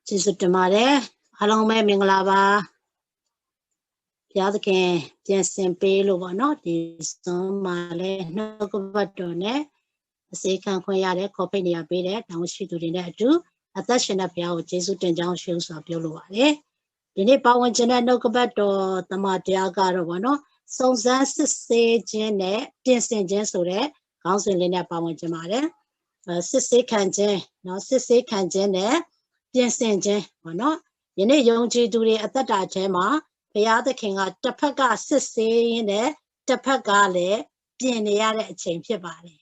ကျေးဇူးတင်ပါတယ်အားလုံးပဲမင်္ဂလာပါဘုရားသခင်ပြန်ဆင်ပေးလို့ပေါ့နော်ဒီစွန်မှာလဲနှုတ်ကပတ်တော်နဲ့အစေခံခွင့်ရတဲ့ခေါ်ဖိတ်နေရပေးတဲ့တောင်းရှိသူတွေနဲ့အတူအသက်ရှင်တဲ့ဘုရားကိုကျေးဇူးတင်ကြောင်းရှင်းစွာပြောလိုပါတယ်ဒီနေ့ပါဝင်ခြင်းတဲ့နှုတ်ကပတ်တော်တမန်တရားကတော့ပေါ့နော်စုံစမ်းစစ်ဆေးခြင်းနဲ့ပြင်ဆင်ခြင်းဆိုတဲ့ခေါင်းစဉ်လေးနဲ့ပါဝင်ခြင်းပါတယ်စစ်ဆေးခံခြင်းเนาะစစ်ဆေးခံခြင်းနဲ့ပြင်ဆင်ခြင်းပေါ့နော်ယနေ့ယုံကြည်သူတွေအသက်တာထဲမှာဘုရားသခင်ကတစ်ဖက်ကစစ်ဆေးရင်းနဲ့တစ်ဖက်ကလည်းပြင်နေရတဲ့အချိန်ဖြစ်ပါတယ်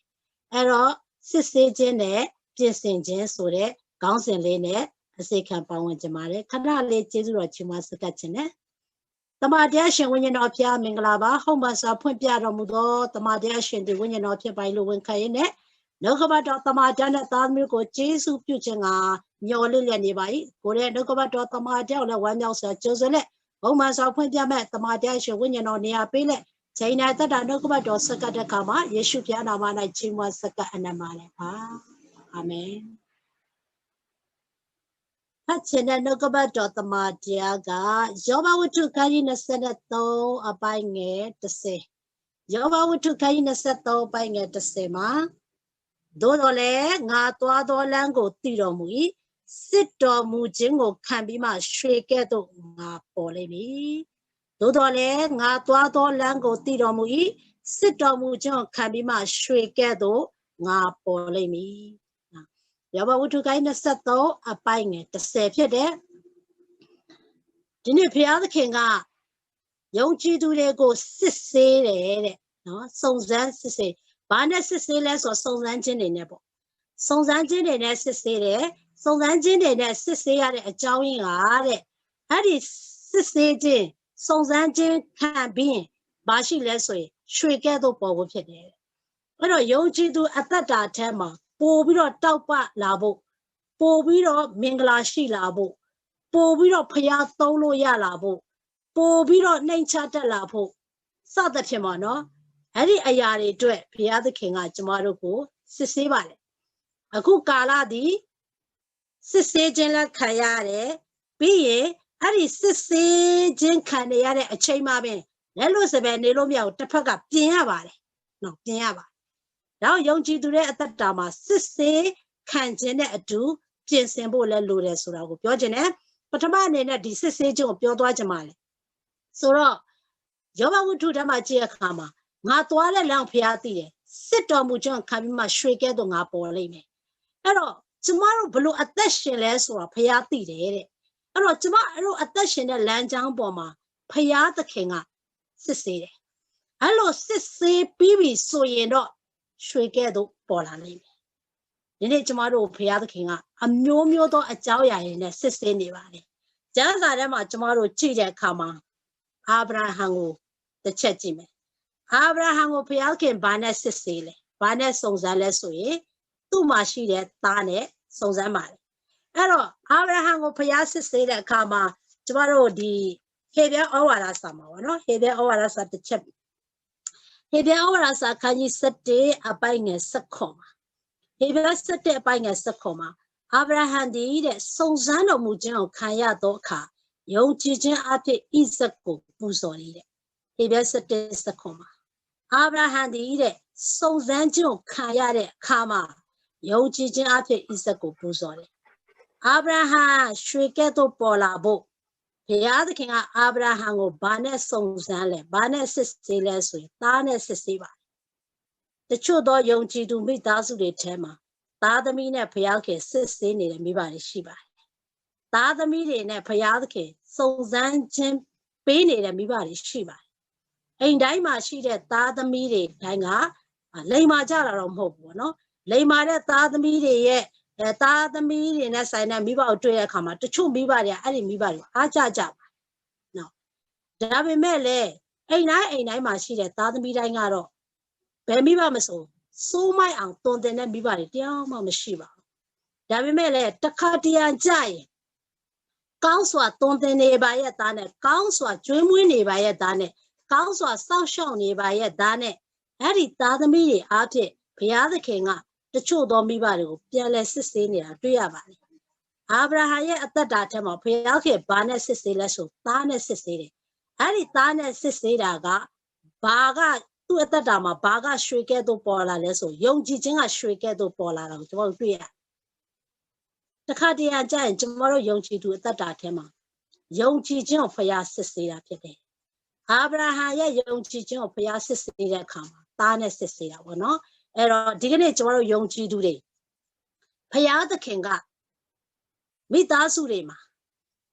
အဲ့တော့စစ်ဆေးခြင်းနဲ့ပြင်ဆင်ခြင်းဆိုတဲ့ခေါင်းစဉ်လေးနဲ့အစေခံပါဝင်ကြပါတယ်ခဏလေးကျေးဇူးတော်ချီးမွမ်းစကားခြင်းနဲ့တမန်တရားရှင်ဝိညာဉ်တော်ဖျားမင်္ဂလာပါဟုတ်ပါစွာဖွင့်ပြတော်မူသောတမန်တရားရှင်ဒီဝိညာဉ်တော်ဖြစ်ပါလို့ဝန်ခံရင်းနဲ့နှုတ်ကပတ်တော်တမန်ကျမ်းတဲ့သားသမီးကိုကျေးဇူးပြုခြင်းကမျှော်လင့်လျက်နေပါ၏ကိုယ်ရဲ့နှုတ်ကပတ်တော်တမန်တရားလည်းဝမ်းမြောက်စွာကြိုးစွလက်ဘုံမှန်စွာဖွင့်ပြမဲ့တမန်တရားရှင်ဝိညာဉ်တော်နေရာပေးလက်ချိန်တိုင်းတတ်တာနှုတ်ကပတ်တော်စက္ကတဲ့ခါမှာယေရှုဖျားနာမ၌ချီးမွမ်းစက္ကအနမနဲ့ပါအာမင်ဖတ်ချင်တဲ့နှုတ်ကပတ်တော်တမန်တရားကယောဘဝတ္ထုခန်းကြီး23အပိုင်းငယ်30ယောဘဝတ္ထုခန်းကြီး23အပိုင်းငယ်30မှာသို့တော်လည်းငါသွားသောလမ်းကိုတည်တော်မူ၏စစ်တော်မူခြင်းကိုခံပြီးမှရွှေကဲ့သို့ငါပေါ်လိမ့်မည်သို့တော်လည်းငါသွားသောလမ်းကိုတည်တော်မူ၏စစ်တော်မူခြင်းကိုခံပြီးမှရွှေကဲ့သို့ငါပေါ်လိမ့်မည်ယောဘဝတ္ထုခန်းကြီး23အပိုင်းငယ်30ဖြစ်တဲ့ဒီနေ့ဘုရားသခင်ကယုံကြည်သူတွေကိုစစ်ဆေးတယ်တဲ့နော်စုံစမ်းစစ်ဆေးဘာနဲ့စစ်ဆေးလဲဆိုစုံစမ်းခြင်းတွေနဲ့ပေါ့စုံစမ်းခြင်းတွေနဲ့စစ်ဆေးတယ်စုံစမ်းခြင်းတွေနဲ့စစ်ဆေးရတဲ့အကြောင်းရင်းကတဲ့အဲ့ဒီစစ်ဆေးခြင်းစုံစမ်းခြင်းခံပြီးဘာရှိလဲဆိုရင်ရွှေကဲ့သို့ပေါ်ဖို့ဖြစ်တယ်အဲ့တော့ယုံကြည်သူအသက်တာထဲမှာပို့ပြီးတော့တောက်ပလာဖို့ပို့ပြီးတော့မင်္ဂလာရှိလာဖို့ပို့ပြီးတော့ဖျားသုံးလို့ရလာဖို့ပို့ပြီးတော့နှိမ်ချတတ်လာဖို့စသဖြင့်ပါနော်အဲ့ဒီအရာတွေအတွက်ဘုရားသခင်ကကျမတို့ကိုစစ်ဆေးပါတယ်အခုကာလသည်စစ်ဆေးခြင်းလက်ခံရတယ်ပြီးရင်အဲ့ဒီစစ်ဆေးခြင်းခံရတဲ့အချိန်မှပဲလက်လို့စပယ်နေလို့မရဘူးတစ်ဖက်ကပြင်ရပါတယ်နော်ပြင်ရပါတယ်တော့ယုံကြည်သူရဲ့အသက်တာမှာစစ်ဆေးခံခြင်းနဲ့အတူပြင်ဆင်ဖို့လည်းလိုတယ်ဆိုတာကိုပြောခြင်းနဲ့ပထမအနေနဲ့ဒီစစ်ဆေးခြင်းကိုပြောသွားခြင်းပါလေဆိုတော့ယောဘဝတ္ထုထဲမှာကြည့်ရခါမှာငါသွားတဲ့လမ်းဖျားသိတယ်စစ်တော်မူခြင်းခံပြီးမှရွှေကဲ့သို့ငါပေါ်လိမ့်မယ်အဲ့တော့ကျမတို့ဘလို့အသက်ရှင်လဲဆိုတာဖျားသိတယ်တဲ့အဲ့တော့ကျမတို့အသက်ရှင်တဲ့လမ်းကြောင်းပေါ်မှာဖျားသခင်ကစစ်ဆေးတယ်အဲ့လိုစစ်ဆေးပြီးပြီဆိုရင်တော့ရွှေကဲ့သို့ပေါ်လာလိမ့်မယ်ဒီနေ့ကျမတို့ဖျားသခင်ကအမျိုးမျိုးသောအကြောင်းအရာတွေနဲ့စစ်ဆေးနေပါတယ်ကျမ်းစာထဲမှာကျမတို့ကြည့်တဲ့အခါမှာအာဗြဟံကိုတစ်ချက်ကြည့်မယ်အာဗြဟံကိုဘုရားခင်ဘာနဲ့စစ်ဆေးလဲဘာနဲ့စုံစမ်းလဲဆိုရင်သူ့မှာရှိတဲ့သားနဲ့စုံစမ်းပါတယ်အဲ့တော့အာဗြဟံကိုဘုရားစစ်ဆေးတဲ့အခါမှာကျမတို့ဒီဟေဗြဲဩဝါဒစာမှာပေါ့နော်ဟေဗြဲဩဝါဒစာတစ်ချက်ဟေဗြဲဩဝါဒစာခန်းကြီး7အပိုင်းငယ်7မှာဟေဗြဲ7အပိုင်းငယ်7မှာအာဗြဟံဒီတဲ့စုံစမ်းတော်မူခြင်းကိုခံရသောအခါယုံကြည်ခြင်းအဖြစ်ဣဇက်ကိုပူဇော်နေတဲ့ဟေဗြဲ7:7မှာအာဗြဟံဒီတဲ့စုံစမ်းခြင်းကိုခံရတဲ့အခါမှာယုံကြည်ခြင်းအဖြစ်ဣဇက်ကိုပူဇော်တယ်အာဗြဟံရွှေကဲ့သို့ပေါ်လာဖို့ဘုရားသခင်ကအာဗြဟံကိုဘာနဲ့စုံစမ်းလဲဘာနဲ့စစ်ဆေးလဲဆိုရင်သားနဲ့စစ်ဆေးပါတယ်တချို့သောယုံကြည်သူမိသားစုတွေထဲမှာသားသမီးနဲ့ဘုရားခင်စစ်ဆေးနေတဲ့မိဘတွေရှိပါတယ်သားသမီးတွေနဲ့ဘုရားသခင်စုံစမ်းခြင်းပေးနေတဲ့မိဘတွေရှိပါတယ်အိမ်တိုင်းမှာရှိတဲ့သားသမီးတွေတိုင်းကလိမ်မာကြတာတော့မဟုတ်ဘူးနော်လိမ်မာတဲ့သားသမီးတွေရဲ့သားသမီးတွေနဲ့ဆိုင်တဲ့မိဘကိုတွေ့တဲ့အခါမှာတချို့မိဘတွေကအဲ့ဒီမိဘတွေကိုအားကြကြပါနော်ဒါပေမဲ့လည်းအိမ်တိုင်းမှာရှိတဲ့သားသမီးတိုင်းကတော့ဘယ်မိဘမဆိုစိုးမိုက်အောင်တွင်တင်တဲ့မိဘတွေတရားမှမရှိပါဘူးဒါပေမဲ့လည်းတစ်ခါတရံကြရင်ကောင်းစွာတွင်တင်နေပါရဲ့သားနဲ့ကောင်းစွာကျွေးမွေးနေပါရဲ့သားနဲ့ကောင်းစွာစောင့်ရှောက်နေပါရဲ့သားနဲ့အဲ့ဒီသားသမီးတွေအားဖြင့်ဘုရားသခင်ကတချို့သောမိဘတွေကိုပြန်လဲစစ်ဆေးနေတာတွေ့ရပါတယ် အာဗြဟံရဲ့အသက်တာထဲမှာဖယားခင်ဘာနဲ့စစ်ဆေးလဲဆိုသားနဲ့စစ်ဆေးတယ်အဲ့ဒီသားနဲ့စစ်ဆေးတာကဘာကသူ့အသက်တာမှာဘာကရွှေကဲ့သို့ပေါ်လာလဲဆိုယုံကြည်ခြင်းကရွှေကဲ့သို့ပေါ်လာတာကိုကျွန်တော်တို့တွေ့ရတခါတည်းကျရင်ကျွန်တော်တို့ယုံကြည်သူအသက်တာထဲမှာယုံကြည်ခြင်းကိုဖယားစစ်ဆေးတာဖြစ်တယ်အာဗြဟံရဲ့ယုံကြည်ခြင်းကိုဖယားစစ်ဆေးတဲ့အခါမှာသားနဲ့စစ်ဆေးတာပေါ့နော်အဲ့တော့ဒီကနေ့ကျွန်တော်တို့ယုံကြည်သူတွေဖယားသခင်ကမိသားစုတွေမှာ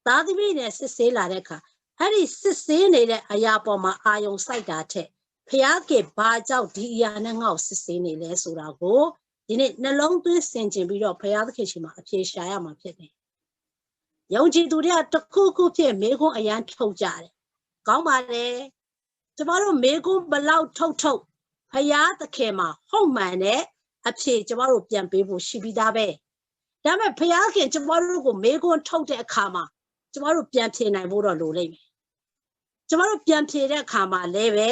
သားသမီးနဲ့စစ်ဆေးလာတဲ့အခါအဲ့ဒီစစ်ဆေးနေတဲ့အရာပေါ်မှာအာယုံစိုက်တာထက်ဖယားကဘာကြောင့်ဒီအရာနဲ့ငါ့ကိုစစ်ဆေးနေလဲဆိုတာကိုဒီနေ့နှလုံးသွင်းဆင်ခြင်ပြီးတော့ဖယားသခင်ရှိမှအပြေရှာရမှာဖြစ်တယ်။ယုံကြည်သူတွေကတစ်ခုခုဖြစ်မေခွန်းအရန်ထုတ်ကြတယ်။ကောင်းပါလေ။ကျမတို့မေခွန်းဘလောက်ထုတ်ဖယားသခင်မှာဟုတ်မှန်တဲ့အဖြေကျမတို့ပြန်ပေးဖို့ရှိပြီးသားပဲ။ဒါပေမဲ့ဖယားခင်ကျမတို့ကိုမေခွန်းထုတ်တဲ့အခါမှာကျမတို့ပြန်ဖြေနိုင်ဖို့တော့လိုလိမ့်မယ်။ကျမတို့ပြန်ဖြေတဲ့အခါမှာလည်းပဲ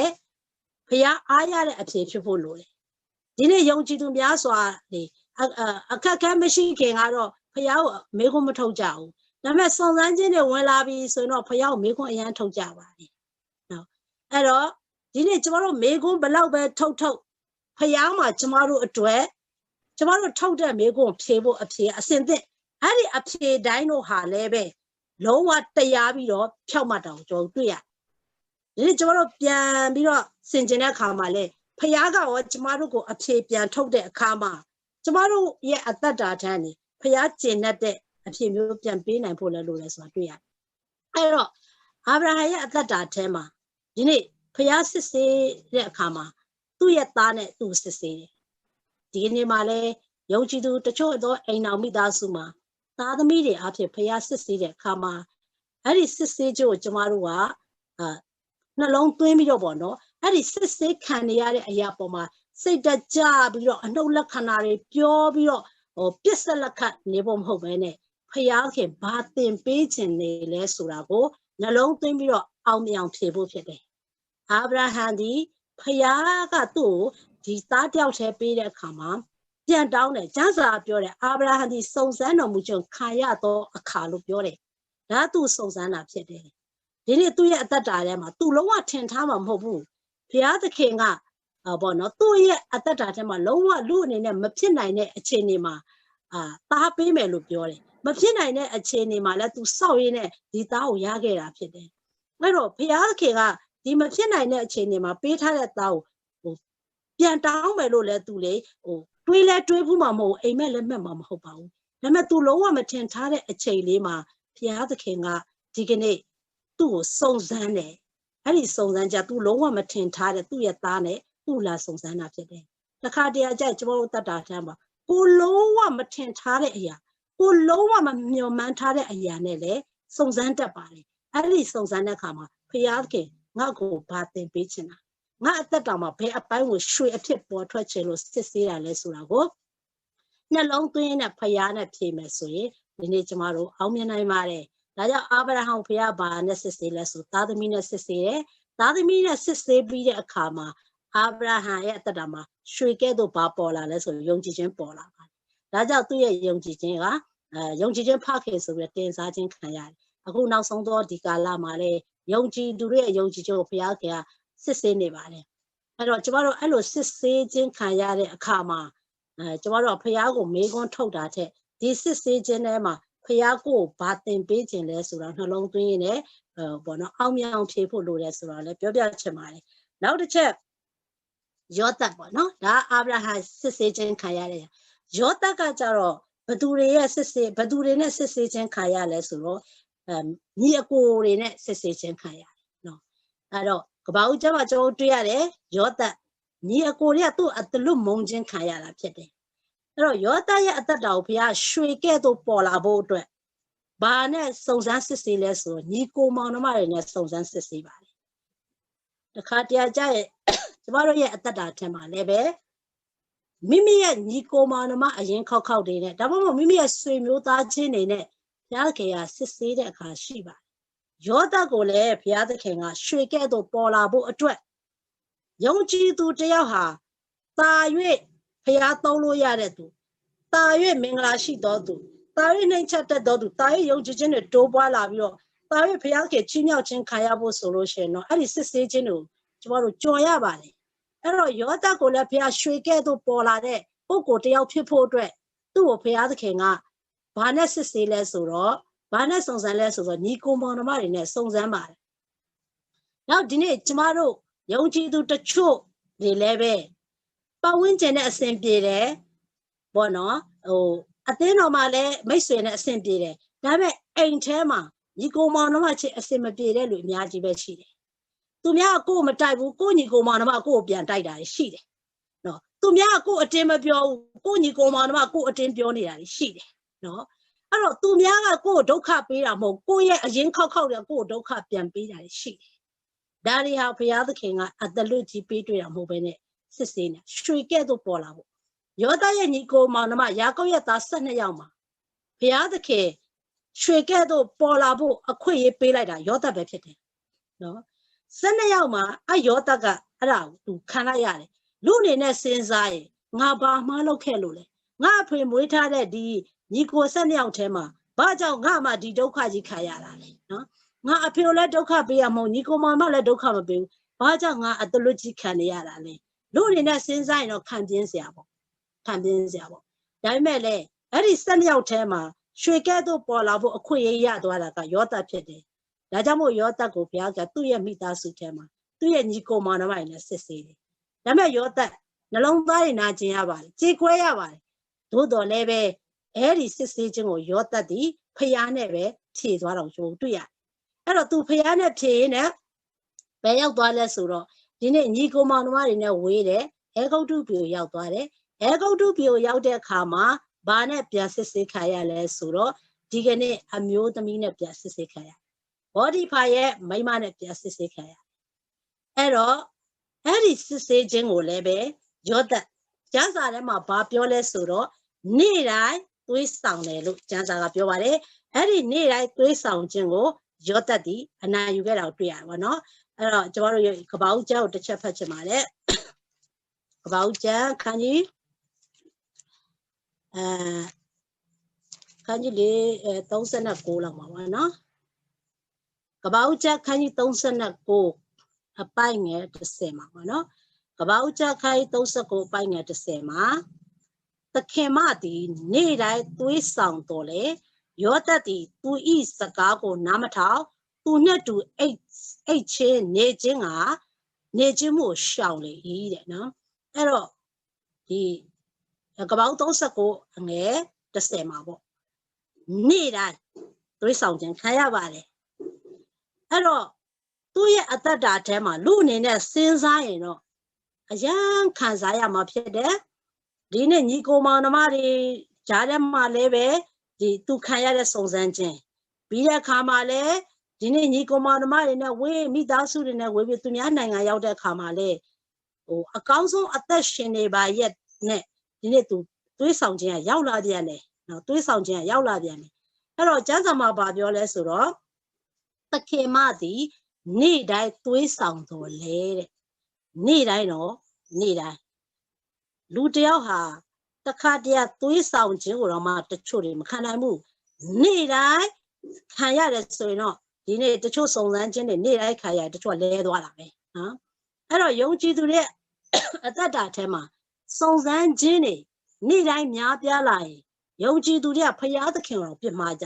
ဖယားအားရတဲ့အဖြေဖြစ်ဖို့လိုတယ်။ဒီနေ့ယုံကြည်သူများစွာလေအခက်အခဲမရှိခင်ကတော့ဖယားကိုမေခွန်းမထုတ်ကြဘူး။ဒါပေမဲ့စုံစမ်းခြင်းတွေဝင်လာပြီဆိုရင်တော့ဖယားကိုမေခွန်းအရန်ထုတ်ကြပါလေ။နော်။အဲ့တော့ဒီနေ့ကျမတို့မေခွန်းဘလောက်ပဲထုတ်ဖယားမှာကျမတို့အတွက်ကျမတို့ထုတ်တဲ့မေခွန်းဖြေဖို့အဖြေအစင်သင့်အဲ့ဒီအဖြေတိုင်းတို့ဟာလည်းပဲလုံးဝတရားပြီးတော့ဖြောက်မှတ်တာကိုကျွန်တော်တွေ့ရဒီနေ့ကျွန်တော်တို့ပြန်ပြီးတော့ဆင်ခြင်တဲ့အခါမှာလေဖယားကရောကျမတို့ကိုအဖြေပြန်ထုတ်တဲ့အခါမှာကျမတို့ရဲ့အသက်တာထမ်းနေဖယားကျင့်တဲ့အဖြေမျိုးပြန်ပေးနိုင်ဖို့လည်းလိုတယ်ဆိုတာတွေ့ရတယ်အဲ့တော့အာဗြဟံရဲ့အသက်တာထဲမှာဒီနေ့ဖယားစစ်ဆေးတဲ့အခါမှာသူ့ရဲ့သားနဲ့သူ့စစ်ဆေးတယ်ဒီနေ့မှာလဲယုံကြည်သူတချို့သောအိမ်တော်မိသားစုမှာသားသမီးတွေအဖြစ်ဖယားစစ်ဆေးတဲ့အခါမှာအဲ့ဒီစစ်ဆေးခြင်းကိုကျမတို့ကနှလုံးသွင်းပြီးတော့ပေါ့နော်အဲ့ဒီစစ်ဆေးခံနေရတဲ့အရာပေါ်မှာစိတ်တကြပြီးတော့အနှုတ်လက္ခဏာတွေပြောပြီးတော့ပြစ်ဆက်လက်ခတ်နေဖို့မဟုတ်ပဲနဲ့ဖယားခင်ဘာသင်ပေးခြင်းနေလဲဆိုတာကိုနှလုံးသွင်းပြီးတော့အောင်မြင်အောင်ဖြေဖို့ဖြစ်တယ်အာဗြဟံဒီဖယားကသူ့ကိုဒီသားတယောက်တည်းပေးတဲ့အခါမှာပြန်တောင်းတယ်ကျမ်းစာပြောတယ်အာဗြဟံဒီစုံစမ်းတော်မူခြင်းခံရသောအခါလို့ပြောတယ်ဒါသူစုံစမ်းတာဖြစ်တယ်ဒီနေ့သူ့ရဲ့အသက်တာထဲမှာသူလုံးဝထင်ထားမှာမဟုတ်ဘူးဘုရားသခင်ကပေါ့နော်သူ့ရဲ့အသက်တာထဲမှာလုံးဝလူအနေနဲ့မဖြစ်နိုင်တဲ့အခြေအနေမှာသားပေးမယ်လို့ပြောတယ်မဖြစ်နိုင်တဲ့အခြေအနေမှာလည်းသူစောက်ရင်းနဲ့ဒီသားကိုရခဲ့တာဖြစ်တယ်အဲ့တော့ဘုရားသခင်ကဒီမဖြစ်နိုင်တဲ့အခြေအနေမှာပေးထားတဲ့သားကိုပြန်တောင်းမယ်လို့လည်းသူလေတွေးလဲတွေးဘူးမှာမဟုတ်အိမ်မက်လည်းမှတ်မှာမဟုတ်ပါဘူးဒါပေမဲ့သူလုံးဝမထင်ထားတဲ့အချိန်လေးမှာဘုရားသခင်ကဒီကနေ့သူ့ကိုစုံစမ်းတယ်အဲ့ဒီစုံစမ်းကြသူလုံးဝမထင်ထားတဲ့သူ့ရဲ့သားနဲ့သူ့လာစုံစမ်းတာဖြစ်တယ်တခါတည်းကျကျွန်တော်တို့တတ်တာထမ်းပါကိုလုံးဝမထင်ထားတဲ့အရာကိုလုံးဝမမျှော်မှန်းထားတဲ့အရာနဲ့လေစုံစမ်းတတ်ပါတယ်အဲ့ဒီစုံစမ်းတဲ့အခါမှာဘုရားသခင်ငါ့ကိုဘာသင်ပေးချင်တာငါအသက်တာမှာဘယ်အပိုင်းကိုရွှေအဖြစ်ပေါ်ထွက်ချင်လို့စစ်ဆေးတာလဲဆိုတာကိုနှလုံးသွင်းနဲ့ဖယားနဲ့ဖြေမယ်ဆိုရင်ဒီနေ့ကျမတို့အောင်မြင်နိုင်ပါတယ်ဒါကြောင့်အာဗြဟံဖယားဘာနဲ့စစ်ဆေးလဲဆိုသားသမီးနဲ့စစ်ဆေးတယ်သားသမီးနဲ့စစ်ဆေးပြီးတဲ့အခါမှာအာဗြဟံရဲ့အသက်တာမှာရွှေကဲ့သို့ဘာပေါ်လာလဲဆိုယုံကြည်ခြင်းပေါ်လာပါတယ်ဒါကြောင့်သူ့ရဲ့ယုံကြည်ခြင်းကယုံကြည်ခြင်းဖခင်ဆိုပြီးတင်စားခြင်းခံရတယ်အခုနောက်ဆုံးတော့ဒီကာလမှာလေယုံကြည်သူတွေရဲ့ယုံကြည်ခြင်းကိုဘုရားခင်ကစစ်ဆေးနေပါတယ်အဲ့တော့ကျမတို့အဲ့လိုစစ်ဆေးခြင်းခံရတဲ့အခါမှာကျမတို့ဘုရားကိုမေးခွန်းထုတ်တာထက်ဒီစစ်ဆေးခြင်းထဲမှာဘုရားကိုဘာသင်ပေးခြင်းလဲဆိုတော့နှလုံးသွင်းရင်းပေါ့နော်အောင်မြင်အောင်ဖြေဖို့လိုတယ်ဆိုတော့လည်းပြောပြချင်ပါတယ်နောက်တစ်ချက်ယောသပ်ပေါ့နော်ဒါအာဗြဟံစစ်ဆေးခြင်းခံရတဲ့ယောသပ်ကကြတော့ဘသူတွေရဲ့စစ်ဆေးဘသူတွေနဲ့စစ်ဆေးခြင်းခံရလဲဆိုတော့ညီအကိုတွေနဲ့စစ်ဆေးခြင်းခံရတယ်နော်အဲ့တော့ကဘာဦးကျမကျွန်တော်တွေ့ရတယ်ယောသပ်ညီအကိုတွေကသူ့အတလွတ်မုံခြင်းခံရတာဖြစ်တယ်အဲ့တော့ယောသပ်ရဲ့အသက်တာကိုဘုရားရွှေကဲ့သို့ပေါ်လာဖို့အတွက်ဘာနဲ့စုံစမ်းစစ်ဆေးလဲဆိုညီကိုမောင်နှမတွေနဲ့စုံစမ်းစစ်ဆေးပါတယ်တခါတည်းကြရဲ့ကျမတို့ရဲ့အသက်တာထဲမှာလည်းပဲမိမိရဲ့ညီကိုမောင်နှမအရင်ခောက်တွေနဲ့ဒါမှမဟုတ်မိမိရဲ့ဆွေမျိုးသားချင်းတွေနဲ့ဘုရားခင်ကစစ်ဆေးတဲ့အခါရှိပါတယ်ယောသပ်ကိုလည်းဘုရားသခင်ကရွှေကဲ့သို့ပေါ်လာဖို့အတွက်ယုံကြည်သူတယောက်ဟာတာ၍ဘုရားသုံးလို့ရတဲ့သူတာ၍မင်္ဂလာရှိတော်သူ တာရီနှိမ့်ချက်တဲ့တော့သူတာရီယုံကြည်ခြင်းတွေတိုးပွားလာပြီးတော့တာရီဖျားခင်ချင်းမြောက်ခြင်းခံရဖို့ဆိုလို့ရှိရင်တော့အဲ့ဒီစစ်ဆေးခြင်းကိုကျမတို့ကြော်ရပါတယ်အဲ့တော့ယောသကိုလည်းဖျားရွှေကဲ့သို့ပေါ်လာတဲ့ပုဂ္ဂိုလ်တယောက်ဖြစ်ဖို့အတွက်သူ့ကိုဖျားသခင်ကဘာနဲ့စစ်ဆေးလဲဆိုတော့ဘာနဲ့စုံစမ်းလဲဆိုတော့ညီကိုမောင်နှမတွေနဲ့စုံစမ်းပါတယ်နောက်ဒီနေ့ကျမတို့ယုံကြည်သူတချို့တွေလည်းပဲပတ်ဝန်းကျင်နဲ့အဆင်ပြေတယ်ပေါ့နော်အသင်းတော်မှာလည်းမိတ်ဆွေနဲ့အဆင်ပြေတယ်ဒါပေမဲ့အိမ်ထဲမှာညီကိုမောင်နှမချင်းအဆင်မပြေတဲ့လူအများကြီးပဲရှိတယ်သူများကိုမတိုက်ဘူးကိုညီကိုမောင်နှမကိုပြန်တိုက်တာရှိတယ်နော်သူများကိုအတင်းမပြောဘူးကိုညီကိုမောင်နှမကိုအတင်းပြောနေတာရှိတယ်နော်အဲ့တော့သူများကကိုဒုက္ခပေးတာမဟုတ်ကိုရဲ့အရင်ခောက်တဲ့ကိုဒုက္ခပြန်ပေးတာရှိတယ်ဒါတွေဟာဘုရားသခင်ကအတလွတ်ကြီးပေးတွေ့တာမဟုတ်ဘဲနဲ့စစ်ဆေးနေရွှေကဲ့သို့ပေါ်လာဖို့ယောသရဲ့ညီကိုမောင်နှမယာကုပ်ရဲ့သား12ယောက်မှာဘုရားသခင်ရွှေကဲ့သို့ပေါ်လာဖို့အခွင့်အရေးပေးလိုက်တာယောသပဲဖြစ်တယ်နော်12ယောက်မှာယောသကအဲ့ဒါသူခံလိုက်ရတယ်လူအနေနဲ့စဉ်းစားရင်ငါဘာမှလုပ်ခဲ့လို့လဲငါအဖေမွေးထားတဲ့ဒီညီကို12ယောက်ထဲမှာဘာကြောင့်ငါမှဒီဒုက္ခကြီးခံရတာလဲနော်ငါအဖေကိုလည်းဒုက္ခပေးရမဟုတ်ညီကိုမောင်မလည်းဒုက္ခမပေးဘူးဘာကြောင့်ငါအတလွတ်ကြီးခံနေရတာလဲလူအနေနဲ့စဉ်းစားရင်တော့ခံပြင်းစရာပေါ့ခံပြင်းစရာပေါ့ဒါပေမဲ့လည်းအဲ့ဒီ12ယောက်ထဲမှာရွှေကဲ့သို့ပေါ်လာဖို့အခွင့်အရေးရသွားတာကယောသဖြစ်တယ်ဒါကြောင့်မို့ယောသကိုဘုရားကသူ့ရဲ့မိသားစုထဲမှာသူ့ရဲ့ညီကိုမောင်နှမတွေနဲ့စစ်ဆေးတယ်ဒါပေမဲ့ယောသနှလုံးသားတွေနာကျင်ရပါတယ်ကြေခွဲရပါတယ်သို့တော်လည်းပဲအဲ့ဒီစစ်ဆေးခြင်းကိုယောသသည်ဖျားနဲ့ပဲဖြေသွားတော့ကျိုးတွေ့ရတယ်အဲ့တော့သူဖျားနဲ့ဖြေရင်လည်းဘယ်ရောက်သွားလဲဆိုတော့ဒီနေ့ညီကိုမောင်နှမတွေနဲ့ဝေးတယ်အဲဂုတ်တုပြည်ကိုရောက်သွားတယ်အဲဂုတ်တုပြည်ကိုရောက်တဲ့အခါမှာဘာနဲ့ပြန်စစ်ဆေးခံရလဲဆိုတော့ဒီကနေ့အမျိုးသမီးနဲ့ပြန်စစ်ဆေးခံရဘောဒီဖာရဲ့မိန်းမနဲ့ပြန်စစ်ဆေးခံရအဲ့တော့အဲ့ဒီစစ်ဆေးခြင်းကိုလည်းပဲယောသကျမ်းစာထဲမှာဘာပြောလဲဆိုတော့နေ့တိုင်းသွေးဆောင်တယ်လို့ကျမ်းစာကပြောပါတယ်အဲ့ဒီနေ့တိုင်းသွေးဆောင်ခြင်းကိုယောသသည်အနာယူခဲ့တာကိုတွေ့ရတယ်ဗောနော်အဲ့တော့ကျွန်တော်တို့ကပ္ပဦးကျမ်းကိုတစ်ချက်ဖတ်ချင်ပါတယ်ကပ္ပဦးကျမ်းခန်းကြီးခန်းကြီးလေး39လောက်ပါဗောနော်ကပ္ပဦးကျမ်းခန်းကြီး39အပိုင်းငယ်30မှာဗောနော်ကပ္ပဦးကျမ်းခန်းကြီး39အပိုင်းငယ်30မှာသခင်မသည်နေ့တိုင်းသွေးဆောင်တော်လေယောသသည်သူဤစကားကိုနားမထောင်သူနဲ့တူအိတ်ချင်းနေခြင်းမှုရှောင်လေ၏တဲ့နော်အဲ့တော့ဒီကပ္ပဦး39အငယ်30မှာပေါ့နေ့တိုင်းသွေးဆောင်ခြင်းခံရပါတယ်အဲ့တော့သူ့ရဲ့အသက်တာထဲမှာလူအနေနဲ့စဉ်းစားရင်တော့အယံခံစားရမှာဖြစ်တယ်ဒီနေ့ညီကိုမောင်နှမတွေကြားထဲမှာလည်းပဲဒီသူခံရတဲ့စုံစမ်းခြင်းပြီးတဲ့အခါမှာလည်းဒီနေ့ညီကိုမောင်နှမတွေနဲ့ဝေးမိသားစုတွေနဲ့ဝေးပြီးသူများနိုင်ငံရောက်တဲ့အခါမှာလည်းအကောင်းဆုံးအသက်ရှင်နေပါရဲ့နဲ့ဒီနေ့သူသွေးဆောင်ခြင်းကရောက်လာပြန်တယ်နော်သွေးဆောင်ခြင်းကရောက်လာပြန်တယ်အဲ့တော့ကျမ်းစာမှာပြောလဲဆိုတော့သခင်မသည်နေ့တိုင်းသွေးဆောင်တော်လေတဲ့နေ့တိုင်းတော့နေ့တိုင်းလူတယောက်ဟာတခါတည်းသွေးဆောင်ခြင်းကိုတော့မှတချို့တွေမခံနိုင်ဘူးနေ့တိုင်းခံရတယ်ဆိုရင်တော့ဒီနေ့တချို့စုံစမ်းခြင်းတွေနေ့တိုင်းခံရတချို့လဲသွားတာပဲနော်အဲ့တော့ယုံကြည်သူတွေအသက်တာထဲမှာစုံစမ်းခြင်းတွေနေ့တိုင်းများပြားလာရင်ယုံကြည်သူတွေကဖျားသခင်ကိုပြစ်မှားကြ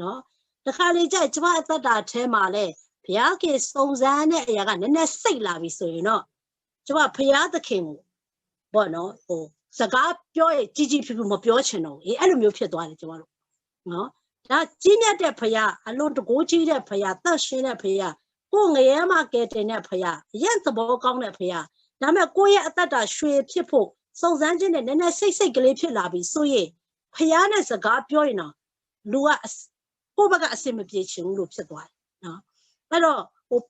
နော်တခါလေကြကျမအသက်တာထဲမှာလဲဘုရားခင်စုံစမ်းတဲ့အရာကနည်းနည်းစိတ်လာပြီဆိုရင်တော့ကျမဘုရားသခင်ကိုပေါ့နော်စကားပြောရင်ကြီးကြီးဖြူဖြူမပြောချင်တော့ဘူးအဲ့လိုမျိုးဖြစ်သွားတယ်ကျမတို့နော်ဒါကြီးမြတ်တဲ့ဘုရားအလွန်တကိုးကြီးတဲ့ဘုရားတတ်ရှင်တဲ့ဘုရားကိုငရဲမကဲတင်တဲ့ဘုရားအရင်သဘောကောင်းတဲ့ဘုရားဒါမဲ့ကိုရဲ့အသက်တာရွှေဖြစ်ဖို့စုံစမ်းခြင်းနဲ့နည်းနည်းစိတ်ကလေးဖြစ်လာပြီဆိုရင်ဘုရားနဲ့စကားပြောရင်တော့လူကကိုယ့်ဘက်ကအစင်မပြေချင်ဘူးလို့ဖြစ်သွားတယ်နော်အဲ့တော့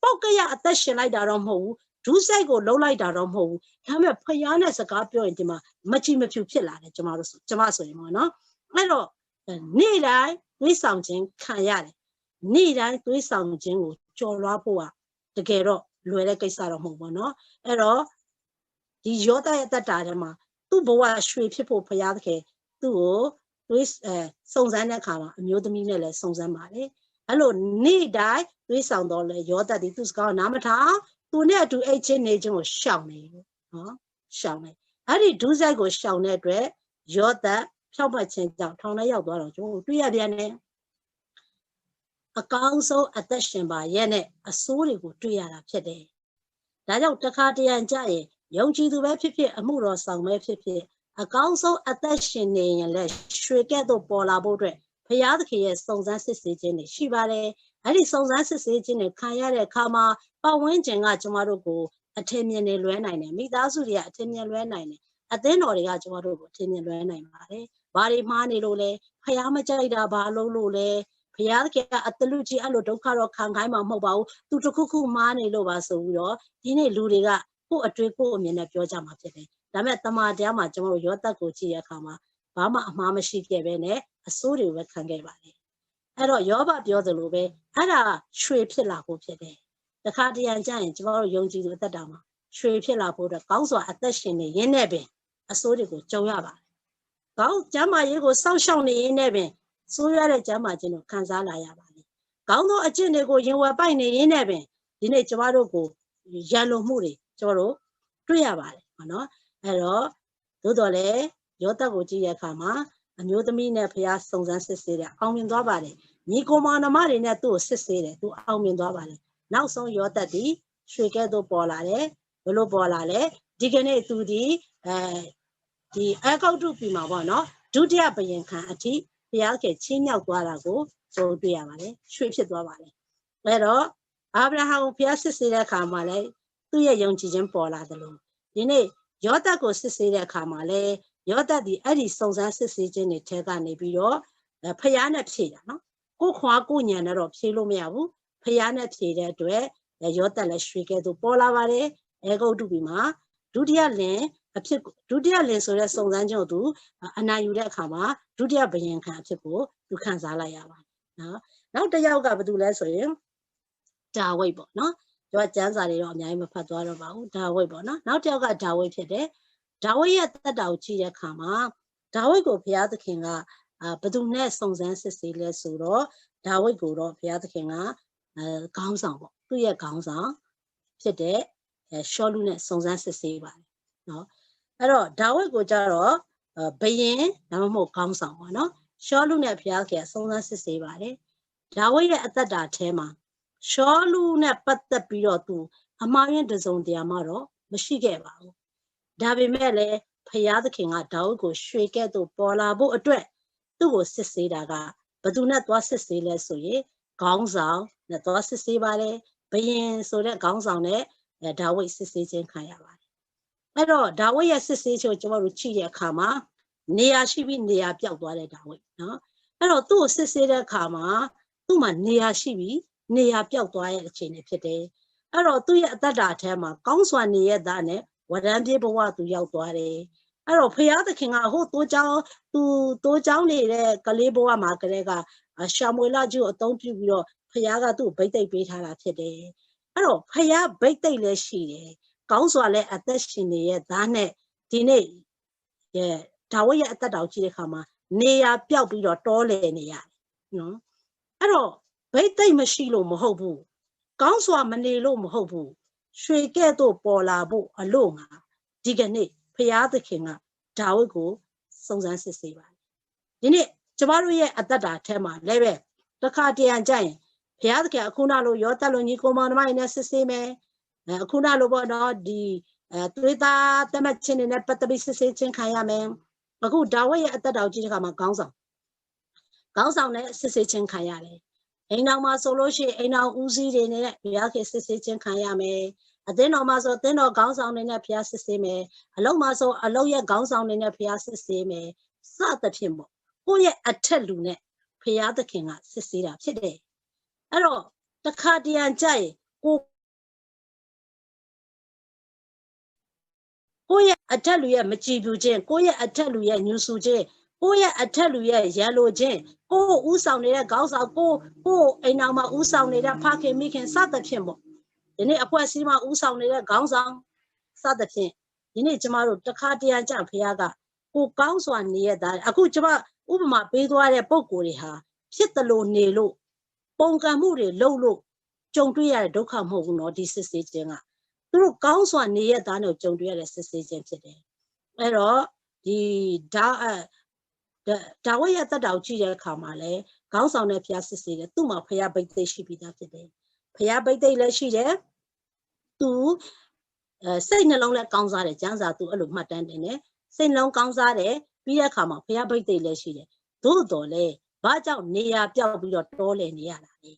ပောက်ကရအသက်ရှင်လိုက်တာတော့မဟုတ်ဘူးဒုစိုက်ကိုလှုပ်လိုက်တာတော့မဟုတ်ဘူးဒါပေမဲ့ဖျားနဲ့စကားပြောရင်ဒီမှာမချီမဖြူဖြစ်လာတယ်ကျမဆိုရင်ပေါ့နော်အဲ့တော့နေ့တိုင်းသွေးဆောင်ခြင်းခံရတယ်နေ့တိုင်းသွေးဆောင်ခြင်းကိုကြော်လွှားဖို့ကတကယ်တော့လွယ်တဲ့ကိစ္စတော့မဟုတ်ဘူးနော်အဲ့တော့ဒီယောသရဲ့အသက်တာထဲမှာသူ့ဘဝရွှေဖြစ်ဖို့ဖျားသခင်သူ့ကို တွေစုံစမ်းတဲ့အခါမှာအမျိုးသမီးနဲ့လည်းစုံစမ်းပါတယ်အဲ့လိုနေ့တိုင်းတွေးဆောင်တော့လေယောသတိသူစကားနားမထောင်သူနဲ့အတူအိတ်ချင်းနေခြင်းကိုရှောင်နေနော်ရှောင်နေအဲ့ဒီဒုစရိုက်ကိုရှောင်တဲ့အတွက်ယောသဖြောက်မှတ်ခြင်းကြောင့်ထောင်ထဲရောက်သွားတော့ကျွန်တော်တွေ့ရပြန်တယ်အကောင်းဆုံးအသက်ရှင်ပါရဲ့နဲ့အဆိုးတွေကိုတွေ့ရတာဖြစ်တယ်ဒါကြောင့်တခါတရံကြရင်ယုံကြည်သူပဲဖြစ်ဖြစ်အမှုတော်ဆောင်ပဲဖြစ်ဖြစ်အကောင်းဆုံးအသက်ရှင်နေရင်လည်းရွှေကဲ့သို့ပေါ်လာဖို့အတွက်ဘုရားသခင်ရဲ့စုံစမ်းစစ်ဆေးခြင်းတွေရှိပါတယ်အဲ့ဒီစုံစမ်းစစ်ဆေးခြင်းတွေခံရတဲ့အခါမှာပတ်ဝန်းကျင်ကကျမတို့ကိုအထင်မြင်နေလွဲနိုင်တယ်မိသားစုတွေကအထင်မြင်လွဲနိုင်တယ်အသင်းတော်တွေကကျမတို့ကိုအထင်မြင်လွဲနိုင်ပါတယ်ဘာတွေမှားနေလို့လဲဘုရားမကြိုက်တာဘာလို့လို့လဲဘုရားသခင်ကအတလူကြီးအဲ့လိုဒုက္ခတော့ခံခိုင်းမှာမဟုတ်ပါဘူးသူတခုခုမှားနေလို့ပါဆိုပြီးတော့ဒီနေ့လူတွေကကိုယ့်အတွေ့ကိုယ့်အမြင်နဲ့ပြောကြမှာဖြစ်တယ်ဒါပေမဲ့တမန်တရားမှာကျမတို့ယောသတ်ကိုကြည့်ရအခါမှာဘာမှအမှားမရှိခဲ့ပဲနဲ့အဆိုးတွေပဲခံခဲ့ပါတယ်အဲ့တော့ယောဘပြောသလိုပဲအဲ့ဒါရွှေဖြစ်လာဖို့ဖြစ်တယ်တခါတရံကျရင်ကျမတို့ယုံကြည်သူအသက်တာမှာရွှေဖြစ်လာဖို့အတွက်ကောင်းစွာအသက်ရှင်နေရင်းနဲ့ပင်အဆိုးတွေကိုကြုံရပါတယ်ကောင်းကျမ်းမာရေးကိုစောင့်ရှောက်နေရင်းနဲ့ပင်ဆိုးရတဲ့ကျမ်းမာခြင်းကိုခံစားလာရပါတယ်ကောင်းသောအကျင့်တွေကိုရင်ဝယ်ပိုက်နေရင်းနဲ့ပင်ဒီနေ့ကျမတို့ကိုရန်လိုမှုတွေကျမတို့တွေ့ရပါတယ်နော်အဲ့တော့သို့တော်လည်းယောသတ်ကိုကြည့်ရအခါမှာအမျိုးသမီးနဲ့ဖျားစုံစမ်းစစ်ဆေးတယ်အောင်မြင်သွားပါတယ်ညီကိုမောင်နှမတွေနဲ့သူ့ကိုစစ်ဆေးတယ်သူအောင်မြင်သွားပါတယ်နောက်ဆုံးယောသတ်ဒီရွှေကဲ့သို့ပေါ်လာတယ်ဘလို့ပေါ်လာလဲဒီကနေ့သူဒီဒီအကောက်တုပြီမှာပေါ့နော်ဒုတိယဘယင်ခံအထိဖျားကချင်းမြောက်သွားတာကိုဆိုတွေ့ရပါတယ်ရွှေဖြစ်သွားပါတယ်အဲ့တော့အာဗြဟံကိုဖျားစစ်ဆေးတဲ့အခါမှာလည်းသူ့ရဲ့ယုံကြည်ခြင်းပေါ်လာတယ်လို့ဒီနေ့ယောသတ်ကိုစစ်ဆေးတဲ့အခါမှာလည်းယောသတ်ဒီအဲ့ဒီစုံစမ်းစစ်ဆေးခြင်းတွေထဲကနေပြီးတော့ဖျားနဲ့ဖြေတာနော်ကိုခွာကိုညံနဲ့တော့ဖြေလို့မရဘူးဖျားနဲ့ဖြေတဲ့အတွက်ယောသတ်လည်းရွှေကဲ့သို့ပေါ်လာပါတယ်အေဂုတ်တုပြီမှာဒုတိယလင်အဖြစ်ဒုတိယလင်ဆိုတဲ့စုံစမ်းခြင်းကိုသူအနိုင်ယူတဲ့အခါမှာဒုတိယဘယင်ခံအဖြစ်ကိုသူခံစားလိုက်ရပါတယ်နော်နောက်တစ်ယောက်ကဘာလို့လဲဆိုရင်ဒါဝိတ်ပေါ့နော်သူကကျမ်းစာတွေတော့အများကြီးမဖတ်သွားတော့ပါဘူးဒါဝိတ်ပေါ့နော်နောက်တစ်ယောက်ကဒါဝိတ်ဖြစ်တယ်ဒါဝိတ်ရဲ့သက်တာကိုကြည့်တဲ့အခါမှာဒါဝိတ်ကိုဘုရားသခင်ကဘယ်သူနဲ့စုံစမ်းစစ်ဆေးလဲဆိုတော့ဒါဝိတ်ကိုတော့ဘုရားသခင်ကခေါင်းဆောင်ပေါ့သူ့ရဲ့ခေါင်းဆောင်ဖြစ်တဲ့ရှောလုနဲ့စုံစမ်းစစ်ဆေးပါတယ်နော်အဲ့တော့ဒါဝိတ်ကိုကြတော့ဘယင်ဒါမှမဟုတ်ခေါင်းဆောင်ပေါ့နော်ရှောလုနဲ့ဘုရားသခင်စုံစမ်းစစ်ဆေးပါတယ်ဒါဝိတ်ရဲ့အသက်တာထဲမှာရှောလုနဲ့ပတ်သက်ပြီးတော့သူအမှားယွင်းတစုံတရာမှတော့မရှိခဲ့ပါဘူးဒါပေမဲ့လည်းဖျားသခင်ကဒါဝိဒ်ကိုရွှေကဲ့သို့ပေါ်လာဖို့အတွက်သူ့ကိုစစ်ဆေးတာကဘယ်သူနဲ့သွားစစ်ဆေးလဲဆိုရင်ခေါင်းဆောင်နဲ့သွားစစ်ဆေးပါတယ်ဘယင်ဆိုတဲ့ခေါင်းဆောင်နဲ့ဒါဝိဒ်စစ်ဆေးခြင်းခံရပါတယ်အဲ့တော့ဒါဝိဒ်ရဲ့စစ်ဆေးခြင်းကိုကျွန်တော်တို့ကြည့်တဲ့အခါမှာနေရာရှိပြီးနေရာပျောက်သွားတဲ့ဒါဝိဒ်နော်အဲ့တော့သူ့ကိုစစ်ဆေးတဲ့အခါမှာသူ့မှာနေရာရှိပြီးနေရာပျောက်သွားရဲ့အခြေအနေဖြစ်တယ်အဲ့တော့သူ့ရဲ့အသက်တာထဲမှာကောင်းစွာနေရတဲ့နဲ့ဝရံပြေဘဝသူရောက်သွားတယ်အဲ့တော့ဖျားသခင်ကဟိုတိုးချောင်းသူတိုးချောင်းနေတဲ့ကလေးဘဝမှာကလေးကရှာမွေလကျူအသုံးပြုပြီးတော့ဖျားကသူ့ဗိတ်သိက်ပေးထားတာဖြစ်တယ်အဲ့တော့ဖျားဗိတ်သိက်လည်းရှိတယ်ကောင်းစွာလည်းအသက်ရှင်နေရဲ့သားနဲ့ဒီနေ့ဒါဝိဒ်ရဲ့အသက်တော်ကြည့်တဲ့အခါမှာနေရာပျောက်ပြီးတော့တောလေနေရတယ်နော်အဲ့တော့ဗိတ်သိက်မရှိလို့မဟုတ်ဘူးကောင်းစွာမနေလို့မဟုတ်ဘူးရွှေကဲ့သို့ပေါ်လာဖို့အလို့ငါဒီကနေ့ဖျားသခင်ကဒါဝိဒ်ကိုစုံစမ်းစစ်ဆေးပါတယ်ဒီနေ့ကျမတို့ရဲ့အသက်တာထဲမှာလည်းပဲတစ်ခါတရံကြရင်ဖျားသခင်အခုနလိုရောတက်လို့ညီကိုမောင်နှမတွေနဲ့စစ်ဆေးမယ်အခုနလိုပေါ့နော်ဒီသွေးသားတမတ်ချင်းတွေနဲ့ပတ်သက်ပြီးစစ်ဆေးခြင်းခံရမယ်အခုဒါဝိဒ်ရဲ့အသက်တော်ကြည့်တဲ့အခါမှာခေါင်းဆောင်နဲ့စစ်ဆေးခြင်းခံရတယ်အိမ်တော်မှာဆိုလို့ရှိရင်အိမ်တော်ဦးစီးတွေနဲ့ဘုရားခင်စစ်ဆေးခြင်းခံရမယ်အသင်းတော်မှာဆိုအသင်းတော်ခေါင်းဆောင်တွေနဲ့ဘုရားစစ်ဆေးမယ်အလုံးမှာဆိုအလုံးရဲ့ခေါင်းဆောင်တွေနဲ့ဘုရားစစ်ဆေးမယ်စသဖြင့်ပေါ့ကိုယ့်ရဲ့အထက်လူနဲ့ဘုရားသခင်ကစစ်ဆေးတာဖြစ်တယ်အဲ့တော့တစ်ခါတရံကြရင်ကိုယ့်ရဲ့အထက်လူရဲ့မကြည်ပြူခြင်းကိုယ့်ရဲ့အထက်လူရဲ့ညှူဆူခြင်းကိုယ့်ရဲ့အထက်လူရဲ့ရန်လိုခြင်းကိုယ်ဥဆောင်နေတဲ့ခေါင်းဆောင်ကိုအိမ်တော်မှာဥဆောင်နေတဲ့ဖခင်မိခင်စသဖြင့်ပေါ့ဒီနေ့အဖွဲ့အစည်းမှာဥဆောင်နေတဲ့ခေါင်းဆောင်စသဖြင့်ဒီနေ့ကျမတို့တစ်ခါတရံကြဖခင်ကကို ကိုကောင်းစွာနေရတာအခုကျမဥပမာပေးသွားတဲ့ပုံကိုယ်တွေဟာဖြစ်တယ်လို့နေလို့ပုံကံမှုတွေလုပ်လို့ကြုံတွေ့ရတဲ့ဒုက္ခမဟုတ်ဘူးเนาะဒီစစ်ဆေးခြင်းကသူတို့ကောင်းစွာနေရတာနဲ့ကြုံတွေ့ရတဲ့စစ်ဆေးခြင်းဖြစ်တယ်အဲ့တော့ဒီဒါဝိရတ္တကိုကြည့်တဲ့အခါမှာလဲခေါင်းဆောင်တဲ့ဖျားစစ်ဆေးတယ်သူ့မှာဖျားဘိတ်သိရှိပြီးသားဖြစ်တယ်ဖျားဘိတ်သိလည်းရှိတယ်သူစိတ်နှလုံးလည်းကောင်းစားတယ်ကျမ်းစာသူအဲ့လိုမှတ်တမ်းတင်တယ်စိတ်နှလုံးကောင်းစားတယ်ပြီးတဲ့အခါမှာဖျားဘိတ်သိလည်းရှိတယ်သို့တော်လဲဘာကြောင့်နေရာပြောက်ပြီးတော့တောလဲနေရတာလဲ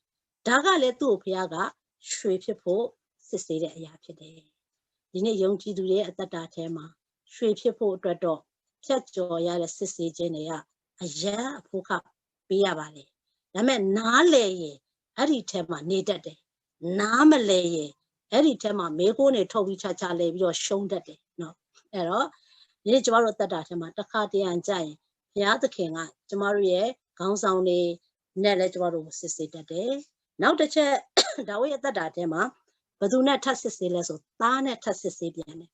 ဒါကလည်းသူ့ကိုဖျားကရွှေဖြစ်ဖို့စစ်ဆေးတဲ့အရာဖြစ်တယ်ဒီနေ့ယုံကြည်သူတွေရဲ့အတ္တထဲမှာရွှေဖြစ်ဖို့အတွက်တော့ဖြတ်ကျော်ရတဲ့စစ်ဆေးခြင်းတွေကအရန်အဖို့ခပေးရပါတယ်ဒါပေမဲ့နားလေရင်အဲ့ဒီထဲမှာနေတတ်တယ်နားမလဲရင်အဲ့ဒီထဲမှာမေးခွန်းတွေထုတ်ပြီးချလဲပြီးတော့ရှုံးတတ်တယ်เนาะအဲ့တော့ဒီနေ့ကျမတို့တတ်တာထဲမှာတစ်ခါတရံကြရင်ဘုရားသခင်ကကျမတို့ရဲ့ခေါင်းဆောင်တွေနဲ့လည်းကျမတို့စစ်ဆေးတတ်တယ်နောက်တစ်ချက်ဒါဝိရဲ့တတ်တာထဲမှာဘသူနဲ့ထပ်စစ်ဆေးလဲဆိုသားနဲ့ထပ်စစ်ဆေးပြန်တယ်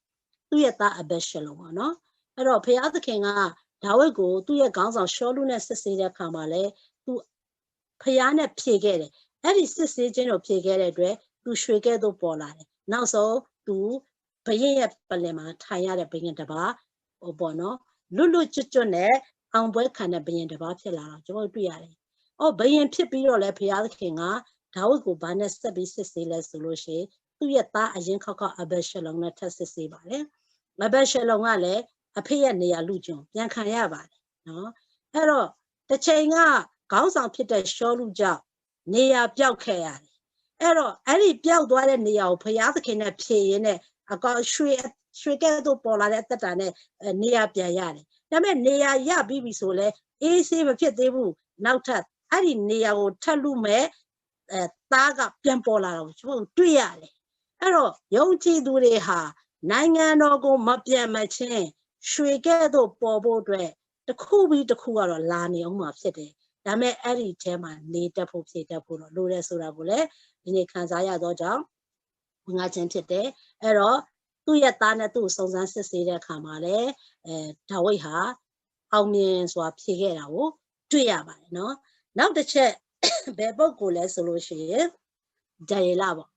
သူ့ရဲ့သားအဘက်ရှလုံပါเนาะအဲ့တော့ဘုရားသခင်ကဒါဝိကိုသူ့ရဲ့ခေါင်းဆောင်ရှောလုနဲ့စစ်ဆေးတဲ့အခါမှာလဲသူဖျားနဲ့ဖြေခဲ့တယ်အဲ့ဒီစစ်ဆေးခြင်းကိုဖြေခဲ့တဲ့အတွက်သူရွှေကဲ့သို့ပေါ်လာတယ်နောက်ဆုံးသူဘရင်ရဲ့ပလင်မှာထိုင်ရတဲ့ဘရင်တစ်ပါးဟိုပေါ့နော်လွတ်ကျွတ်နဲ့အောင်ပွဲခံတဲ့ဘရင်တစ်ပါးဖြစ်လာတော့ကျွန်တော်တွေ့ရတယ်ဘရင်ဖြစ်ပြီးတော့လဲဘုရားသခင်ကဒါဝိကိုဘာနဲ့ဆက်ပြီးစစ်ဆေးလဲဆိုလို့ရှိရင်သူ့ရဲ့သားအရင်ခောက်အဘက်ရှလုံနဲ့ထပ်စစ်ဆေးပါတယ်အဘက်ရှလုံကလည်းအဖေရဲ့နေရာလူကျွန်ပြန်ခံရပါတယ်နော်အဲ့တော့တစ်ချိန်ကခေါင်းဆောင်ဖြစ်တဲ့ရှောလူကြောင့်နေရာပြောက်ခဲ့ရတယ်အဲ့တော့အဲ့ဒီပြောက်သွားတဲ့နေရာကိုဘုရားသခင်နဲ့ဖြေရင်းနဲ့အကောင်ရွှေကဲ့သို့ပေါ်လာတဲ့အသက်တာနဲ့နေရာပြန်ရတယ်ဒါပေမဲ့နေရာရပြီးပြီဆိုလဲအေးဆေးမဖြစ်သေးဘူးနောက်ထပ်အဲ့ဒီနေရာကိုထပ်လူမဲ့သားကပြန်ပေါ်လာတော့ကျွန်တော်တွေ့ရတယ်အဲ့တော့ယုံကြည်သူတွေဟာနိုင်ငံတော်ကိုမပြန်မချင်းရွှေကဲ့သို့ပေါ်ဖို့အတွက်တစ်ခုပြီးတစ်ခုကတော့လာနေအောင်မှာဖြစ်တယ်ဒါပေမဲ့အဲ့ဒီထဲမှာနေတတ်ဖို့ဖြည့်တတ်ဖို့တော့လိုတယ်ဆိုတာကိုလည်းဒီနေ့ခံစားရတော့ကြောင့်ငါချင်းဖြစ်တယ်အဲ့တော့သူ့ရဲ့သားနဲ့သူ့စုံစမ်းစစ်ဆေးတဲ့အခါမှာလည်းဒါဝိဒ်ဟာအောင်မြင်စွာဖြေခဲ့တာကိုတွေ့ရပါတယ်နော်နောက်တစ်ချက်ဘယ်ပုဂ္ဂိုလ်လဲဆိုလို့ရှိရင်ဒါယေလပေါ့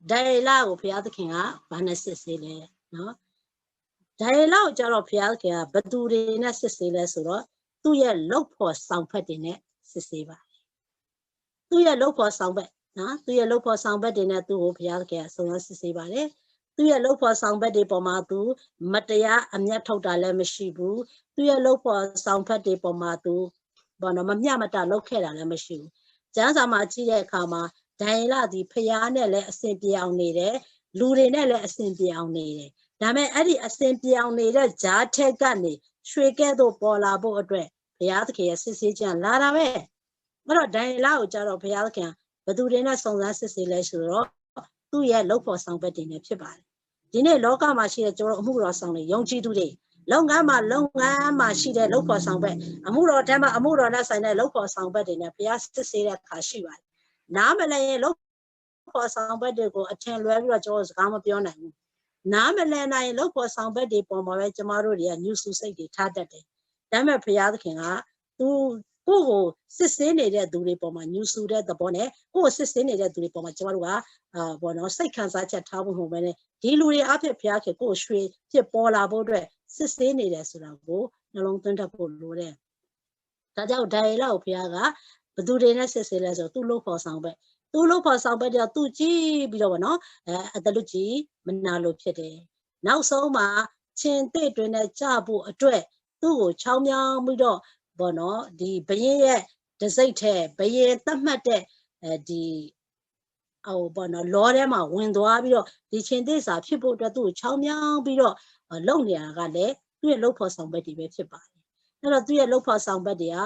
ဒါယေလကိုဘုရားသခင်ကဘာနဲ့စစ်ဆေးလဲနော်ဒါယေလကိုကျတော့ဘုရားသခင်ကဘသူတွေနဲ့စစ်ဆေးလဲဆိုတော့သူ့ရဲ့လုပ်ဖို့ဆောင်ဖက်တွေနဲ့စစ်ဆေးပါတယ်သူ့ရဲ့လုပ်ဖို့ဆောင်ဖက်နော်သူ့ရဲ့လုပ်ဖို့ဆောင်ဖက်တွေနဲ့သူ့ကိုဘုရားသခင်ကစုံစမ်းစစ်ဆေးပါတယ်သူ့ရဲ့လုပ်ဖို့ဆောင်ဖက်တွေပေါ်မှာသူမတရားအမျက်ထုတ်တာလည်းမရှိဘူးသူ့ရဲ့လုပ်ဖို့ဆောင်ဖက်တွေပေါ်မှာသူဘာလို့မမျှမတလုပ်ခဲ့တာလည်းမရှိဘူးကျမ်းစာမှာကြည့်တဲ့အခါမှာဒံယေလဒီဖျားနဲ့လည်းအစဉ်ပြေအောင်နေတယ်လူတွေနဲ့လည်းအစဉ်ပြေအောင်နေတယ်ဒါပေမဲ့အဲ့ဒီအစဉ်ပြေအောင်နေတဲ့ဂျားထက်ကနေရွှေကဲ့သို့ပေါ်လာဖို့အတွက်ဘုရားသခင်ရဲ့စစ်ဆေးခြင်းလာတာပဲအဲ့တော့ဒံယေလကိုကြတော့ဘုရားသခင်ဘသူတွေနဲ့စုံစမ်းစစ်ဆေးလဲဆိုတော့သူ့ရဲ့လုပ်ဖို့ဆောင်ဘက်တွေနဲ့ဖြစ်ပါတယ်ဒီနေ့လောကမှာရှိတဲ့ကျွန်တော်အမှုတော်ဆောင်တွေယုံကြည်သူတွေလုပ်ငန်းမှာရှိတဲ့လုပ်ဖို့ဆောင်ဘက်အမှုတော်ထဲမှာအမှုတော်နဲ့ဆိုင်တဲ့လုပ်ဖို့ဆောင်ဘက်တွေနဲ့ဘုရားစစ်ဆေးတဲ့အခါရှိပါတယ်နားမလည်ရင်လုပ်ဖို့ဆောင်ဘက်တွေကိုအထင်လွဲပြီးတော့ကျွန်တော်စကားမပြောနိုင်ဘူးနားမလည်နိုင်လုပ်ဖို့ဆောင်ဘက်တွေပေါ်မှာပဲကျမတို့တွေကညှူစုစိတ်တွေထားတတ်တယ်ဒါပေမဲ့ဘုရားသခင်ကသူကိုယ့်ကိုစစ်ဆေးနေတဲ့သူတွေပေါ်မှာညှူစုတဲ့သဘောနဲ့ကိုယ့်ကိုစစ်ဆေးနေတဲ့သူတွေပေါ်မှာကျမတို့ကဘောနော်စိတ်ခံစားချက်ထားဖို့မဟုတ်ဘဲနဲ့ဒီလူတွေအဖြစ်ဘုရားခင်ကိုယ့်ရွှေဖြစ်ပေါ်လာဖို့အတွက်စစ်ဆေးနေတယ်ဆိုတာကိုနှလုံးသွင်းတတ်ဖို့လိုတယ်ဒါကြောင့်ဒါယေလကိုဘုရားကဘသူတွေနဲ့စစ်ဆေးလဲဆိုသူ့လို့ဖို့ဆောင်ပဲသူ့လို့ဖို့ဆောင်ပဲကြောင့်သူကြည့်ပြီးတော့ဗောနော်အတလူကြီးမနာလို့ဖြစ်တယ်နောက်ဆုံးမှာချင်းသိတွင်နဲ့ကြဖို့အတွက်သူ့ကိုချောင်းမြောင်းပြီးတော့ဘောနော်ဒီဘရင်ရဲ့တစိတ်ထဲဘရင်သတ်မှတ်တဲ့ဒီဘောနော်လောထဲမှာဝင်သွားပြီးတော့ဒီချင်းသိစာဖြစ်ဖို့အတွက်သူ့ကိုချောင်းမြောင်းပြီးတော့လုံနေရတာကလည်းသူ့ရဲ့လုပ်ဖို့ဆောင်ဘက်တွေပဲဖြစ်ပါတယ်အဲ့တော့သူ့ရဲ့လုပ်ဖို့ဆောင်ဘက်တွေက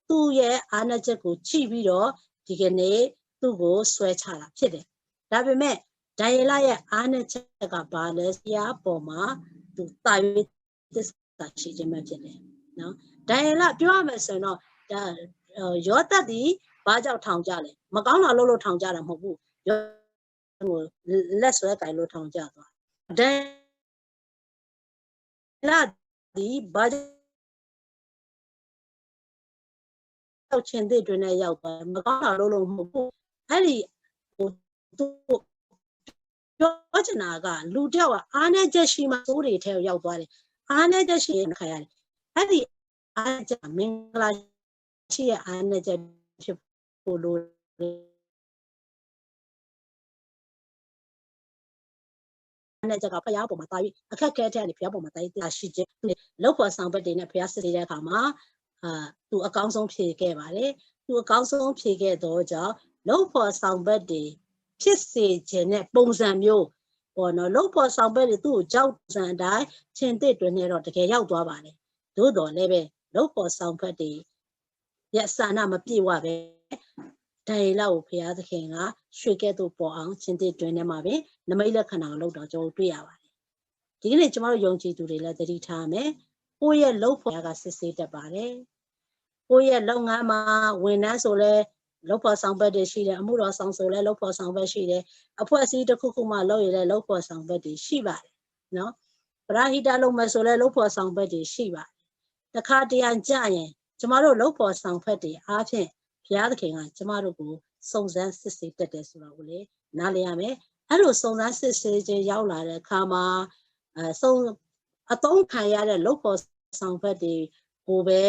သူ့ရဲ့အားနည်းချက်ကိုကြည့်ပြီးတော့ဒီကနေ့သူ့ကိုဆွဲချတာဖြစ်တယ်ဒါပေမဲ့ဒါယေလရဲ့အားနည်းချက်ကဘာလဲဆရာပေါ်မှာသူတာ၍သစ္စာရှိခြင်းပဲဖြစ်တယ်နော်ဒါယေလပြောရမယ်ဆိုရင်တော့ဒါယောသတ်ဒီဘာကြောင့်ထောင်ကြလဲမကောင်းတာလို့ထောင်ကြတာမဟုတ်ဘူးယောကိုလက်ဆွဲကြိုင်လို့ထောင်ကြသွားဒါယေလ ဒီဘာကြောက်ချင်းတဲ့တွင်နဲ့ရောက်သွားမကောင်းတာလို့မဟုတ်ဘူးအဲ့ဒီဟိုသူပြောချင်တာကလူတယောက်ကအားနည်းချက်ရှိမှစိုးတွေထဲကိုရောက်သွားတယ်အားနည်းချက်ရှိရင်ခါရတယ်အဲ့ဒီအားချက်မင်္ဂလာရှိရဲ့အားနည်းချက်ဖြစ်ဖို့လို့နဲ့ကြကဖျားပေါ်မှာတာပြီးအခက်ခဲတဲ့ဖျားပေါ်မှာတာပြီးတာရှိခြင်းလောက်ပေါ်ဆောင်ဘက်တွေနဲ့ဖျားစစ်တဲ့အခါမှာသူအကောင်းဆုံးဖြေခဲ့ပါတယ်သူအကောင်းဆုံးဖြေခဲ့တော့ကြောင့်လောက်ပေါ်ဆောင်ဘက်တွေဖြစ်စေခြင်းနဲ့ပုံစံမျိုးပေါ်တော့လောက်ပေါ်ဆောင်ဘက်တွေသူ့ကိုကြောက်စံအတိုင်းချင်းတစ်တွင်နဲ့တော့တကယ်ရောက်သွားပါတယ်သို့တော်လည်းပဲလောက်ပေါ်ဆောင်ဘက်တွေရဲ့ဆန္ဒမပြည့်ဝပဲဒိုင်လောက်ဖျားသခင်ကရွှေကဲ့သို့ပေါ်အောင်ချင်းတစ်တွင်နဲ့မှာပဲနမိတ်လက္ခဏာကိုလောက်တော့ကျွန်တော်တွေ့ရပါတယ်ဒီကနေ့ကျမတို့ယုံကြည်သူတွေလည်းသတိထားမယ်ကိုယ့်ရဲ့လောက်ပေါ်ကစစ်ဆေးတတ်ပါတယ်ကိုယ့်ရဲ့လုပ်ငန်းမှာဝန်ထမ်းဆိုလဲလောက်ပေါ်ဆောင်ဘက်တွေရှိတယ်အမှုတော်ဆောင်ဆိုလဲလောက်ပေါ်ဆောင်ဘက်ရှိတယ်အဖွဲ့အစည်းတစ်ခုခုမှလုပ်ရလဲလောက်ပေါ်ဆောင်ဘက်တွေရှိပါတယ်နော်ပရာဟိတလုပ်မယ်ဆိုလဲလောက်ပေါ်ဆောင်ဘက်တွေရှိပါတယ်တခါတရံကြရင်ကျမတို့လောက်ပေါ်ဆောင်ဘက်တွေအားဖြင့်ဘုရားသခင်ကကျမတို့ကိုစုံစမ်းစစ်ဆေးတတ်တယ်ဆိုတော့ကိုလေနားလည်ရမယ်အဲ့လိုစုံစမ်းစစ်ဆေးခြင်းရောက်လာတဲ့အခါမှာအသုံးခံရတဲ့လောက်ပေါ်ဆောင်ဘက်တွေကိုပဲ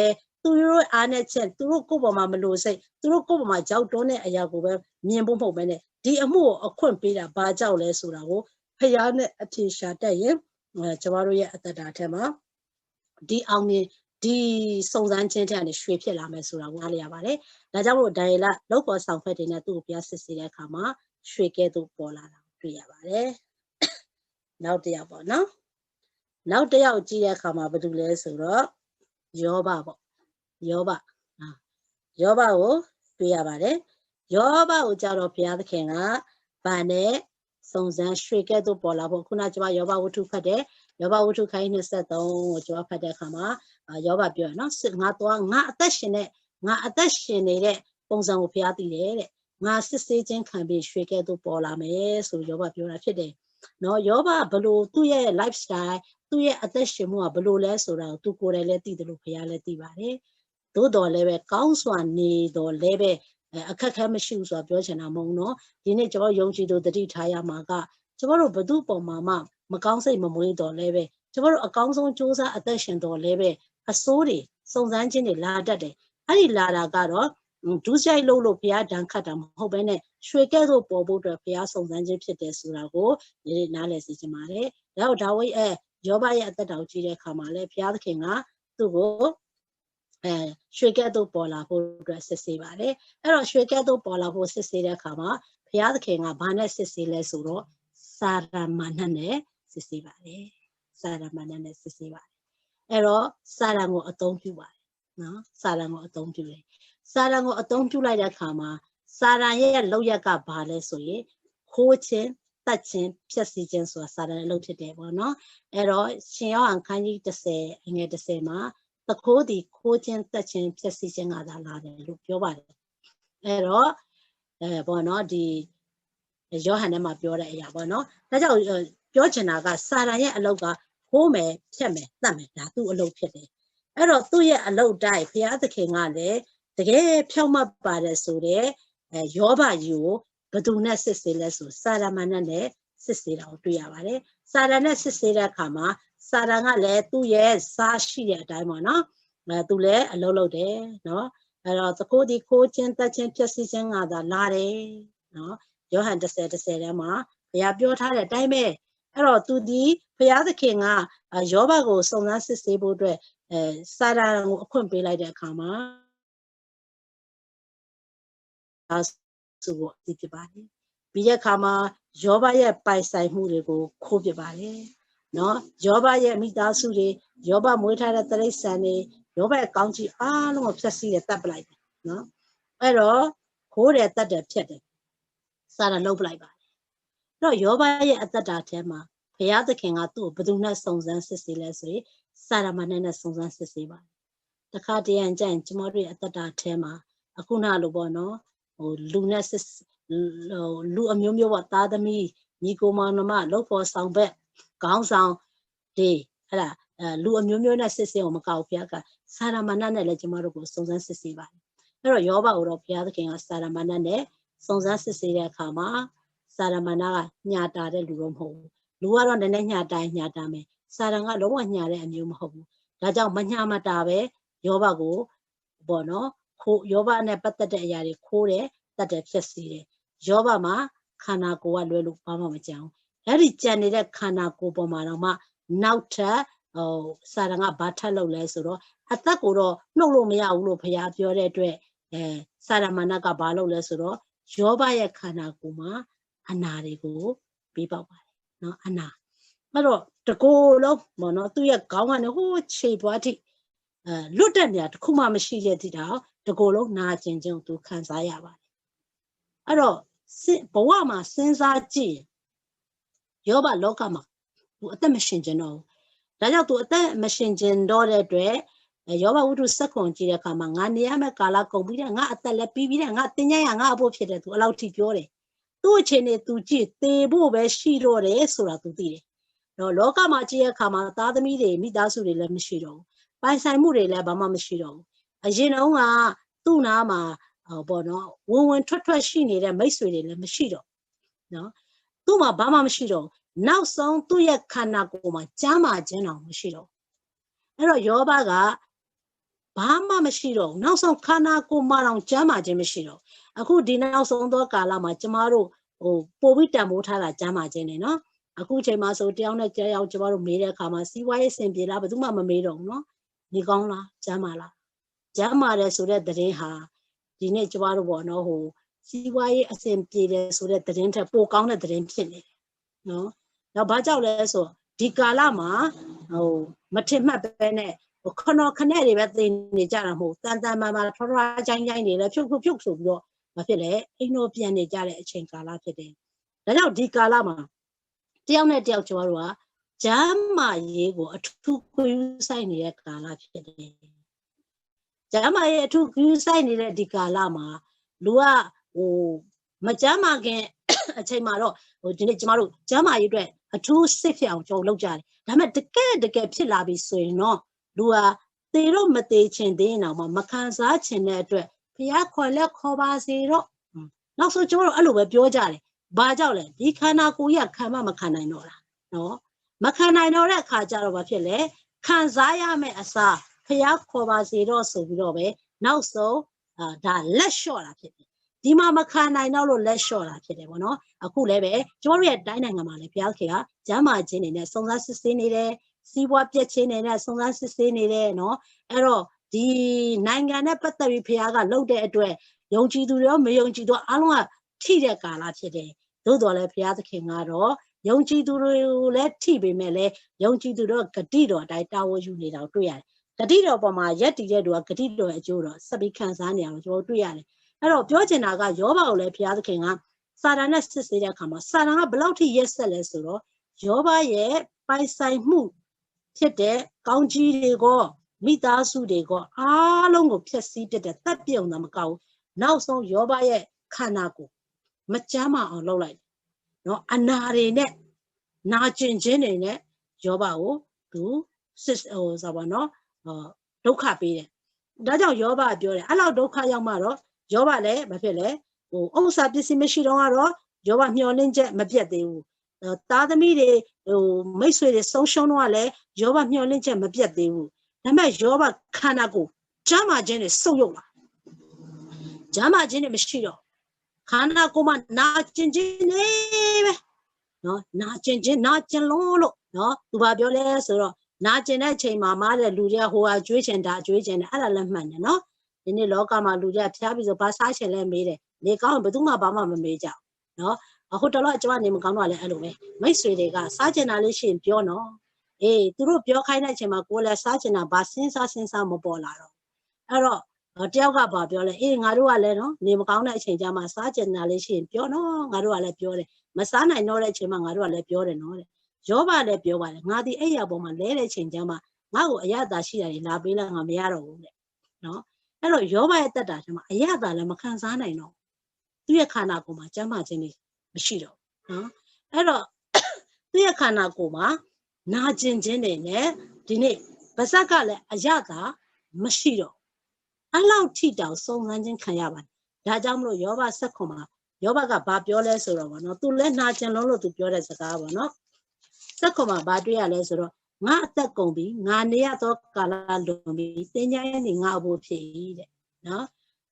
သူတို့အားနဲ့ချက်သူတို့ကိုယ်ပေါ်မှာမလို့စိတ်သူတို့ကိုယ်ပေါ်မှာကြောက်တွန်းတဲ့အရာကိုပဲမြင်ဖို့မဟုတ်ပဲနဲ့ဒီအမှုကိုအခွင့်ပေးတာဘာကြောက်လဲဆိုတာကိုဖျားနဲ့အဖြေရှာတတ်ရင်ကျမတို့ရဲ့အတ္တတာထဲမှာဒီအောင်မြင်ဒီစုံစမ်းခြင်းတဲ့ကနေရွှေဖြစ်လာမယ်ဆိုတာကိုနားလည်ရပါတယ်ဒါကြောင့်မို့ဒိုင်လာလောက်ပေါ်ဆောင်ဖက်တွေနဲ့သူ့ကိုပြစစ်စေတဲ့အခါမှာရွှေကဲ့သို့ပေါ်လာတာတွေ့ရပါတယ်နောက်တစ်ယောက်ပေါ့နော်နောက်တစ်ယောက်ကြည့်တဲ့အခါမှာဘာလို့လဲဆိုတော့ယောဘပေါ့ယောဘကိုတွေ့ရပါတယ်ယောဘကိုကြတော့ဘုရားသခင်ကဗာနဲ့စုံစမ်းရွှေကဲ့သို့ပေါ်လာဖို့ခုနကကျွန်မယောဘဝတ္ထုဖတ်တယ်ယောဘဝတ္ထုခိုင်း23ကိုကျွန်မဖတ်တဲ့အခါမှာယောဘပြောရနော်ငါအသက်ရှင်နေတဲ့ပုံစံကိုဘုရားသိတယ်တဲ့ငါစစ်ဆေးခြင်းခံပြီးရွှေကဲ့သို့ပေါ်လာမယ်ဆိုယောဘပြောတာဖြစ်တယ်နော်ယောဘဘလို့သူ့ရဲ့ lifestyle သူ့ရဲ့အသက်ရှင်မှုကဘလို့လဲဆိုတာကိုသူကိုယ်တိုင်လည်းသိတယ်လို့ဘုရားလည်းသိပါတယ်သို့တော်လည်းပဲကောင်းစွာနေတော်လည်းပဲအခက်ခဲမရှိဘူးဆိုတာပြောချင်တာမဟုတ်နော်ဒီနေ့ကျွန်တော်ယုံကြည်သူတတိထားရမှာကကျွန်တော်တို့ဘသူပုံမှာမှမကောင်းစိတ်မမွေးတော်လည်းပဲကျွန်တော်တို့အကောင်းဆုံးစူးစမ်းအသက်ရှင်တော်လည်းပဲအစိုးတွေစုံစမ်းခြင်းတွေလာတတ်တယ်အဲ့ဒီလာတာကတော့ဒုစရိုက်လို့ဘုရားဒဏ်ခတ်တာမဟုတ်ဘဲနဲ့ရွှေကဲ့သို့ပေါ်ဖို့အတွက်ဘုရားစုံစမ်းခြင်းဖြစ်တယ်ဆိုတာကိုဒီနေ့နားလည်စေချင်ပါတယ်ဒါတော့ဒါဝိယောဘရဲ့အသက်တော်ကြီးတဲ့အခါမှာလည်းဘုရားသခင်ကသူ့ကိုရွှေကဲ့သို့ပေါ်လာဖို့အတွက်စစ်ဆေးပါတယ်အဲ့တော့ရွှေကဲ့သို့ပေါ်လာဖို့စစ်ဆေးတဲ့အခါမှာဘုရားသခင်ကဘာနဲ့စစ်ဆေးလဲဆိုတော့စာရမဏတ်နဲ့စစ်ဆေးပါတယ်စာရမဏတ်နဲ့စစ်ဆေးပါတယ်အဲ့တော့စာရံကိုအသုံးပြုပါတယ်နော်စာရံကိုအသုံးပြုတယ်စာရံကိုအသုံးပြုလိုက်တဲ့အခါမှာစာရံရဲ့လောက်ရက်ကဘာလဲဆိုရင်ခိုးခြင်းတတ်ခြင်းဖြည့်ဆည်းခြင်းဆိုတာစာရံအလုပ်ဖြစ်တယ်ပေါ့နော်အဲ့တော့ရှင်ယောဟန်ခန်းကြီး30အငယ်30မှာတခိုးသည်ခိုးခြင်းတက်ခြင်းဖြည့်ဆည်းခြင်းကသာလာတယ်လို့ပြောပါတယ်အဲ့တော့ဘောနော်ဒီယောဟန်ထဲမှာပြောတဲ့အရာပေါ့နော်ဒါကြောင့်ပြောချင်တာကစာရန်ရဲ့အလုပ်ကခိုးမယ်ဖြတ်မယ်တတ်မယ်ဒါသူ့အလုပ်ဖြစ်တယ်အဲ့တော့သူ့ရဲ့အလုပ်တိုင်းဘုရားသခင်ကလည်းတကယ်ဖြောင့်မတ်ပါတယ်ဆိုတဲ့ယောဘကြီးကိုဘသူနဲ့စစ်ဆေးလဲဆိုစာရမဏတ်နဲ့စစ်ဆေးတာကိုတွေ့ရပါတယ်စာရန်နဲ့စစ်ဆေးတဲ့အခါမှာစာရန်ကလည်းသူ့ရဲ့စားရှိတဲ့အတိုင်းပေါ့နော်သူလည်းအလုပ်လုပ်တယ်နော်အဲ့တော့သခိုးဒီခိုးခြင်းတက်ခြင်းဖြည့်ဆည်းခြင်းကသာလာတယ်နော်ယောဟန်30ထဲမှာဘုရားပြောထားတဲ့အတိုင်းပဲအဲ့တော့သူဒီဘုရားသခင်ကယောဘကိုစုံစမ်းစစ်ဆေးဖို့အတွက်စာရန်ကိုအခွင့်ပေးလိုက်တဲ့အခါမှာဆိုအဖြစ်ပါတယ်ပြီးတဲ့အခါမှာယောဘရဲ့ပိုင်ဆိုင်မှုတွေကိုခိုးပြပါတယ်နော်ယောဘရဲ့မိသားစုတွေယောဘမွေးထားတဲ့တိရစ္ဆာန်တွေယောဘရဲ့ကောင်းချီးအားလုံးကိုဖျက်ဆီးတယ်တတ်ပလိုက်တယ်နော်အဲ့တော့ခိုးတယ်တတ်တယ်ဖြတ်တယ်စာရန်လုပ်ပလိုက်ပါတယ်အဲ့တော့ယောဘရဲ့အသက်တာထဲမှာဘုရားသခင်ကသူ့ကိုဘယ်သူနဲ့စုံစမ်းစစ်ဆေးလဲဆိုရင်စာရမဏတ်နဲ့စုံစမ်းစစ်ဆေးပါတယ်တခါတရံကျရင်ကျမတို့ရဲ့အသက်တာထဲမှာအခုနလိုပေါ့နော်လူနဲ့လူအမျိုးမျိုးပေါ့သားသမီးညီကိုမောင်နှမလုပ်ဖို့ဆောင်ဘက်ခေါင်းဆောင်ဒီဟဲ့လား လူအမျိုးမျိုးနဲ့စစ်စစ်အောင်မကောက်ဘုရားကစာရမဏနဲ့လည်းကျမတို့ကိုစုံစမ်းစစ်ဆေးပါတယ်အဲ့တော့ယောဘကိုတော့ဘုရားသခင်ကစာရမဏနဲ့စုံစမ်းစစ်ဆေးတဲ့အခါမှာစာရမဏကညှာတာတဲ့လူတော့မဟုတ်ဘူးလူကတော့နည်းနည်းညှာတိုင်းညှာတာမယ်စာရန်ကလုံးဝညှာတဲ့အမျိုးမဟုတ်ဘူးဒါကြောင့်မညှာမတာပဲယောဘကိုပေါ့နော်ခိုးယောဘနဲ့ပတ်သက်တဲ့အရာတွေခိုးတယ်တတ်တယ်ဖြစ်စီတယ်ယောဘမှာခန္ဓာကိုယ်ကလွယ်လို့ဘာမှမကြံဘူးအဲ့ဒီကြံနေတဲ့ခန္ဓာကိုယ်ပေါ်မှာတော့မှနောက်ထပ်စာရန်ကဘာထပ်လုပ်လဲဆိုတော့အသက်ကိုတော့နှုတ်လို့မရဘူးလို့ဘုရားပြောတဲ့အတွက်စာရမဏကဘာလုပ်လဲဆိုတော့ယောဘရဲ့ခန္ဓာကိုယ်မှာအနာတွေကိုပြီးပေါက်ပါတယ်နော်အနာအဲ့တော့တကိုယ်လုံးပေါ့နော်သူ့ရဲ့ခေါင်းကနေဟိုးခြေသွားထိလွတ်တဲ့နေရာတစ်ခုမှမရှိတဲ့တိတောင်တကိုယ်လုံးနာကျင်ခြင်းသူခံစားရပါတယ်အဲ့တော့ဘဝမှာစဉ်းစားကြည့်ယောဘလောကမှာသူအသက်မရှင်ခြင်းတော့ဒါကြောင့်သူအသက်မရှင်ခြင်းတော့တဲ့အတွက်ယောဘဝတ္ထုစက္ကုံကြည့်တဲ့အခါမှာငါနေရမယ့်ကာလကုန်ပြီးတဲ့ငါအသက်လည်းပြီးပြီးတဲ့ငါတင်ကြရငါအဖို့ဖြစ်တယ်သူအဲ့လောက်ထိပြောတယ်သူ့အခြေအနေသူကြည့်သေဖို့ပဲရှိတော့တယ်ဆိုတာသူသိတယ်တော့လောကမှာကြည့်တဲ့အခါမှာသားသမီးတွေမိသားစုတွေလည်းမရှိတော့ဘူးပိုင်ဆိုင်မှုတွေလည်းဘာမှမရှိတော့ဘူးအရင်တုန်းကသူ့နားမှာပေါ့နော်ဝင်ထွက်ရှိနေတဲ့မိတ်ဆွေတွေလည်းမရှိတော့နော်သူ့မှာဘာမှမရှိတော့နောက်ဆုံးသူ့ရဲ့ခန္ဓာကိုယ်မှာကျမ်းမာခြင်းတောင်မရှိတော့အဲ့တော့ယောဘကဘာမှမရှိတော့နောက်ဆုံးခန္ဓာကိုယ်မှာတောင်ကျမ်းမာခြင်းမရှိတော့အခုဒီနောက်ဆုံးသောကာလမှာကျမတို့ပို့ပြီးတန်ဖိုးထားတာကျမ်းမာခြင်းနေနော်အခုချိန်မှာဆိုတယောက်နဲ့တယောက်ကျမတို့မေးတဲ့အခါမှာစီးပွားရေးအဆင်ပြေလားဘယ်သူမှမမေးတော့ဘူးနော်နေကောင်းလားကျမ်းမာလားကျမ်းမာတယ်ဆိုတဲ့သတင်းဟာဒီနေ့ကျမတို့ပေါ့နော်စီးပွားရေးအဆင်ပြေတယ်ဆိုတဲ့သတင်းထက်ပိုကောင်းတဲ့သတင်းဖြစ်နေတယ်နော်တော့ဘာကြောင့်လဲဆိုဒီကာလမှာမထင်မှတ်ပဲနဲ့ခနဲ့တွေပဲသိနေကြတာမဟုတ်တန်တန်မာမာထောချိုင်းနေလဲဖြုတ်ဆိုပြီးတော့မဖြစ်လေအိမ်တော်ပြန်နေကြတဲ့အချိန်ကာလဖြစ်တယ်ဒါကြောင့်ဒီကာလမှာတယောက်နဲ့တယောက်ကျမတို့ကကျမ်းမာရေးကိုအထူးဂရုစိုက်နေတဲ့ကာလဖြစ်တယ်ကျမ်းမာရေးအထူးဂရုစိုက်နေတဲ့ဒီကာလမှာလူကမကျမ်းမာခင်အချိန်မှာတော့ဒီနေ့ကျမတို့ကျမ်းမာရေးအတွက်အထူးစိတ်ဖြစ်အောင်ကြုံလုပ်ကြတယ်ဒါပေမဲ့တကယ်ဖြစ်လာပြီဆိုရင်တော့လူကသေတော့မသေးချင်သေးရင်တော့မခံစားချင်တဲ့အတွက်ဘုရားခေါ်လက်ခေါ်ပါစေတော့နောက်ဆိုကျမတို့အဲ့လိုပဲပြောကြတယ်ဘာကြောင့်လဲဒီခန္ဓာကိုယ်ကြီးခံမခံနိုင်တော့လားနော်မခံနိုင်တော့တဲ့အခါကျတော့ဘာဖြစ်လဲခံစားရမယ့်အစားဘုရားခေါ်ပါစေတော့ဆိုပြီးတော့ပဲနောက်ဆုံးဒါလက်လျှော့တာဖြစ်တယ်ဒီမှာမခံနိုင်တော့လို့လက်လျှော့တာဖြစ်တယ်ပေါ့နော်အခုလည်းပဲကျမတို့ရဲ့တိုင်းနိုင်ငံမှာလည်းဘုရားခင်ကကျမ်းမာခြင်းတွေနဲ့စုံစမ်းစစ်ဆေးနေတယ်စီးပွားပြည့်ခြင်းတွေနဲ့စုံစမ်းစစ်ဆေးနေတယ်နော်အဲ့တော့ဒီနိုင်ငံနဲ့ပတ်သက်ပြီးဘုရားကလှုပ်တဲ့အတွက်ယုံကြည်သူတွေရောမယုံကြည်သူအားလုံးကထိတဲ့ကာလဖြစ်တယ်သို့တော်လည်းဘုရားသခင်ကတော့ယုံကြည်သူတွေကိုလည်းထိပေမဲ့လည်းယုံကြည်သူတို့ဂတိတော်အတိုင်းတာဝန်ယူနေတာကိုတွေ့ရတယ်ဂတိတော်ပေါ်မှာရက်တည်တဲ့သူကဂတိတော်ရဲ့အကျိုးတော်စပြီးခံစားနေအောင်ကျွန်တော်တွေ့ရတယ်အဲ့တော့ပြောချင်တာကယောဘကိုလည်းဘုရားသခင်ကစာတန်နဲ့စစ်ဆေးတဲ့အခါမှာစာတန်ကဘယ်လောက်ထိရက်ဆက်လဲဆိုတော့ယောဘရဲ့ပိုင်ဆိုင်မှုဖြစ်တဲ့ကောင်းကြီးတွေကိုမိသားစုတွေကိုအားလုံးကိုဖျက်ဆီးပစ်တဲ့တပ်ပြုံတာမကောက်ဘူးနောက်ဆုံးယောဘရဲ့ခန္ဓာကိုမကျမ်းမာအောင်လုပ်လိုက်နော်အနာတွေနဲ့နာကျင်ခြင်းတွေနဲ့ယောဘကိုသူဆိုပါနော်ဒုက္ခပေးတယ်ဒါကြောင့်ယောဘပြောတယ်အဲ့လောက်ဒုက္ခရောက်မှတော့ယောဘလည်းမဖြစ်လဲဥစ္စာပစ္စည်းမရှိတော့ကတော့ယောဘမျှော်လင့်ချက်မပြတ်သေးဘူးသားသမီးတွေမိတ်ဆွေတွေဆုံးရှုံးတော့လည်းယောဘမျှော်လင့်ချက်မပြတ်သေးဘူးဒါပေမဲ့ယောဘခန္ဓာကိုယ်ကျမ်းမာခြင်းတွေဆုတ်ယုတ်လာကျမ်းမာခြင်းတွေမရှိတော့ခန္ဓာကိုယ်မှာနာကျင်ခြင်းတွေပဲနော်နာကျင်လုံးလို့နော်သူဘာပြောလဲဆိုတော့နာကျင်တဲ့အချိန်မှာမားတဲ့လူတွေကဟိုဟာကြွေးချင်တာကြွေးချင်တယ်အဲ့ဒါလည်းမှန်တယ်နော်ဒီနေ့လောကမှာလူတွေကဖျားပြီးဆိုဘာစားချင်လဲမေးတယ်နေကောင်းဘယ်သူမှဘာမှမမေးကြဘူးနော်အခုတလောကျမနေမကောင်းတော့လည်းအဲ့လိုပဲမိတ်ဆွေတွေကစားချင်တာလေးရှိရင်ပြောနော်အေးသူတို့ပြောခိုင်းတဲ့အချိန်မှာကိုယ်လည်းစားချင်တာဘာစဉ်းစားမပေါ်လာတော့အဲ့တော့တယောက်ကဘာပြောလဲအေးငါတို့ကလည်းနော်နေမကောင်းတဲ့အချိန်ကျမှစားချင်တာလေးရှိရင်ပြောနော်ငါတို့ကလည်းပြောတယ်မစားနိုင်တော့တဲ့အချိန်မှာငါတို့ကလည်းပြောတယ်နော်တဲ့ယောဘလည်းပြောပါတယ်ငါဒီအဲ့ရပေါ်မှာလဲတဲ့အချိန်ကျမှငါ့ကိုအရသာရှိတာတွေလာပေးလိုက်ငါမရတော့ဘူးတဲ့နော်အဲ့တော့ယောဘရဲ့တက်တာထဲမှာအရသာလည်းမခံစားနိုင်တော့သူ့ရဲ့ခန္ဓာကိုယ်မှာကျမ်းမာခြင်းတွေမရှိတော့နော်အဲ့တော့သူ့ရဲ့ခန္ဓာကိုယ်မှာနာကျင်ခြင်းတွေနဲ့ ဒီနေ့ဗဇက်ကလည်းအရသာမရှိတော့အဲ့လောက်ထိတောင်စုံစမ်းခြင်းခံရပါတယ်ဒါကြောင့်မလို့ယောဘဆက်ခွန်မှာယောဘကဘာပြောလဲဆိုတော့ဗောနော်သူလည်းနာကျင်လုံးလို့သူပြောတဲ့စကားဗောနော်ဆက်ခွန်မှာဘာတွေ့ရလဲဆိုတော့ငါအသက်ကုန်ပြီငါနေရသောကာလလွန်ပြီတင်းကြိုင်းနေငါအဖို့ဖြစ်တဲ့နော်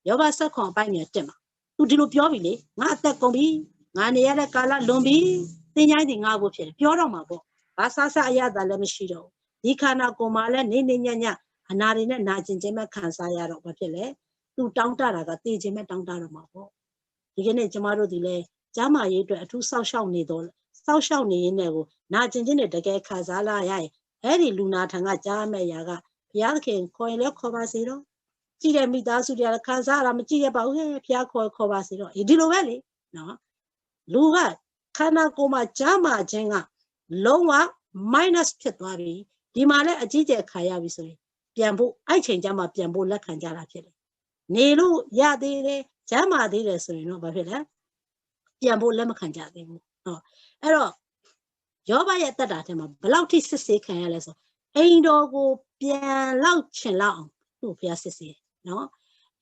ယောဘဆက်ခွန်အပိုင်းငယ်တက်မှာသူဒီလိုပြောပြီလေငါအသက်ကုန်ပြီငါနေရတဲ့ကာလလွန်ပြီတင်းကြိုင်းနေငါအဖို့ဖြစ်တယ်ပြောတော့မှာပေါ့ဘာဆဆအရသာလည်းမရှိတော့ဒီခန္ဓာကိုယ်မှာလည်းနေနေညညအနာတွေနဲ့နာကျင်ခြင်းပဲခံစားရတော့ဘာဖြစ်လဲသူတောင်းတတာကတည်ခြင်းပဲတောင်းတတော့မှာပေါ့ဒီကနေ့ကျမတို့ဒီလဲကျမ်းမာရေးအတွက်အထူးစောင့်ရှောက်နေတော့စောင့်ရှောက်နေရင်းနဲ့ကိုနာကျင်ခြင်းတွေတကယ်ခံစားလာရရင်အဲ့ဒီလူနာထံကကြားမဲ့ရာကဘုရားသခင်ခေါ်ရင်လည်းခေါ်ပါစေတော့ကြည့်တဲ့မိသားစုတွေလည်းခံစားရတာမကြည့်ရပါဘူးဟဲ့ဘုရားခေါ်ပါစေတော့ဒီလိုပဲလေနော်လူကခန္ဓာကိုယ်မှာကြားမာခြင်းကလုံးဝ minus ဖြစ်သွားပြီဒီမှာလည်းအကြီးကျယ်ခံရပြီဆိုရင်ပြန်ဖို့အဲ့ချိန်ကျမှပြန်ဖို့လက်ခံကြတာဖြစ်တယ်နေလို့ရသေးတယ်ကျမ်းမာသေးတယ်ဆိုရင်တော့ဘာဖြစ်လဲပြန်ဖို့လက်မခံကြသေးဘူးဟောအဲ့တော့ယောဘရဲ့တက်တာထဲမှာဘယ်လောက်ထိစစ်ဆေးခံရလဲဆိုအိမ်တော်ကိုပြန်လောက်ချင်လောက်အောင်သူ့ဘုရားစစ်ဆေးနော်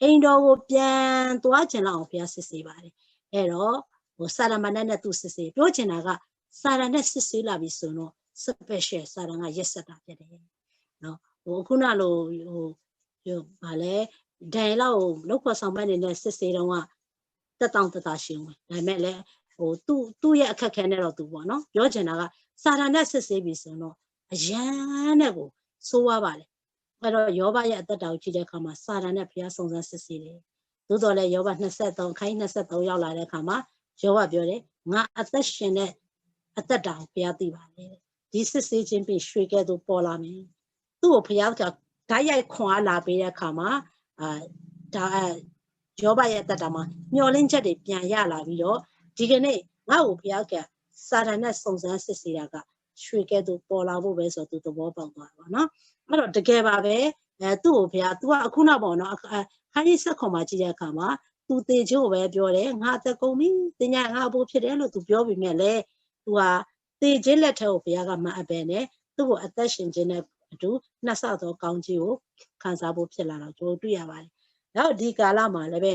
အိမ်တော်ကိုပြန်သွားချင်လောက်အောင်ဘုရားစစ်ဆေးပါတယ်အဲ့တော့စာရမဏေနဲ့သူစစ်ဆေးပြောချင်တာကစာရနဲ့စစ်ဆေးလာပြီဆိုတော့ special စာရကရက်ဆက်တာဖြစ်တယ်နော်ခုနလိုဘာလဲဒိုင်လောက်လောက်ခေါ်ဆောင်ပတ်နေတဲ့စစ်ဆေးတော့ကတက်တောင့်တတာရှင်ဝင်ဒါပေမဲ့လည်းသူ့ရဲ့အခက်ခဲနဲ့တော့သူပေါ့နော်ပြောချင်တာကစာရနဲ့စစ်ဆေးပြီဆိုတော့အရန်နဲ့ကိုစိုးရပါတယ်အဲ့တော့ယောဘရဲ့အသက်တာကိုကြည့်တဲ့အခါမှာစာရနဲ့ဘုရားစုံစမ်းစစ်ဆေးတယ်သို့တော်လည်းယောဘ23ခိုင်း23ရောက်လာတဲ့အခါမှာယောဘပြောတယ်ငါအသက်ရှင်တဲ့အသက်တာကိုဘုရားသိပါတယ်ဒီစစ်ဆေးခြင်းပြီးရွှေကဲ့သို့ပေါ်လာမယ်သူ့ကိုဘုရားကဓာတ်ရိုက်ခွန်အားလာပေးတဲ့အခါမှာဒါယောဘရဲ့အသက်တာမှာမျောလင်းချက်တွေပြန်ရလာပြီးတော့ဒီကနေ့ငါ့ကိုဘုရားကစာရနဲ့စုံစမ်းစစ်ဆေးတာကရွှေကဲ့သို့ပေါ်လာဖို့ပဲဆိုသူသဘောပေါက်သွားတယ်ပေါ့နော်အဲ့တော့တကယ်ပါပဲသူ့ကိုဘုရား तू ကအခုနောက်ပေါ့နော်ခိုင်းဆက်ခွန်မှာကြည့်တဲ့အခါမှာ तू တေချို့ပဲပြောတယ်ငါအသက်ကုန်ပြီတင်ညာငါအဖို့ဖြစ်တယ်လို့ तू ပြောပြီးမြဲလေ तू ဟာတေခြင်းလက်ထဲကိုဘုရားကမအပ်ပဲနဲ့သူ့ကိုအသက်ရှင်ခြင်းနဲ့အတူနှစ်ဆသောကောင်းကြီးကိုခံစားဖို့ဖြစ်လာတော့ကျွန်တော်တွေ့ရပါတယ်နောက်ဒီကာလမှာလည်းပဲ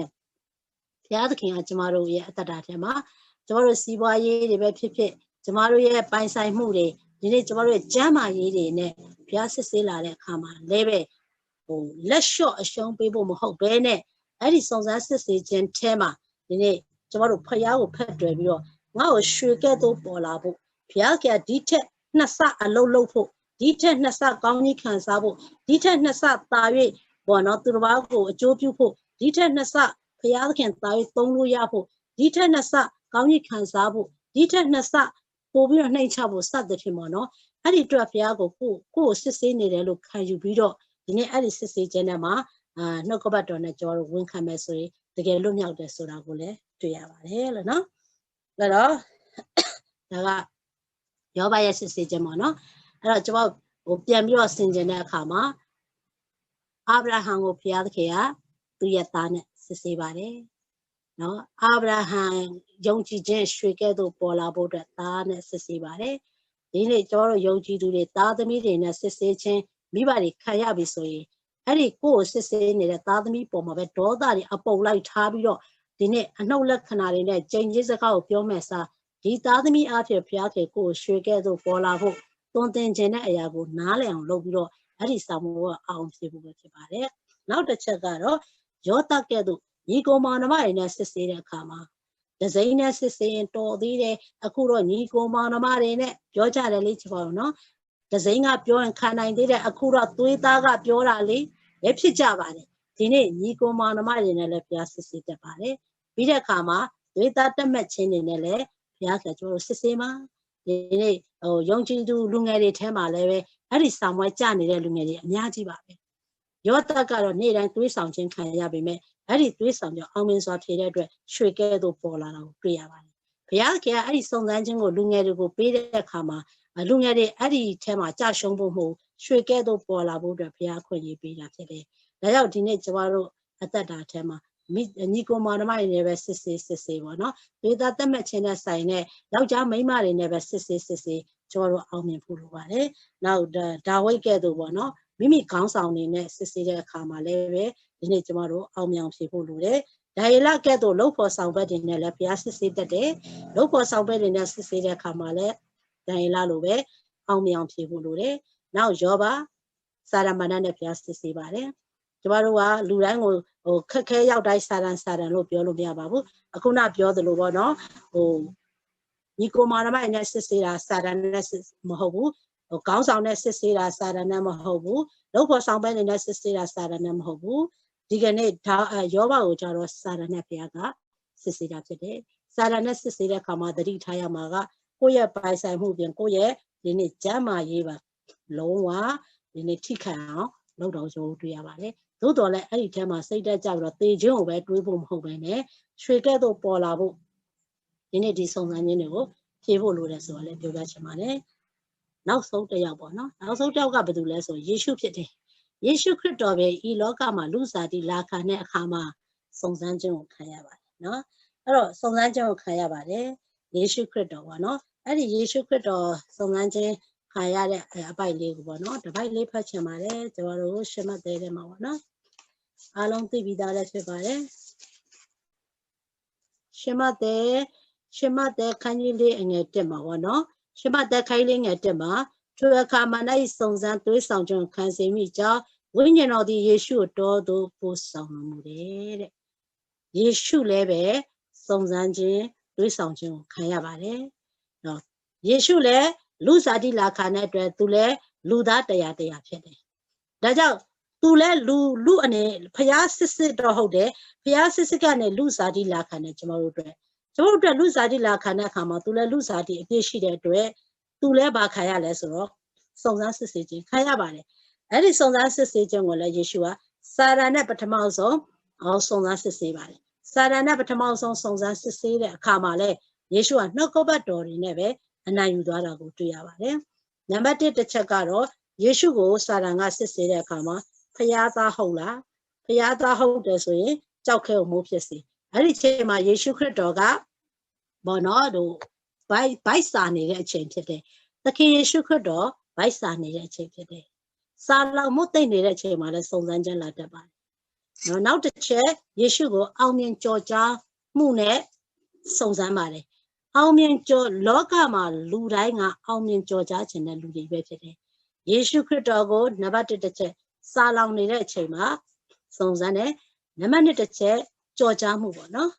ဘုရားသခင်ကကျမတို့ရဲ့အသက်တာထဲမှာကျမတို့စီးပွားရေးတွေပဲဖြစ်ဖြစ်ကျမတို့ရဲ့ပိုင်ဆိုင်မှုတွေဒီနေ့ကျမတို့ရဲ့ကျမ်းမာရေးတွေနဲ့ဘုရားစစ်ဆေးလာတဲ့အခါမှာလည်းပဲလက်လျှော့အရှုံးပေးဖို့မဟုတ်ဘဲနဲ့အဲ့ဒီစုံစမ်းစစ်ဆေးခြင်းထဲမှာဒီနေ့ကျမတို့ဖျားကိုဖက်တွယ်ပြီးတော့ငါ့ကိုရွှေကဲ့သို့ပေါ်လာဖို့ဘုရားကဒီထက်နှစ်ဆအလုံးလုံးဖို့ဒီထက်နှစ်ဆကောင်းကြီးခံစားဖို့ဒီထက်နှစ်ဆသာ၍ဘောနော်သူတစ်ပါးကိုအကျိုးပြုဖို့ဒီထက်နှစ်ဆဘုရားသခင်သာ၍သုံးလို့ရဖို့ဒီထက်နှစ်ဆကောင်းကြီးခံစားဖို့ဒီထက်နှစ်ဆပို့ပြီးတော့နှိမ့်ချဖို့စသဖြင့်ပေါ့နော်အဲ့ဒီအတွက်ဘုရားကိုကိုစစ်ဆေးနေတယ်လို့ခံယူပြီးတော့ဒီနေ့အဲ့ဒီစစ်ဆေးခြင်းနဲ့မှာနှုတ်ကပတ်တော်နဲ့ကျွန်တော်တို့ဝန်ခံမယ်ဆိုရင်တကယ်လွတ်မြောက်တယ်ဆိုတာကိုလည်းတွေ့ရပါတယ်လို့နော်အဲ့တော့ဒါကယောဘရဲ့စစ်ဆေးခြင်းပေါ့နော်အဲ့တော့ကျွန်တော်ပြန်ပြီးတော့ဆင်ခြင်တဲ့အခါမှာအာဗြဟံကိုဘုရားသခင်ကသူ့ရဲ့သားနဲ့စစ်ဆေးပါတယ်နော်အာဗြဟံယုံကြည်ခြင်းရွှေကဲ့သို့ပေါ်လာဖို့အတွက်သားနဲ့စစ်ဆေးပါတယ်ဒီနေ့ကျွန်တော်တို့ယုံကြည်သူတွေသားသမီးတွေနဲ့စစ်ဆေးခြင်းမိဘတွေခံရပြီဆိုရင်အဲ့ဒီကိုယ်စစ်ဆေးနေတဲ့သားသမီးပေါ်မှာပဲဒေါသတွေအပုပ်လိုက်ထားပြီးတော့ဒီနေ့အနှုတ်လက္ခဏာတွေနဲ့ကြိမ်ကြီးစကားကိုပြောမဲ့စားဒီသားသမီးအဖြစ်ဘုရားခင်ကိုယ်ရွှေကဲ့သို့ပေါ်လာဖို့သွန်သင်ခြင်းတဲ့အရာကိုနားလည်အောင်လုပ်ပြီးတော့အဲ့ဒီဆောင်မှုကအောင်ဖြစ်ဖို့ပဲဖြစ်ပါတယ်နောက်တစ်ချက်ကတော့ယောသကဲ့သို့ညီကိုမောင်နှမတွေနဲ့စစ်ဆေးတဲ့အခါမှာဒဇိန်နဲ့စစ်ဆေးရင်တော်သေးတယ်အခုတော့ညီကိုမောင်နှမတွေနဲ့ပြောကြတယ်လေချပါတော့နော်ဒဇိန်ကပြောရင်ခံနိုင်သေးတယ်အခုတော့သွေးသားကပြောတာလေလည်းဖြစ်ကြပါတယ်ဒီနေ့ညီကိုမောင်နှမတွေနဲ့လည်းဘုရားစစ်ဆေးတတ်ပါတယ်ပြီးတဲ့အခါမှာသွေးသားတက်မှတ်ခြင်းတွေနဲ့လည်းဘုရားကကျွန်တော်စစ်ဆေးမှာဒီနေ့ယုံကြည်သူလူငယ်တွေထဲမှာလည်းပဲအဲ့ဒီဆောင်မွဲကြနေတဲ့လူငယ်တွေအများကြီးပါပဲယောသကတော့နေ့တိုင်းသွေးဆောင်ခြင်းခံရပေမဲ့အဲ့ဒီသွေးဆောင်ကြောင့်အောင်မြင်စွာဖြေတဲ့အတွက်ရွှေကဲ့သို့ပေါ်လာတာကိုတွေ့ရပါတယ်ဘုရားကအဲ့ဒီစုံစမ်းခြင်းကိုလူငယ်တွေကိုပေးတဲ့အခါမှာလူငယ်တွေအဲ့ဒီထဲမှာကြရှုံးဖို့မဟုတ်ရွှေကဲ့သို့ပေါ်လာဖို့အတွက်ဘုရားခွင့်ရေးပေးတာဖြစ်တယ်ဒါကြောင့်ဒီနေ့ကျမတို့အသက်တာထဲမှာညီကိုမောင်နှမတွေနဲ့ပဲစစ်ဆေးပေါ့နော်ဒေသသက်မဲ့ခြင်းနဲ့ဆိုင်နဲ့ယောက်ျားမိန်းမတွေနဲ့ပဲစစ်ဆေး ကျွန်တော်အောင်မြင်ဖို့လိုပါတယ်နောက်ဒါဝိတ်ကဲ့သို့ပေါ့နော်မိမိခေါင်းဆောင်နေနဲ့စစ်ဆေးတဲ့အခါမှာလည်းပဲဒီနေ့ကျွန်တော်တို့အောင်မြင်ဖြေဖို့လိုတယ်ဒါရီလကဲ့သို့လုံဖို့ဆောင်ဘက်တွေနဲ့လည်းဘုရားစစ်ဆေးတတ်တယ်လုံဖို့ဆောင်ဘက်တွေနဲ့စစ်ဆေးတဲ့အခါမှာလည်းဒါရီလလိုပဲအောင်မြင်ဖြေဖို့လိုတယ်နောက်ယောဘစာရမဏေနဲ့ဘုရားစစ်ဆေးပါတယ်ကျွန်တော်တို့ကလူတိုင်းကိုခက်ခဲရောက်တိုင်းစာရန်လို့ပြောလို့မရပါဘူးအခုနပြောသလိုပေါ့နော်ညီကိုမာရမိုင်နဲ့စစ်ဆေးတာစာရန်နဲ့မဟုတ်ဘူးခေါင်းဆောင်နဲ့စစ်ဆေးတာစာရန်နဲ့မဟုတ်ဘူးလုပ်ဖို့ဆောင်ပဲနေတဲ့စစ်ဆေးတာစာရန်နဲ့မဟုတ်ဘူးဒီကနေ့ယောဘကိုကြတော့စာရန်နဲ့ဘုရားကစစ်ဆေးတာဖြစ်တယ်စာရန်နဲ့စစ်ဆေးတဲ့အခါမှာသတိထားရမှာကကိုယ့်ရဲ့ပိုင်ဆိုင်မှုပြင်ကိုယ့်ရဲ့ဒီနေ့ကျမ်းမာရေးပါလုံးဝဒီနေ့ထိခံအောင်လုပ်တော်ကြိုးတွေ့ရပါတယ်သို့တော်လည်းအဲ့ဒီထဲမှာစိတ်တက်ကြပြီးတော့သေခြင်းကိုပဲတွေးဖို့မဟုတ်ပဲနဲ့ရွှေကဲ့သို့ပေါ်လာဖို့ဒီနေ့ဒီစုံစမ်းခြင်းတွေကိုဖြေဖို့လိုတယ်ဆိုတော့လည်းပြောပြချင်ပါတယ်နောက်ဆုံးတစ်ယောက်ပေါ့နော်နောက်ဆုံးတစ်ယောက်ကဘယ်သူလဲဆိုယေရှုဖြစ်တယ်ယေရှုခရစ်တော်ပဲဤလောကမှာလူစားတိလာခံတဲ့အခါမှာစုံစမ်းခြင်းကိုခံရပါတယ်နော်အဲ့တော့စုံစမ်းခြင်းကိုခံရပါတယ်ယေရှုခရစ်တော်ပေါ့နော်အဲ့ဒီယေရှုခရစ်တော်စုံစမ်းခြင်းခံရတဲ့အပိုက်လေးကိုပေါ့နော်တပိုက်လေးဖတ်ချင်ပါတယ်ကျွန်တော်တို့ရှမတ်သေးတယ်မှာပေါ့နော်အားလုံးသိပြီးသားလည်းဖြစ်ပါတယ်ရှမတ်သေးခန်းကြီးလေးအငယ်တက်မှာပေါ့နော်ရှမတ်သေးခိုင်းလေးငယ်တက်မှာထိုအခါမှာ၌စုံစမ်းသွေးဆောင်ခြင်းခံစေမိကြောင်းဝိညာဉ်တော်သည်ယေရှုတော်သို့ပို့ဆောင်တော်မူတယ်တဲ့ယေရှုလည်းပဲစုံစမ်းခြင်းသွေးဆောင်ခြင်းကိုခံရပါတယ်နော်ယေရှုလည်းလူစားတိလာခံတဲ့အတွက်သူလည်းလူသားတရားဖြစ်တယ်ဒါကြောင့်သူလည်းလူအနေဖျားစစ်တော့ဟုတ်တယ်ဖျားစစ်ကနေလူစားတိလာခံတယ်ကျွန်တော်တို့အတွက်လူစားတိလာခံတဲ့အခါမှာသူလည်းလူစားတိအပြည့်ရှိတဲ့အတွက်သူလည်းဘာခံရလဲဆိုတော့စုံစမ်းစစ်ဆေးခြင်းခံရပါတယ်အဲ့ဒီစုံစမ်းစစ်ဆေးခြင်းကိုလည်းယေရှုကစာရန်နဲ့ပထမဆုံးစုံစမ်းစစ်ဆေးပါတယ်စာရန်နဲ့ပထမဆုံးစုံစမ်းစစ်ဆေးတဲ့အခါမှာလည်းယေရှုကနှုတ်ကပတ်တော်တွေနဲ့ပဲအနိုင်ယူသွားတာကိုတွေ့ရပါတယ်နံပါတ်1တစ်ချက်ကတော့ယေရှုကိုစာရန်ကစစ်ဆေးတဲ့အခါမှာဖျားသားဟုတ်လားဖျားသားဟုတ်တယ်ဆိုရင်ကြောက်ခဲကိုမိုးဖြစ်စေအဲ့ဒီအချိန်မှာယေရှုခရစ်တော်ကဘောနော်တို့ဘိုက်စာနေတဲ့အချိန်ဖြစ်တယ်သခင်ယေရှုခရစ်တော်ဘိုက်စာနေတဲ့အချိန်ဖြစ်တယ်စာလောင်မှုသိမ့်နေတဲ့အချိန်မှာလည်းစုံစမ်းခြင်းလာတတ်ပါတယ်နောက်တစ်ချက်ယေရှုကိုအောင်မြင်ကြော်ကြားမှုနဲ့စုံစမ်းပါတယ်အောင်မြင်ကြော်လောကမှာလူတိုင်းကအောင်မြင်ကြော်ကြားခြင်းတဲ့လူတွေပဲဖြစ်တယ်ယေရှုခရစ်တော်ကိုနံပါတ်1တစ်ချက်စာလောင်နေတဲ့အချိန်မှာစုံစမ်းတယ်နံပါတ်2တစ်ချက်ကြော်ကြားမှုပေါ့နော်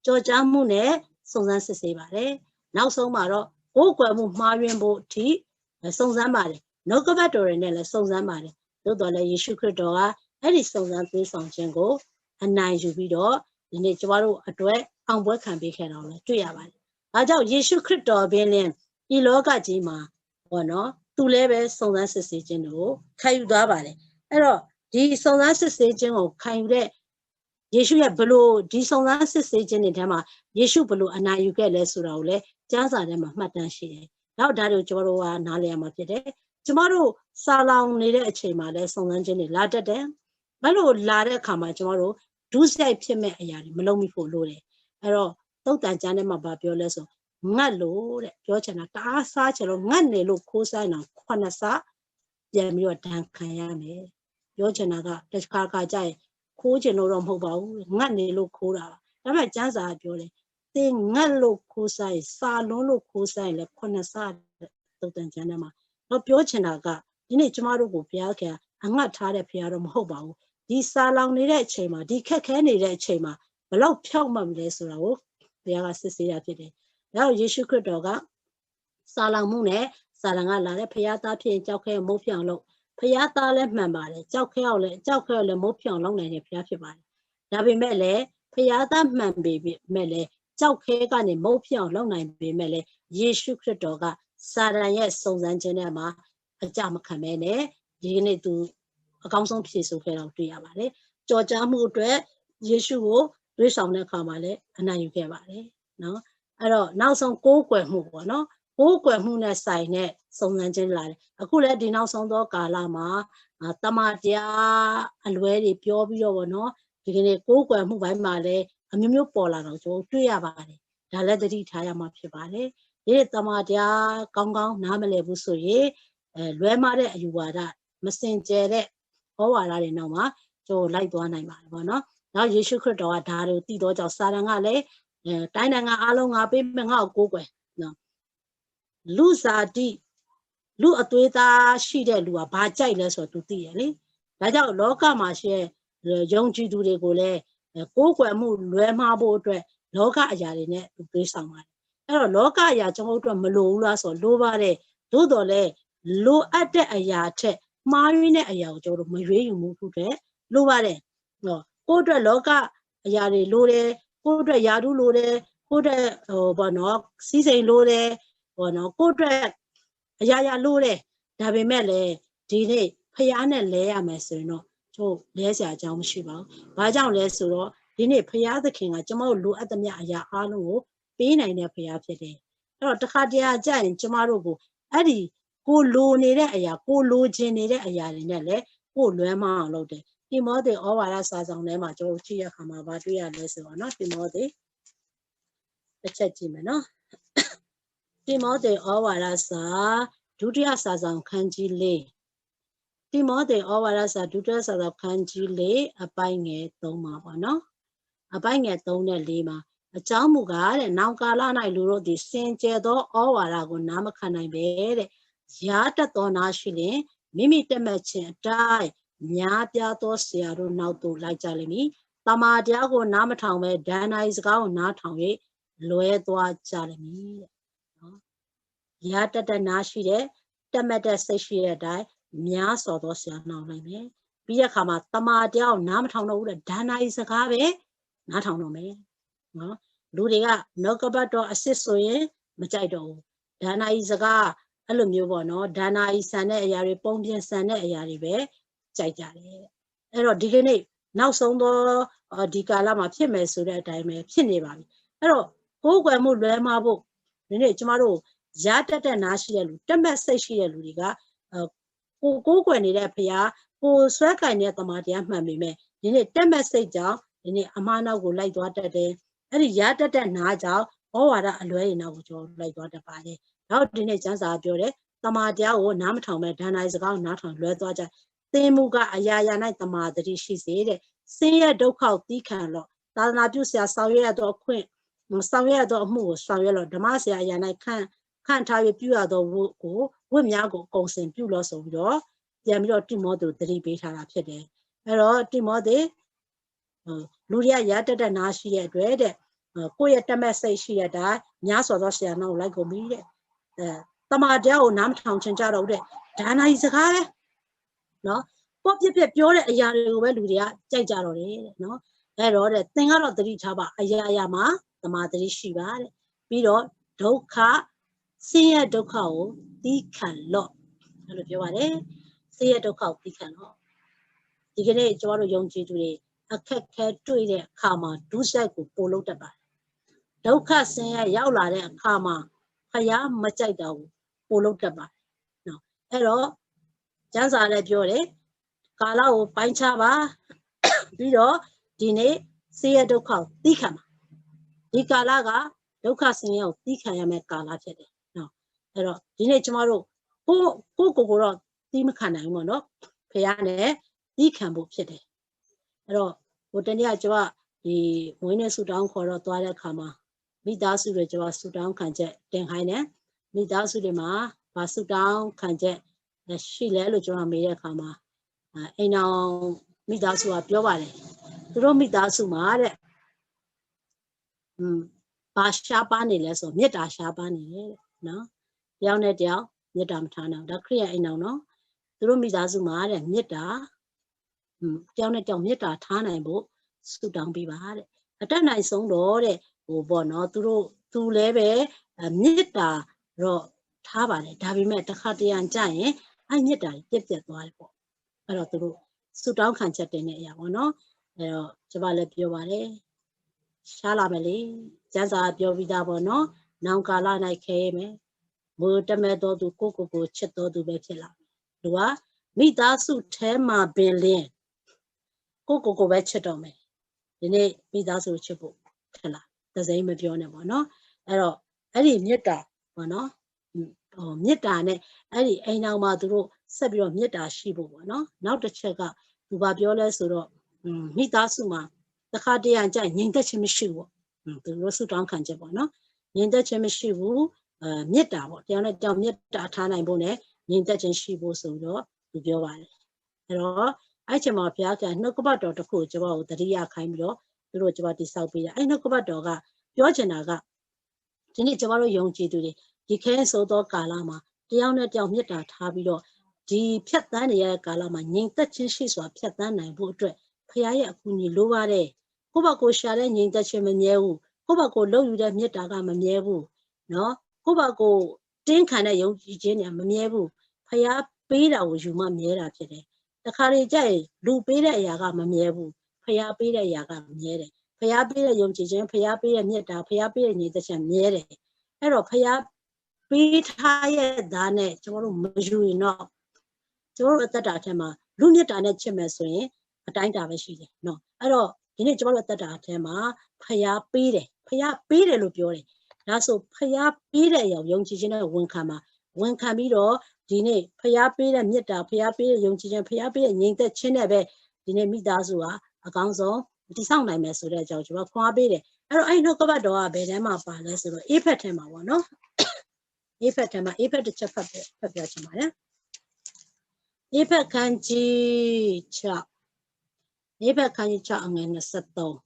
ကြော်ကြားမှုနဲ့စုံစမ်းစစ်ဆေးပါတယ်နောက်ဆုံးမှာတော့ကိုယ်ကွယ်မှုမှားယွင်းဖို့အထိစုံစမ်းပါတယ်နှုတ်ကပတ်တော်တွေနဲ့လည်းစုံစမ်းပါတယ်သို့တော်လည်းယေရှုခရစ်တော်ကအဲ့ဒီစုံစမ်းသွေးဆောင်ခြင်းကိုအနိုင်ယူပြီးတော့ဒီနေ့ကျမတို့အတွက်အောင်ပွဲခံပေးခဲ့တာကိုလည်းတွေ့ရပါတယ်ဒါကြောင့်ယေရှုခရစ်တော်ပင်လင်ဒီလောကကြီးမှာပေါ့နော်သူလည်းပဲစုံစမ်းစစ်ဆေးခြင်းကိုခံယူသွားပါတယ်အဲ့တော့ဒီစုံစမ်းစစ်ဆေးခြင်းကိုခံယူတဲ့ယေရှုရဲ့ဘလို့ဒီစုံစမ်းစစ်ဆေးခြင်းတွေထဲမှာယေရှုဘလို့အနိုင်ယူခဲ့လဲဆိုတာကိုလည်းကျမ်းစာထဲမှာမှတ်တမ်းရှိတယ်နောက်ဒါတွေကိုကျွန်တော်တို့ကနားလည်ရမှာဖြစ်တယ်ကျမတို့စာလောင်နေတဲ့အချိန်မှာလည်းစုံစမ်းခြင်းတွေလာတတ်တယ်ဘယ်လိုလာတဲ့အခါမှာကျမတို့ဒုစရိုက်ဖြစ်မဲ့အရာတွေမလုံးမိဖို့လိုတယ်အဲ့တော့သုတ်တန်ကျမ်းထဲမှာပြောလဲဆိုငတ်လို့တဲ့ပြောချင်တာတအားစားချင်လို့ငတ်နေလို့ခိုးဆိုင်တာ9ဆပြန်ပြီးတော့ဒဏ်ခံရမယ်ပြောချင်တာကတခါကြရင်ခိုးချင်လို့တော့မဟုတ်ပါဘူးငတ်နေလို့ခိုးတာဒါပေမဲ့ကျမ်းစာကပြောတယ်သင်ငတ်လို့ခိုးဆိုင်စာလုံးလို့ခိုးဆိုင်လဲ9ဆသုတ်တန်ကျမ်းထဲမှာတော့ပြောချင်တာကဒီနေ့ကျမတို့ကိုဘုရားခင်အငတ်ထားတဲ့ဘုရားတော့မဟုတ်ပါဘူးဒီစာလောင်နေတဲ့အချိန်မှာဒီခက်ခဲနေတဲ့အချိန်မှာဘလောက်ဖြောက်မှတ်မလဲဆိုတာကိုဘုရားကစစ်ဆေးတာဖြစ်တယ်ဒါကြောင့်ယေရှုခရစ်တော်ကစာလောင်မှုနဲ့စာလံကလာတဲ့ဘုရားသားဖြစ်ကြောက်ခဲမိုးဖြောင်လို့ဘုရားသားလည်းမှန်ပါတယ်ကြောက်ခဲအောင်လည်းမိုးဖြောင်လောက်နိုင်တဲ့ဘုရားဖြစ်ပါတယ်ဒါပေမဲ့လည်းဘုရားသားမှန်ပေမဲ့လည်းကြောက်ခဲကနေမိုးဖြောင်လောက်နိုင်ပေမဲ့လည်းယေရှုခရစ်တော်ကစာရန်ရဲ့စုံစမ်းခြင်းထဲမှာအကြမခံမဲနဲ့ဒီကနေ့သူအကောင်းဆုံးဖြေဆိုခဲ့တာတွေ့ရပါတယ်ကြော်ကြားမှုအတွက်ယေရှုကိုသွေးဆောင်တဲ့အခါမှာလည်းအနိုင်ယူခဲ့ပါတယ်နော်အဲ့တော့နောက်ဆုံးကိုးကွယ်မှုပေါ့နော်ကိုးကွယ်မှုနဲ့ဆိုင်တဲ့စုံစမ်းခြင်းလာတယ်အခုလည်းဒီနောက်ဆုံးသောကာလမှာတမန်တရားအလွဲတွေပြောပြီးတော့ပေါ့နော်ဒီကနေ့ကိုးကွယ်မှုပိုင်းမှာလည်းအမျိုးမျိုးပေါ်လာတော့ကျွန်တော်တွေ့ရပါတယ်ဒါလည်းသတိထားရမှာဖြစ်ပါတယ် ဒီတမာတရားကောင်းကောင်းနားမလည်ဘူးဆိုရင်လွဲမှားတဲ့အယူဝါဒမစင်ကြယ်တဲ့ဩဝါဒတွေနောက်မှာကျိုးလိုက်သွားနိုင်ပါတယ်ပေါ့နော်နောက်ယေရှုခရစ်တော်ကဒါတွေကိုသိတော့ကြောင့်စာတန်ကလည်းတိုင်းနိုင်ငံအားလုံးငါပေးမယ်ငါ့ကိုကိုးကွယ်နော်လူစားတိလူအသွေးသားရှိတဲ့လူကဘာကြိုက်လဲဆိုတော့ तू သိရလေဒါကြောင့်လောကမှာရှိတဲ့ယုံကြည်သူတွေကိုလည်းကိုးကွယ်မှုလွဲမှားဖို့အတွက်လောကအရာတွေနဲ့ तू တွေးဆောင်ပါတယ်အဲ့တော့လောကအရာကျွန်တော်တို့မလိုဘူးလားဆိုတော့လိုပါတယ်သို့တော်လည်းလိုအပ်တဲ့အရာထက်မှားယွင်းတဲ့အရာကိုကျွန်တော်တို့မရွေးယူမှုဖို့အတွက်လိုပါတယ်နော်ကိုယ့်အတွက်လောကအရာတွေလိုတယ်ကိုယ့်အတွက်ယာတုလိုတယ်ကိုယ့်အတွက်ဘောနော်စီးစိမ်လိုတယ်ဘောနော်ကိုယ့်အတွက်အရာလိုတယ်ဒါပေမဲ့လည်းဒီနေ့ဖျားနဲ့လဲရမယ်ဆိုရင်တော့ကျွန်တော်လဲစရာအကြောင်းမရှိပါဘူး။ဘာကြောင့်လဲဆိုတော့ဒီနေ့ဖျားသခင်ကကျွန်တော်တို့လိုအပ်သမျှအရာအားလုံးကိုပေးနိုင်တဲ့ဖျားဖြစ်တယ်။အဲ့တော့တစ်ခါတည်းကြာရင်ကျွန်တော်တို့ကိုအဲ့ဒီကိုလိုနေတဲ့အရာကိုလိုချင်နေတဲ့အရာတွေနဲ့လည်းကိုလွဲမအောင်လုပ်တယ်။ဒီမောသေဩဝါဒစာဆောင်ထဲမှာကျွန်တော်ကြည့်ရခါမှာဗာတွေ့ရလဲဆိုတော့နော်ဒီမောသေတစ်ချက်ကြည့်မယ်နော်။ဒီမောသေဩဝါဒစာဒုတိယစာဆောင်ခန်းကြီး၄ဒီမောသေဩဝါဒစာဒုတိယစာဆောင်ခန်းကြီး၄အပိုင်းငယ်3မှာပေါ့နော်အပိုင်းငယ်3နဲ့4မှာအကြောင်းမူကားတဲ့နောင်ကာလ၌လူတို့သည်စင်ကြယ်သောဩဝါဒကိုနားမခံနိုင်ပဲတဲ့ရားတတ်သောနားရှိလျင်မိမိတက်မှတ်ခြင်းအတိုင်းများပြားသောဆရာတို့နောက်သို့လိုက်ကြလိမ့်မည်တမာတရားကိုနားမထောင်ပဲဒဏ္ဍာရီစကားကိုနားထောင်၍လွဲသွားကြလိမ့်မည်တဲ့နော်ရားတတ်တဲ့နားရှိတဲ့တက်မှတ်တဲ့စိတ်ရှိတဲ့အတိုင်းများစွာသောဆရာနှောင်လိုက်မယ်ပြီးတဲ့အခါမှာတမာတရားကိုနားမထောင်တော့ဘူးတဲ့ဒဏ္ဍာရီစကားပဲနားထောင်တော့မယ်နော်လူတွေကနောက်ကပတ်တော်အစ်စ်ဆိုရင်မကြိုက်တော့ဘူးဒဏ္ဍာရီစကားအဲ့လိုမျိုးပေါ့နော်ဒဏ္ဍာရီဆန်တဲ့အရာတွေပုံပြင်ဆန်တဲ့အရာတွေပဲကြိုက်ကြတယ်အဲ့တော့ဒီကနေ့နောက်ဆုံးသောဒီကာလမှာဖြစ်မယ်ဆိုတဲ့အတိုင်းပဲဖြစ်နေပါပြီအဲ့တော့ကိုယ်ကွယ်မှုလွဲမှားဖို့ဒီနေ့ကျမတို့ရားတက်တဲ့နားရှိတဲ့လူတက်မဲ့စိတ်ရှိတဲ့လူတွေကကိုယ်ကွယ်နေတဲ့ဖရားကိုဆွဲကင်တဲ့တမာတရားမှန်ပေမဲ့ဒီနေ့တက်မဲ့စိတ်ကြောင့်ဒီနေ့အမှားနောက်ကိုလိုက်သွားတတ်တယ်အဲ့ဒီရားတက်တဲ့နားကြောင့်ဩဝါဒအလွဲတွေနောက်ကိုကျွန်တော်လိုက်သွားတတ်ပါတယ်နောက်ဒီနေ့ကျမ်းစာပြောတယ်တမာတရားကိုနားမထောင်ပဲဒဏ္ဍာရီစကားကိုနားထောင်လွဲသွားကြသင်မူကအရာရာ၌တမာတတိရှိစေတဲ့ဆင်းရဲဒုက္ခကိုသီးခံလို့သာသနာပြုဆရာဆောင်ရွက်ရတော့အခွင့်ဆောင်ရွက်ရတော့အမှုကိုဆောင်ရွက်လို့ဓမ္မဆရာအရာ၌ခန့်ထားပြီးပြုရတော့ကိုဝတ်များကိုအကုန်စင်ပြုလို့ဆိုပြီးတော့ပြန်ပြီးတော့တိမောသေတတိပေးထားတာဖြစ်တယ်အဲ့တော့တိမောသေလူတွေကရတတ်တဲ့နားရှိတဲ့အတွက်တဲ့ကိုယ့်ရဲ့တက်မဲ့စိတ်ရှိတဲ့အတိုင်းများစွာသောဆရာနောက်လိုက်ကုန်ပြီတဲ့တမာတရားကိုနားမထောင်ချင်ကြတော့တဲ့ဒါနာကြီးစကားပဲနော်ပေါ့ပြက်ပြောတဲ့အရာတွေကိုပဲလူတွေကကြိုက်ကြတော့တယ်တဲ့နော်အဲ့တော့တဲ့သင်ကတော့တတိထားပါအရာမှာတမာတတိရှိပါတဲ့ပြီးတော့ဒုက္ခဆင်းရဲဒုက္ခကိုသီးခံလို့အဲ့လိုပြောပါတယ်ဆင်းရဲဒုက္ခကိုသီးခံလို့ဒီကနေ့ကျွန်တော်တို့ယုံကြည်သူတွေအခက်ခဲတွေ့တဲ့အခါမှာဒုစရိုက်ကိုပို့လို့တတ်ပါတယ်ဒုက္ခဆင်းရဲရောက်လာတဲ့အခါမှာဖယားမကြိုက်တာကိုပို့လို့တတ်ပါတယ်နော်အဲ့တော့ကျမ်းစာလည်းပြောတယ်ကာလကိုပိုင်းခြားပါပြီးတော့ဒီနေ့ဆင်းရဲဒုက္ခကိုသီးခံပါဒီကာလကဒုက္ခဆင်းရဲကိုသီးခံရမယ့်ကာလဖြစ်တယ်နော်အဲ့တော့ဒီနေ့ကျမတို့ကိုတော့သီးမခံနိုင်ဘူးပေါ့နော်ဖယားနဲ့သီးခံဖို့ဖြစ်တယ်အဲ့တော့ဟိုတနေ့ကကျွန်မဒီမွေးနေ့ဆူတောင်းခေါ်တော့သွားတဲ့အခါမှာမိသားစုတွေကျွန်မဆူတောင်းခံချက်တင်ခိုင်းတယ်မိသားစုတွေမှာဗာဆူတောင်းခံချက်ရှိလဲလို့ကျွန်တော်မေးတဲ့အခါမှာအိမ်တော်မိသားစုကပြောပါတယ်သူတို့မိသားစုမှာတဲ့ဘာရှားပါနေလဲဆိုမေတ္တာရှားပါနေတယ်နော်တယောက်နဲ့တယောက်မေတ္တာမထားနိုင်ဒါခရိယအိမ်တော်နော်သူတို့မိသားစုမှာတဲ့မေတ္တာတယောက်နဲ့တယောက်မေတ္တာထားနိုင်ဖို့ဆူတောင်းပေးပါတဲ့အတတ်နိုင်ဆုံးတော့တဲ့ဟိုပေါ့နော်သူလည်းပဲမေတ္တာတော့ထားပါတယ်ဒါပေမဲ့တစ်ခါတရံကြရင်အဲ့မေတ္တာပြက်သွားတယ်ပေါ့အဲ့တော့သူတို့ဆူတောင်းခံချက်တင်တဲ့အရာပေါ့နော်အဲ့တော့ကျွန်မလည်းပြောပါတယ်ရှားလာမယ်လေကျမ်းစာပြောပြီးသားပေါ့နော်နောင်ကာလ၌ခဲမယ်မိုးတမဲ့တော်သူကိုချစ်တော်သူပဲဖြစ်လာလူကမိသားစုထဲမှာပင်လင်းကိုပဲချစ်တော်မယ်ဒီနေ့မိသားစုချစ်ဖို့ခက်လာသစိမ်းမပြောနဲ့ပေါ့နော်အဲ့တော့အဲ့ဒီမေတ္တာ ပေါ့နော်မေတ္တာနဲ့အဲ့ဒီအိမ်တော်မှာသူတို့ဆက်ပြီးတော့မေတ္တာရှိဖို့ပေါ့နော်နောက်တစ်ချက်ကသူကပြောလဲဆိုတော့မိသားစုမှာတစ်ခါတရံကြငြိမ်သက်ခြင်းမရှိဘူးပေါ့သူတို့ဆုတောင်းခံချက်ပေါ့နော်ငြိမ်သက်ခြင်းမရှိဘူးမေတ္တာပေါ့တရားနဲ့တောင်မေတ္တာထားနိုင်ဖို့နဲ့ငြိမ်သက်ခြင်းရှိဖို့ဆိုတော့သူပြောပါတယ်အဲ့တော့အဲ့ချိန်မှာဘုရားကနှုတ်ကပတ်တော်တစ်ခုကျွန်တော်ကိုတတိယခိုင်းပြီးတော့သူတို့ကျွန်တော်တိဆောက်ပေးတာအဲ့နှုတ်ကပတ်တော်ကပြောချင်တာကဒီနေ့ကျွန်တော်တို့ယုံကြည်သူတွေဒီခဲဆိုသောကာလမှာတယောက်နဲ့တယောက်မေတ္တာထားပြီးတော့ဒီဖြတ်တန်းနေရတဲ့ကာလမှာငြိမ်သက်ခြင်းရှိစွာဖြတ်တန်းနိုင်ဖို့အတွက်ဖခင်ရဲ့အကူအညီလိုပါတယ်ကိုယ့်ဘက်ကိုရှာတဲ့ငြိမ်သက်ခြင်းမမြဲဘူးကိုယ့်ဘက်ကိုလှုပ်ယူတဲ့မေတ္တာကမမြဲဘူးနော်ကိုယ့်ဘက်ကိုတင်းခံတဲ့ယုံကြည်ခြင်းเนี่ยမမြဲဘူးဖခင်ပေးတာကိုယူမှမြဲတာဖြစ်တယ်တခါလေကြရင်လူပေးတဲ့အရာကမမြဲဘူးဖခင်ပေးတဲ့အရာကမြဲတယ်ဖခင်ပေးတဲ့ယုံကြည်ခြင်းဖခင်ပေးတဲ့မေတ္တာဖခင်ပေးတဲ့ငြိမ်သက်ခြင်းမြဲတယ်အဲ့တော့ဖခင်ပေးထားရဲ့သားနဲ့ကျွန်တော်တို့မယူရင်တော့ကျွန်တော်တို့အသက်တာထဲမှာလူမေတ္တာနဲ့ချစ်မယ်ဆိုရင်အတိုင်းတာပဲရှိတယ်နော်အဲ့တော့ဒီနေ့ကျွန်တော်တို့အသက်တာထဲမှာဖခင်ပေးတယ်လို့ပြောတယ်ဒါဆိုဖခင်ပေးတဲ့အရာယုံကြည်ခြင်းနဲ့ဝန်ခံမှာဝန်ခံပြီးတော့ဒီနေ့ဖခင်ပေးတဲ့မေတ္တာဖခင်ပေးတဲ့ယုံကြည်ခြင်းဖခင်ပေးတဲ့ငြိမ်သက်ခြင်းနဲ့ပဲဒီနေ့မိသားစုကအကောင်းဆုံးတည်ဆောက်နိုင်မယ်ဆိုတဲ့အကြောင်းကျွန်တော်ခွာပေးတယ်အဲ့တော့အဲ့နှုတ်ကပတ်တော်ကဘယ်ထဲမှာပါလဲဆိုတော့အေဖက်ထဲမှာပေါ့နော်အေဖက်ထဲမှာအေဖက်တစ်ချက်ဖတ်ပြချင်ပါတယ်အေဖက်ခန်းကြီး6အေဖက်ခန်းကြီး6အငယ်23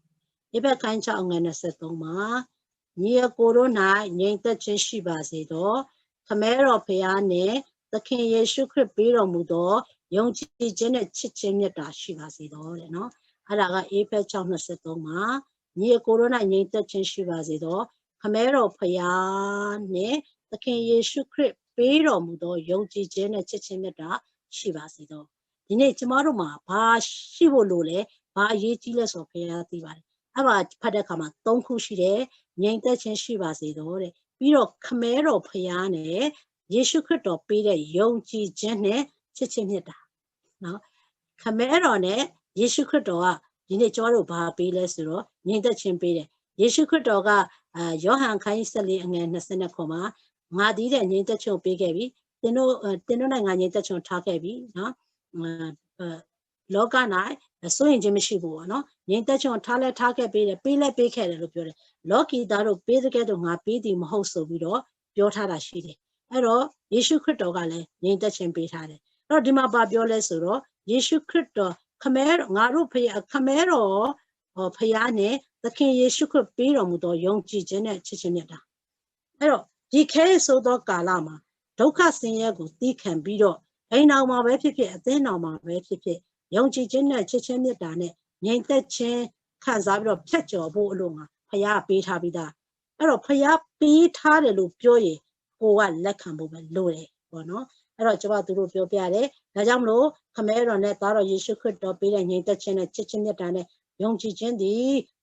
အေဖက်ခန်း6အငယ်23မှာညီအကိုတို့၌ငြိမ်သက်ခြင်းရှိပါစေတော့ခမဲတော်ဖရာနှင့်သခင်ယေရှုခရစ်ပေးတော်မူသောယုံကြည်ခြင်းနဲ့ချစ်ခြင်းမြတ်တာရှိပါစေတော့တဲ့နော်အဲ့ဒါကအေဖက်6:23မှာညီအကိုတို့၌ငြိမ်သက်ခြင်းရှိပါစေတော့ခမဲတော်ဖရာနှင့်သခင်ယေရှုခရစ်ပေးတော်မူသောယုံကြည်ခြင်းနဲ့ချစ်ခြင်းမြတ်တာရှိပါစေတော့ဒီနေ့ကျမတို့မှာဘာရှိဖို့လိုလဲဘာအရေးကြီးလဲဆိုဖရာသိပါတယ်အဲ့ပါဖတ်တဲ့အခါမှာ3ခုရှိတယ်ငြိမ်သက်ခြင်းရှိပါစေတော့တဲ့ပြီးတော့ခမဲတော်ဖရာနဲ့ယေရှုခရစ်တော်ပေးတဲ့ယုံကြည်ခြင်းနဲ့ချစ်ခြင်းမြတ်တာနော်ခမဲတော်နဲ့ယေရှုခရစ်တော်ကဒီနေ့ကျမတို့ဘာပေးလဲဆိုတော့ငြိမ်သက်ခြင်းပေးတယ်ယေရှုခရစ်တော်ကယောဟန်ခန်းကြီး14အငယ်20ခုမှာငါသည်တဲ့ငြိမ်သက်ခြင်းပေးခဲ့ပြီသင်တို့၌ငါငြိမ်သက်ခြင်းထားခဲ့ပြီနော်လောက၌စိုးရင်ခြင်းမရှိဘူးပေါ့နော်ငြိမ်သက်ခြင်းထားခဲ့ပေးတယ်ပေးခဲ့တယ်လို့ပြောတယ်လောကီသားတို့ပေးတဲ့ကဲတော့ငါပေးသည်မဟုတ်ဆိုပြီးတော့ပြောထားတာရှိတယ်အဲ့တော့ယေရှုခရစ်တော်ကလည်းငြိမ်သက်ခြင်းပေးထားတယ်အဲ့တော့ဒီမှာဘာပြောလဲဆိုတော့ယေရှုခရစ်တော်ခမဲငါတို့ခမဲတော်ဖရာနဲ့သခင်ယေရှုခရစ်ပေးတော်မူသောယုံကြည်ခြင်းနဲ့ချစ်ခြင်းမြတ်တာအဲ့တော့ဒီခဲဆိုသောကာလမှာဒုက္ခဆင်းရဲကိုသိခံပြီးတော့အိမ်တော်မှာပဲဖြစ်ဖြစ်အသင်းတော်မှာပဲဖြစ်ဖြစ်ယုံကြည်ခြင်းနဲ့ချစ်ခြင်းမြတ်တာနဲ့ငြိမ်သက်ခြင်းခံစားပြီးတော့ဖြတ်ကျော်ဖို့အလို့ငါဖရာပေးထားပြီးသားအဲ့တော့ဖရာပေးထားတယ်လို့ပြောရင်ကိုကလက်ခံဖို့ပဲလိုတယ်ပေါ့နော်အဲ့တော့ကျွန်မတို့ပြောပြတယ်ဒါကြောင့်မလို့ခမဲတော်နဲ့သားတော်ယေရှုခရစ်တော်ပေးတဲ့ငြိမ်သက်ခြင်းနဲ့ချစ်ခြင်းမြတ်တာနဲ့ယုံကြည်ခြင်းဒ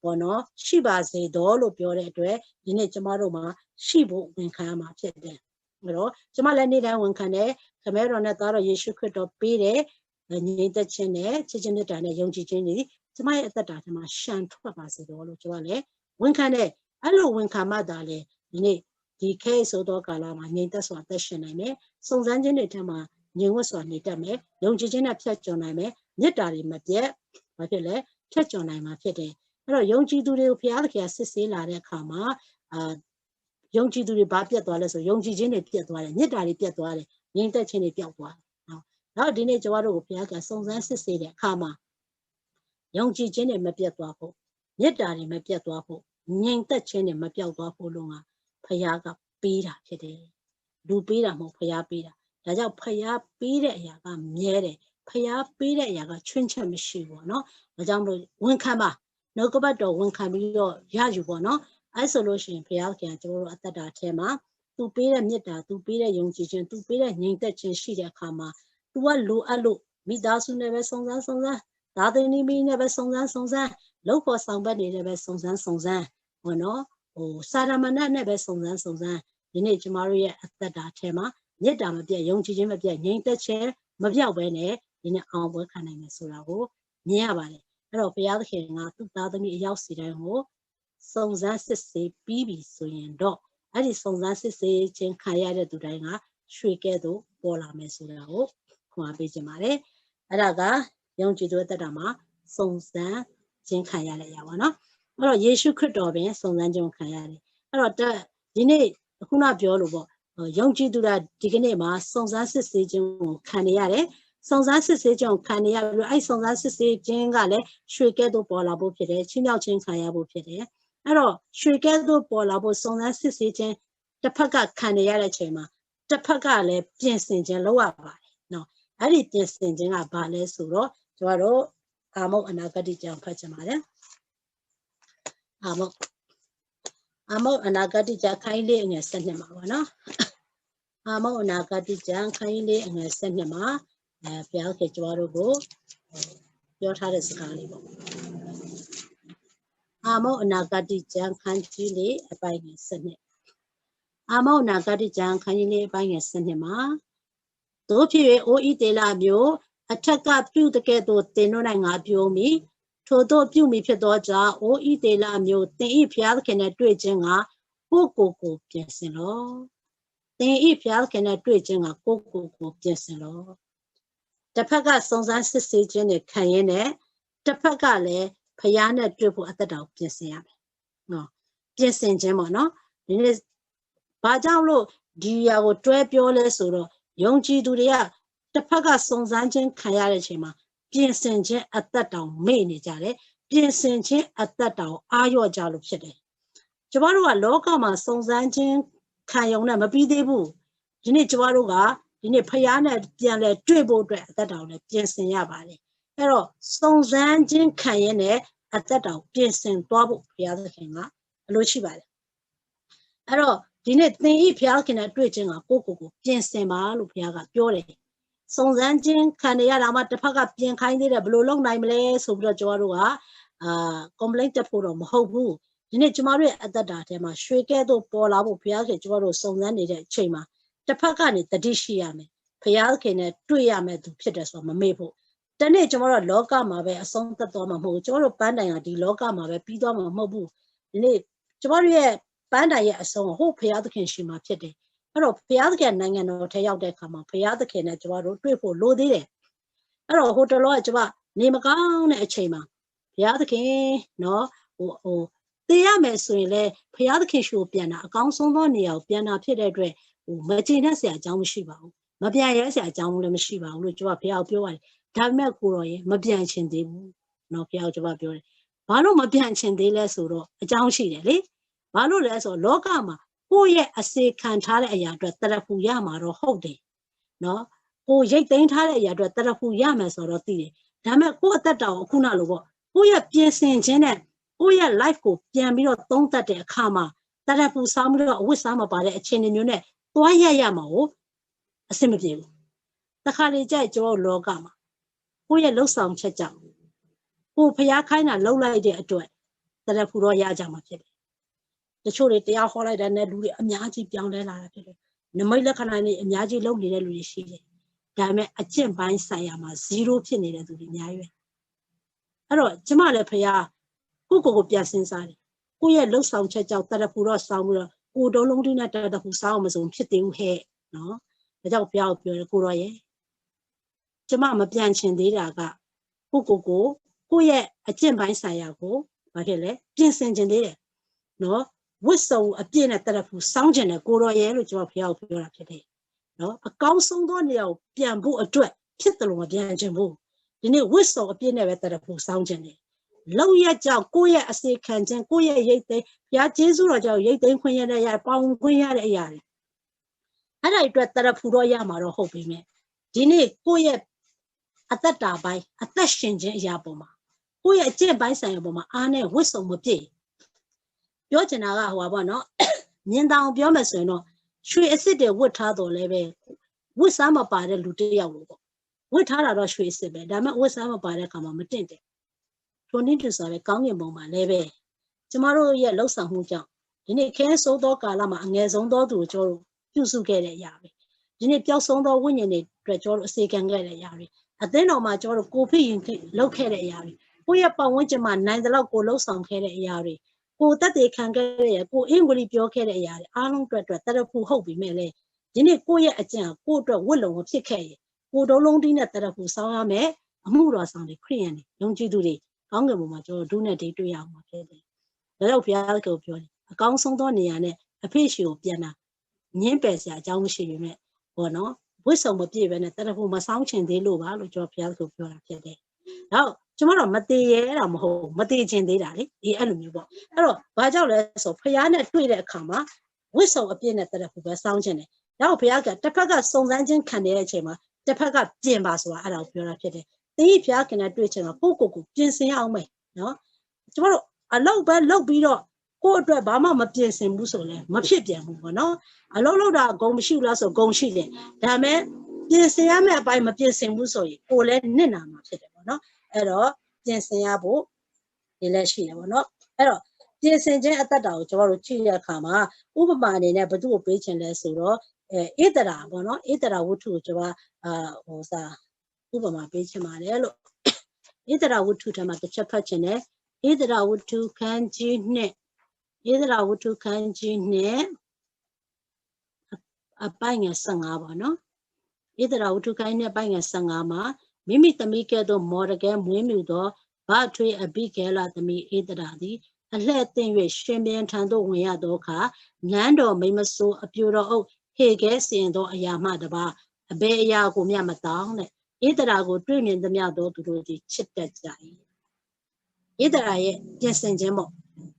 ီပေါ့နော်ရှိပါစေတော့လို့ပြောတဲ့အတွက်ဒီနေ့ကျွန်မတို့မှာရှိဖို့ဝန်ခံရမှာဖြစ်တယ်အဲ့တော့ကျွန်မလည်းနေ့တိုင်းဝန်ခံတယ်ခမဲတော်နဲ့သားတော်ယေရှုခရစ်တော်ပေးတဲ့ငြိမ်သက်ခြင်းနဲ့ချစ်ခြင်းမြတ်တာနဲ့ယုံကြည်ခြင်းဒီကျွန်မရဲ့အသက်တာထဲမှာရှံထွက်ပါစေတော့လို့ကျွန်မလည်းဝန်ခံတယ်အဲ့လိုဝန်ခံမှသာလေဒီနေ့ဒီခဲဆိုတော့ကာလမှာငြိမ်သက်စွာသက်ရှင်နိုင်မယ်စုံစမ်းခြင်းတွေထဲမှာငြိမ်ဝတ်စွာနေတတ်မယ်ယုံကြည်ခြင်းနဲ့ဖြတ်ကျော်နိုင်မယ်မေတ္တာတွေမပြတ်ဘာဖြစ်လဲဖြတ်ကျော်နိုင်မှာဖြစ်တယ်အဲ့တော့ယုံကြည်သူတွေကိုဘုရားသခင်စစ်ဆေးလာတဲ့အခါမှာယုံကြည်သူတွေဘာပြတ်သွားလဲဆိုယုံကြည်ခြင်းတွေပြတ်သွားတယ်မေတ္တာတွေပြတ်သွားတယ်ငြိမ်သက်ခြင်းတွေပျောက်သွားတယ်နောက်ဒီနေ့ကျွန်တော်တို့ကိုဘုရားကစုံစမ်းစစ်ဆေးတဲ့အခါမှာယုံကြည်ခြင်းတွေမပြတ်သွားဖို့မေတ္တာတွေမပြတ်သွားဖို့ငြိမ်သက်ခြင်းတွေမပျောက်သွားဖို့လို့ဖယားကပေးတာဖြစ်တယ်လူပေးတာမဟုတ်ဖယားပေးတာဒါကြောင့်ဖယားပေးတဲ့အရာကမြဲတယ်ဖယားပေးတဲ့အရာကချွင်းချက်မရှိဘူးเนาะဒါကြောင့်မလို့ဝန်ခံပါနှုတ်ကပတ်တော်ဝန်ခံပြီးတော့ရယူပေါ့เนาะအဲဆိုလို့ရှိရင်ဖယားခင်ကျွန်တော်တို့အသက်တာထဲမှာသူပေးတဲ့မေတ္တာသူပေးတဲ့ယုံကြည်ခြင်းသူပေးတဲ့ငြိမ်သက်ခြင်းရှိတဲ့အခါမှာသူကလိုအပ်လို့မိသားစုနဲ့ပဲစုံစမ်းသာသနာ့မီးနဲ့ပဲစုံစမ်းလောက်ဖို့ဆောင်ဘက်နေနဲ့ပဲစုံစမ်းဟောနော်စာရမဏတ်နဲ့ပဲစုံစမ်းဒီနေ့ကျမတို့ရဲ့အသက်တာထဲမှာမေတ္တာမပြတ်ယုံကြည်ခြင်းမပြတ်ငြိမ်သက်ခြင်းမပြောက်ဘဲနဲ့ဒီနေ့အောင်ပွဲခံနိုင်မယ်ဆိုတာကိုမြင်ရပါတယ်အဲ့တော့ဘုရားသခင်ကသူ့သားသမီးအယောက်စီတိုင်းကိုစုံစမ်းစစ်ဆေးပြီးပြီဆိုရင်တော့ အဲ့ဒီစုံစမ်းစစ်ဆေးခြင်းခံရတဲ့သူတိုင်းကရွှေကဲ့သို့ပေါ်လာမယ်ဆိုတာကိုခွန်အားပေးခြင်းပါတယ်အဲ့ဒါကယုံကြည်သူအသက်တာမှာစုံစမ်းခြင်းခံရတဲ့အရာပါနော်အဲ့တော့ယေရှုခရစ်တော်ပင်စုံစမ်းခြင်းခံရတယ်အဲ့တော့ဒီနေ့ခုနပြောလို့ပေါ့ယုံကြည်သူကဒီကနေ့မှာစုံစမ်းစစ်ဆေးခြင်းကိုခံနေရတယ်စုံစမ်းစစ်ဆေးခြင်းကိုခံနေရပြီးအဲ့စုံစမ်းစစ်ဆေးခြင်းကလည်းရွှေကဲ့သို့ပေါ်လာဖို့ဖြစ်တယ်ချင်းမြောက်ခြင်းခံရဖို့ဖြစ်တယ်အဲ့တော့ရွှေကဲ့သို့ပေါ်လာဖို့စုံစမ်းစစ်ဆေးခြင်းတစ်ဖက်ကခံနေရတဲ့အချိန်မှာတစ်ဖက်ကလည်းပြင်ဆင်ခြင်းလုပ်ရပါတယ်နော်အဲ့ဒီပြင်ဆင်ခြင်းကဘာလဲဆိုတော့ကျွန်တော်တို့အာမုတ်အနာဂတိကျမ်းဖတ်ချင်ပါတယ်အာမုတ်အနာဂတိကျမ်းခိုင်းလေးအငယ်7မှာပေါ့နော်အာမုတ်အနာဂတိကျမ်းခိုင်းလေးအငယ်7မှာဘုရားခင်ကျွန်တော်တို့ကိုပြောထားတဲ့စကားလေးပေါ့အာမုတ်အနာဂတိကျမ်းခန်းကြီးလေးအပိုင်းငယ်7အာမုတ်အနာဂတိကျမ်းခန်းကြီးလေးအပိုင်းငယ်7မှာတို့ဖြစ်၍အိုဣတေလမျိုးအထက်ကပြုတကဲ့သို့တင်တို့၌ငါပြောမိထို့သောပြုမိဖြစ်သောကြောင့်အိုဣတေလမျိုးတင်ဤဘုရားသခင်နဲ့တွေ့ခြင်းကကိုပြင်ဆင်လောတင်ဤဘုရားသခင်နဲ့တွေ့ခြင်းကကိုပြင်ဆင်လောတစ်ဖက်ကစုံစမ်းစစ်ဆေးခြင်းနဲ့ခံရင်းနဲ့တစ်ဖက်ကလည်းဖျားနဲ့တွေ့ဖို့အသက်တော်ပြင်ဆင်ရမယ်နော်ပြင်ဆင်ခြင်းပေါ့နော်ဒီနေ့ဘာကြောင့်လို့ဒီຢာကိုတွဲပြောလဲဆိုတော့ယုံကြည်သူတွေကတစ်ဖက်ကစုံစမ်းခြင်းခံရတဲ့အချိန်မှာပြင်ဆင်ခြင်းအသက်တော်မေ့နေကြတယ်ပြင်ဆင်ခြင်းအသက်တော်အာရော့ကြလို့ဖြစ်တယ်ကျမတို့ကလောကမှာစုံစမ်းခြင်းခံရုံနဲ့မပြီးသေးဘူးဒီနေ့ကျမတို့ကဒီနေ့ဖျားနဲ့ပြန်လဲတွေ့ဖို့အတွက်အသက်တော်နဲ့ပြင်ဆင်ရပါတယ်အဲ့တော့စုံစမ်းခြင်းခံရတဲ့အသက်တော်ပြင်ဆင်သွားဖို့ဘုရားသခင်ကအလိုရှိပါတယ်အဲ့တော့ဒီနေ့သင်ဤဘုရားခင်နဲ့တွေ့ခြင်းကကိုပြင်ဆင်ပါလို့ဘုရားကပြောတယ်စုံစမ်းခြင်းခံရတာမှတစ်ဖက်ကပြင်ခိုင်းသေးတယ်ဘယ်လိုလုပ်နိုင်မလဲဆိုပြီးတော့ကျမတို့ကcomplaint တက်ဖို့တော့မဟုတ်ဘူးဒီနေ့ကျမတို့ရဲ့အသက်တာထဲမှာရွှေကဲ့သို့ပေါ်လာဖို့ဘုရားခင်ကျမတို့စုံစမ်းနေတဲ့အချိန်မှာတစ်ဖက်ကနေတတိရှိရမယ်ဘုရားခင်နဲ့တွေ့ရမယ်သူဖြစ်တယ်ဆိုတော့မမေ့ဖို့တနေ့ကျမတို့လောကမှာပဲအဆုံးသတ်သွားမှာမဟုတ်ဘူးကျမတို့ပန်းတိုင်ကဒီလောကမှာပဲပြီးသွားမှာမဟုတ်ဘူးဒီနေ့ကျမတို့ရဲ့ပန်းတိုင်ရဲ့အဆုံးဟုတ်ဘုရားသခင်ရှိမှာဖြစ်တယ်အဲ့တော့ဘုရားသခင်နိုင်ငံတော်ထဲရောက်တဲ့အခါမှာဘုရားသခင်နဲ့ကျမတို့တွေ့ဖို့လိုသေးတယ်အဲ့တော့ဟိုတလောကကျမနေမကောင်းတဲ့အချိန်မှာဘုရားသခင်နော်သိရမယ်ဆိုရင်လေဘုရားသခင်ရှိကိုပြန်တာအကောင်းဆုံးသောနေရာကိုပြန်တာဖြစ်တဲ့အတွက်မကျေနပ်စရာအကြောင်းမရှိပါဘူးမပြန်ရစရာအကြောင်းလည်းမရှိပါဘူးလို့ကျမဘုရားပြောပါတယ်ဒါပေမဲ့ကိုတော်ရေမပြန်ချင်သေးဘူးနော်ဘုရားကျမပြောတယ်ဘာလို့မပြန်ချင်သေးလဲဆိုတော့အကြောင်းရှိတယ်လေဘာလို့လဲဆိုတော့လောကမှာကိုယ့်ရဲ့အစေခံထားတဲ့အရာအတွက်တရဖူရမှာတော့ဟုတ်တယ်နော်ကိုရိတ်သိမ်းထားတဲ့အရာအတွက်တရဖူရမယ်ဆိုတော့သိတယ်ဒါပေမဲ့ကိုယ့်အသက်တာကိုခုနလိုပေါ့ကိုယ့်ရဲ့ပြင်ဆင်ခြင်းနဲ့ကိုယ့်ရဲ့ life ကိုပြန်ပြီးတော့သုံးသပ်တဲ့အခါမှာတရဖူစားပြီးတော့အဝတ်စားမပါတဲ့အခြေအနေမျိုးနဲ့သွားရမှာကိုအဆင်မပြေဘူးတခါလေကြိုက်ကျွန်တော်လောကမှာကိုယ့်ရဲ့လှုပ်ဆောင်ချက်ကြောင့်ကိုဖျားခိုင်းတာလှုပ်လိုက်တဲ့အတွက်တရဖူတော့ရကြမှာဖြစ်တယ်တချို့တွေတရားဟောလိုက်တဲ့နဲ့လူတွေအများကြီးပြောင်းလဲလာတာဖြစ်တယ်နမိတ်လက္ခဏာတွေအများကြီးလုပ်နေတဲ့လူတွေရှိတယ်ဒါပေမဲ့အကျင့်ပိုင်းဆိုင်ရာမှာ0ဖြစ်နေတဲ့သူတွေအများကြီးပဲအဲ့တော့ကျမလည်းဖျားကိုပြန်စဉ်းစားတယ်ကိုယ့်ရဲ့လှုပ်ဆောင်ချက်ကြောင့်တရဖူတော့ဆောင်းပြီးတော့ကိုတုံးလုံးတွင်းနဲ့တရဖူဆောင်းအောင်မစုံဖြစ်သေးဘူးဟဲ့နော်ဒါကြောင့်ဘုရားကိုပြောတယ်ကိုတော့ရဲ့ကျမမပြန်ချင်သေးတာကကိုယ့်ရဲ့အကျင့်ပိုင်းဆိုင်ရာကိုဘာဖြစ်လဲပြင်ဆင်ချင်သေးတယ်နော်ဝတ်စုံအပြည့်နဲ့တရဖူစောင်းချင်တယ်ကိုတော့ရဲ့လို့ကျမဘုရားကိုပြောတာဖြစ်တယ်နော်အကောင်းဆုံးသောနေရာကိုပြန်ဖို့အတွက်ဖြစ်တယ်လို့မပြန်ချင်ဘူးဒီနေ့ဝတ်စုံအပြည့်နဲ့ပဲတရဖူစောင်းချင်တယ်လောက်ရကြောင့်ကိုယ့်ရဲ့အစေခံခြင်းကိုယ့်ရဲ့ရိတ်သိမ်းဘုရားကျေးဇူးတော်ကြောင့်ရိတ်သိမ်းခွင့်ရတဲ့ပေါင်းခွင့်ရတဲ့အရာတွေအဲ့ဒါအတွက်တရဖူတော့ရမှာတော့ဟုတ်ပြီမဲ့ဒီနေ့ကိုယ့်ရဲ့အသက်တာပိုင်းအသက်ရှင်ခြင်းအရာပေါ်မှာကိုယ့်ရဲ့အကျင့်ပိုင်းဆိုင်ရာပေါ်မှာအားနဲ့ဝတ်စုံမပြည့်ပြောချင်တာကဟိုပါပေါ့နော်မြင်တောင်ပြောမယ်ဆိုရင်တော့ရွှေအစ်စ်တွေဝတ်ထားတော်လဲပဲဝတ်စားမပါတဲ့လူတစ်ယောက်လို့ပေါ့ဝတ်ထားတာတော့ရွှေအစ်စ်ပဲဒါပေမဲ့ဝတ်စားမပါတဲ့အခါမှာမတင့်တယ်ထိုနည်းတူဆိုပဲကောင်းကင်ဘုံမှာလည်းပဲကျမတို့ရဲ့လှုပ်ဆောင်မှုကြောင့်ဒီနေ့ခင်းဆိုးသောကာလမှာအငယ်ဆုံးသောသူကိုကျွန်တော်ပြုစုခဲ့တဲ့အရာပဲဒီနေ့ပျောက်ဆုံးသောဝိညာဉ်တွေအတွက်ကျွန်တော်အစေခံခဲ့တဲ့အရာတွေအသင်းတော်မှာကျွန်တော်ကိုဖိရင်လုပ်ခဲ့တဲ့အရာတွေကိုယ့်ရဲ့ပတ်ဝန်းကျင်မှာနိုင်တဲ့လောက်ကိုလှုပ်ဆောင်ခဲ့တဲ့အရာတွေ ကိုတက်တဲ့ခံခဲ့ရကိုအင်္ဂလိပ်ပြောခဲ့တဲ့အရာတွေအားလုံးအတွက်တရဖူဟုတ်ပြီမဲ့လေဒီနေ့ကိုရဲ့အကြံကိုအတွက်ဝတ်လုံဖြစ်ခဲ့ရကိုတုံးလုံးတီးနဲ့တရဖူဆောင်းရမယ်အမှုတော်ဆောင်တွေခရိယန်တွေယုံကြည်သူတွေကောင်းကင်ဘုံမှာကျွန်တော်ဒုနဲ့တေးတွေ့ရအောင်ဖြစ်တယ်ဒါကြောင့်ဘုရားကိုပြောတယ်အကောင်းဆုံးသောနေရာနဲ့အဖေရှိကိုပြန်တာညင်းပယ်စရာအကြောင်းမရှိပေမဲ့ဘောနော်ဝတ်စုံမပြည့်ပဲနဲ့တရဖူမဆောင်းချင်သေးလို့ပါလို့ကျွန်တော်ဘုရားကိုပြောတာဖြစ်တယ်နောက်ကျွန်တော်တော့မသေးရဲတာမဟုတ်မသေးချင်သေးတာလေဒီအဲ့လိုမျိုးပေါ့အဲ့တော့ဘာကြောင့်လဲဆိုဖရားနဲ့တွေ့တဲ့အခါမှာဝစ်စုံအပြည့်နဲ့တရက်ဖူပဲစောင်းချင်တယ်နောက်ဖရားကတစ်ဖက်ကစုံစမ်းခြင်းခံနေတဲ့အချိန်မှာတစ်ဖက်ကပြင်ပါဆိုတာအဲ့ဒါကိုပြောတာဖြစ်တယ်တင်းကြီးဖရားခင်နဲ့တွေ့ချင်တော့ကိုပြင်ဆင်အောင်မယ်နော်ကျွန်တော်တို့အလောက်ပဲလောက်ပြီးတော့ကိုယ့်အတွက်ဘာမှမပြင်ဆင်ဘူးဆိုလဲမဖြစ်ပြန်ဘူးပေါ့နော်အလောက်လောက်တာဂုံမရှိဘူးလားဆိုဂုံရှိတယ်ဒါပေမဲ့ပြင်ဆင်ရမယ့်အပိုင်းမပြင်ဆင်ဘူးဆိုရင်ကိုယ်လည်းနစ်နာမှာဖြစ်တယ်ပေါ့နော်အဲ့တော့ပြင်ဆင်ရဖို့ဒီလည်းရှိတယ်ပေါ့နော်အဲ့တော့ပြင်ဆင်ခြင်းအသက်တာကိုကျွန်တော်တို့ကြည့်ရတဲ့အခါမှာဥပမာအနေနဲ့ဘယ်သူ့ကိုပေးချင်လဲဆိုတော့ဧတရာပေါ့နော်ဧတရာဝတ္ထုကိုကျွန်တော်ဥပမာပေးချင်ပါတယ်လို့ဧတရာဝတ္ထုထဲမှာတစ်ချက်ဖတ်ချင်တယ်ဧတရာဝတ္ထုခန်းကြီးနဲ့ဧတရာဝတ္ထုခန်းကြီးနဲ့အပိုင်းငယ်15ပေါ့နော်ဧတရာဝတ္ထုခန်းနဲ့အပိုင်းငယ်15မှာမိမိသမီးကဲ့သို့မော်ဒကဲမွေးမြူသောဗထွေအဘိကဲလသမီးဧတရာသည်အလှဲ့သိမ့်၍ရှင်ပြန်ထံသို့ဝင်ရသောအခါနန်းတော်မိမဆိုးအပြူတော်အုပ်ဟေကဲစင်သောအရာမှတပါအဘယ်အရာကိုမျှမတောင်းတဲ့ဧတရာကိုတွေ့မြင်သမျှသောသူတို့သည်ချစ်တတ်ကြ၏ဧတရာရဲ့ပြင်ဆင်ခြင်းပေါ့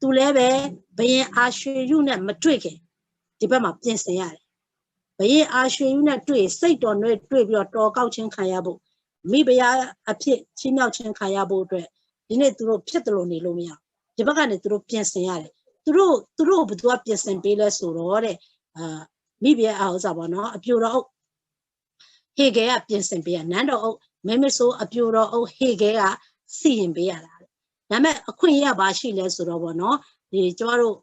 သူလည်းပဲဘယင်အာရွှေရုနဲ့မတွေ့ခင်ဒီဘက်မှာပြင်ဆင်ရတယ်ဘယင်အာရွှေရုနဲ့တွေ့စိတ်တော်နဲ့တွေ့ပြီးတော့တော်ကောက်ခြင်းခံရဖို့မိဖုရားအဖြစ်ချီးမြှောက်ခြင်းခံရဖို့အတွက်ဒီနေ့သူတို့ဖြစ်တယ်လို့နေလို့မရဒီဘက်ကနေသူတို့ပြင်ဆင်ရတယ်သူတို့ဘယ်သူကပြင်ဆင်ပေးလဲဆိုတော့တဲ့မိဖုရားဥစ္စာပေါ့နော်အပြိုတော်ဟေဂဲကပြင်ဆင်ပေးရနန်းတော်အုပ်မင်းမဆိုးအပြိုတော်အုပ်ဟေဂဲကစီရင်ပေးရတာဒါပေမဲ့အခွင့်အရေးပါရှိလဲဆိုတော့ပေါ့နော်ဒီကျမတို့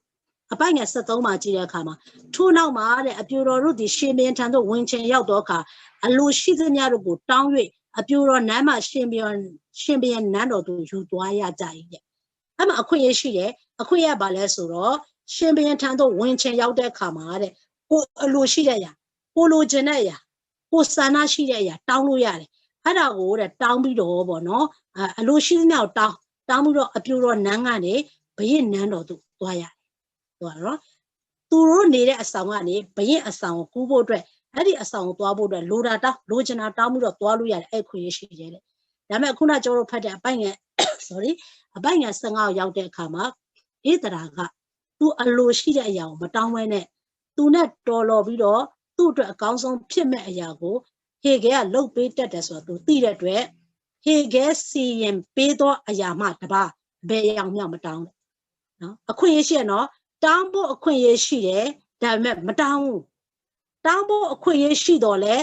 အပိုင်ငယ်73မှာကြည့်တဲ့အခါမှာထို့နောက်မှာတဲ့အပြိုတော်တို့ဒီရှင်ဘရင်ထံသို့ဝင်ချင်ရောက်တော့အခါအလိုရှိသမျှတို့ကိုတောင်း၍အပြိုတော်နန်းမှာရှင်ဘရင်နန်းတော်သူယူသွားရကြ၏တဲ့အဲ့မှာအခွင့်အရေးရှိတယ်အခွင့်အရေးပါလဲဆိုတော့ရှင်ဘရင်ထံသို့ဝင်ချင်ရောက်တဲ့အခါမှာတဲ့ကိုအလိုရှိတဲ့အရာကိုလိုချင်တဲ့အရာကိုစန္ဒရှိတဲ့အရာတောင်းလို့ရတယ်အဲ့ဒါကိုတဲ့တောင်းပြီးတော့ပေါ့နော်အလိုရှိသမျှကိုတောင်းပြီးတော့အပြိုတော်နန်းကနေဘရင်နန်းတော်သူသွားရတယ်ဟုတ်နော်သူတို့နေတဲ့အဆောင်ကနေဘရင်အဆောင်ကိုကူးဖို့အတွက်အဲ့ဒီအဆောင်ကိုသွားဖို့အတွက်လိုချင်တာတောင်းပြီးတော့သွားလို့ရတယ်အဲ့ခွင့်ရရှိတယ်တဲ့ဒါပေမဲ့ခုနကျွန်တော်တို့ဖတ်တဲ့အပိုင်ငယ် sorry အပိုင်ငယ်15ကိုရောက်တဲ့အခါမှာဧတရာကသူအလိုရှိတဲ့အရာကိုမတောင်းဘဲနဲ့သူနဲ့တော်လော်ပြီးတော့သူ့အတွက်အကောင်းဆုံးဖြစ်မဲ့အရာကိုဟေဂဲကလှုပ်ပေးတတ်တယ်ဆိုတော့သူသိတဲ့အတွက်ဟေဂဲစီရင်ပေးသောအရာမှတပါဘယ်အရာမှမတောင်းဘူးနော်အခွင့်အရေးရှိရနော်တောင်းဖို့အခွင့်အရေးရှိတယ်ဒါပေမဲ့မတောင်းဘူးတောင်းဖို့အခွင့်အရေးရှိတော့လဲ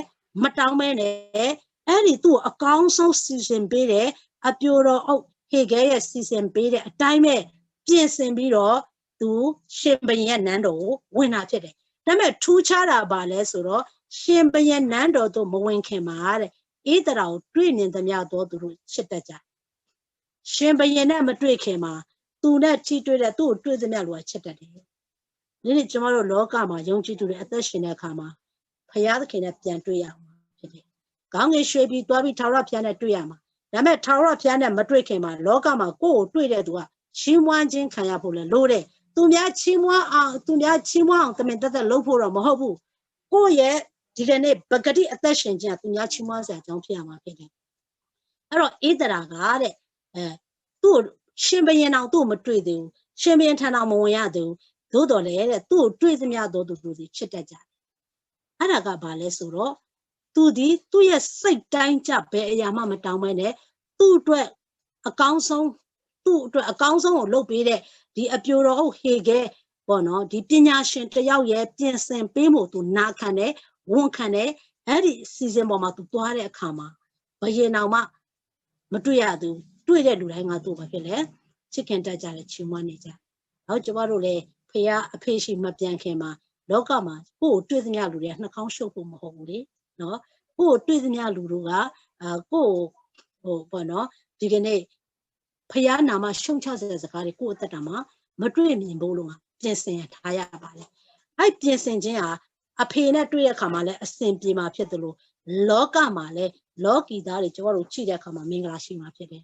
မတောင်းမဲနဲ့အဲ့ဒီသူ့အကောင်းဆုံးစီစဉ်ပေးတယ်အပြိုတော်အုပ်ဟေဂဲရဲ့စီစဉ်ပေးတဲ့အတိုင်းပဲပြင်ဆင်ပြီးတော့သူရှင်ဘရင်ရဲ့နန်းတော်ကိုဝင်တာဖြစ်တယ်ဒါပေမဲ့ထူးခြားတာပါလဲဆိုတော့ရှင်ဘရင်နန်းတော်တို့မဝင်ခင်မှာတဲ့ဧတရာကိုတွေ့မြင်သမျှတော့သူတို့ချစ်တတ်ကြရှင်ဘရင်နဲ့မတွေ့ခင်မှာသူနဲ့ချီတွေ့တဲ့သူ့ကိုတွေ့သမျှလူကချစ်တတ်တယ်ဒီနေ့ကျွန်တော်တို့လောကမှာယုံကြည်သူတွေအသက်ရှင်တဲ့အခါမှာဖယားသခင်နဲ့ပြန်တွေ့ရမှာဖြစ်တယ်။ခေါင်းငယ်ရွှေပြီးသွားပြီးထာဝရဘုရားနဲ့တွေ့ရမှာ။ဒါပေမဲ့ထာဝရဘုရားနဲ့မတွေ့ခင်မှာလောကမှာကိုယ့်ကိုတွေ့တဲ့သူကချီးမွမ်းခြင်းခံရဖို့လဲလိုတယ်။သူများချီးမွမ်းအောင်တမင်တက်လုပ်ဖို့တော့မဟုတ်ဘူး။ကိုယ့်ရဲ့ဒီကနေ့ပဂတိအသက်ရှင်ခြင်းကသူများချီးမွမ်းစရာအကြောင်းဖြစ်ရမှာဖြစ်တယ်။အဲ့တော့ဧတရာကတဲ့သူ့ရှင်ဘရင်အောင်သူ့မတွေ့သေးဘူး။ရှင်ဘရင်ထံတော်မဝင်ရသေးဘူး။သို့တော်လည်းတဲ့သူ့ကိုတွေ့သမျှသောသူတို့ချစ်တတ်ကြတယ်အဲ့ဒါကဘာလဲဆိုတော့သူဒီသူ့ရဲ့စိတ်တိုင်းကြဘယ်အရာမှမတောင်းမဲနဲ့သူ့အတွက်အကောင်းဆုံးကိုလုပ်ပေးတဲ့ဒီအပြိုတော်ဟေဂဲပေါ့နော်ဒီပညာရှင်တယောက်ရဲ့ပြင်ဆင်ပေးမှုသူနာခံတယ်ဝန်ခံတယ်အဲ့ဒီစီစဉ်ပေါ်မှာသူသွားတဲ့အခါမှာဘယင်အောင်မှမတွေ့ရသူတွေ့တဲ့လူတိုင်းကသူ့ဘာဖြစ်လဲချစ်ခင်တတ်ကြတယ်ချီးမွမ်းနေကြနောက်ကျမတို့လည်းဖះအဖေရှိမပြန်ခင်မှာလောကမှာကိုယ်တွေ့သမျှလူတွေကနှာခေါင်းရှုပ်ဖို့မဟုတ်ဘူးလေနော်ကိုယ်တွေ့သမျှလူတို့ကကိုယ်ဟိုပေါ့နော်ဒီကနေ့ဖះနာမရှုံချစတဲ့စကားတွေကိုယ်အသက်တာမှာ မတွေ့မြင်ဖို့လို့ပြင်ဆင်ထားရပါတယ်အဲ့ပြင်ဆင်ခြင်းဟာအဖေနဲ့တွေ့ရခါမှာလဲအစဉ်ပြေမှာဖြစ်တယ်လို့လောကမှာလဲလောကီသားတွေကျွန်တော်တို့ကြည့်တဲ့အခါမှာမင်္ဂလာရှိမှာဖြစ်တယ်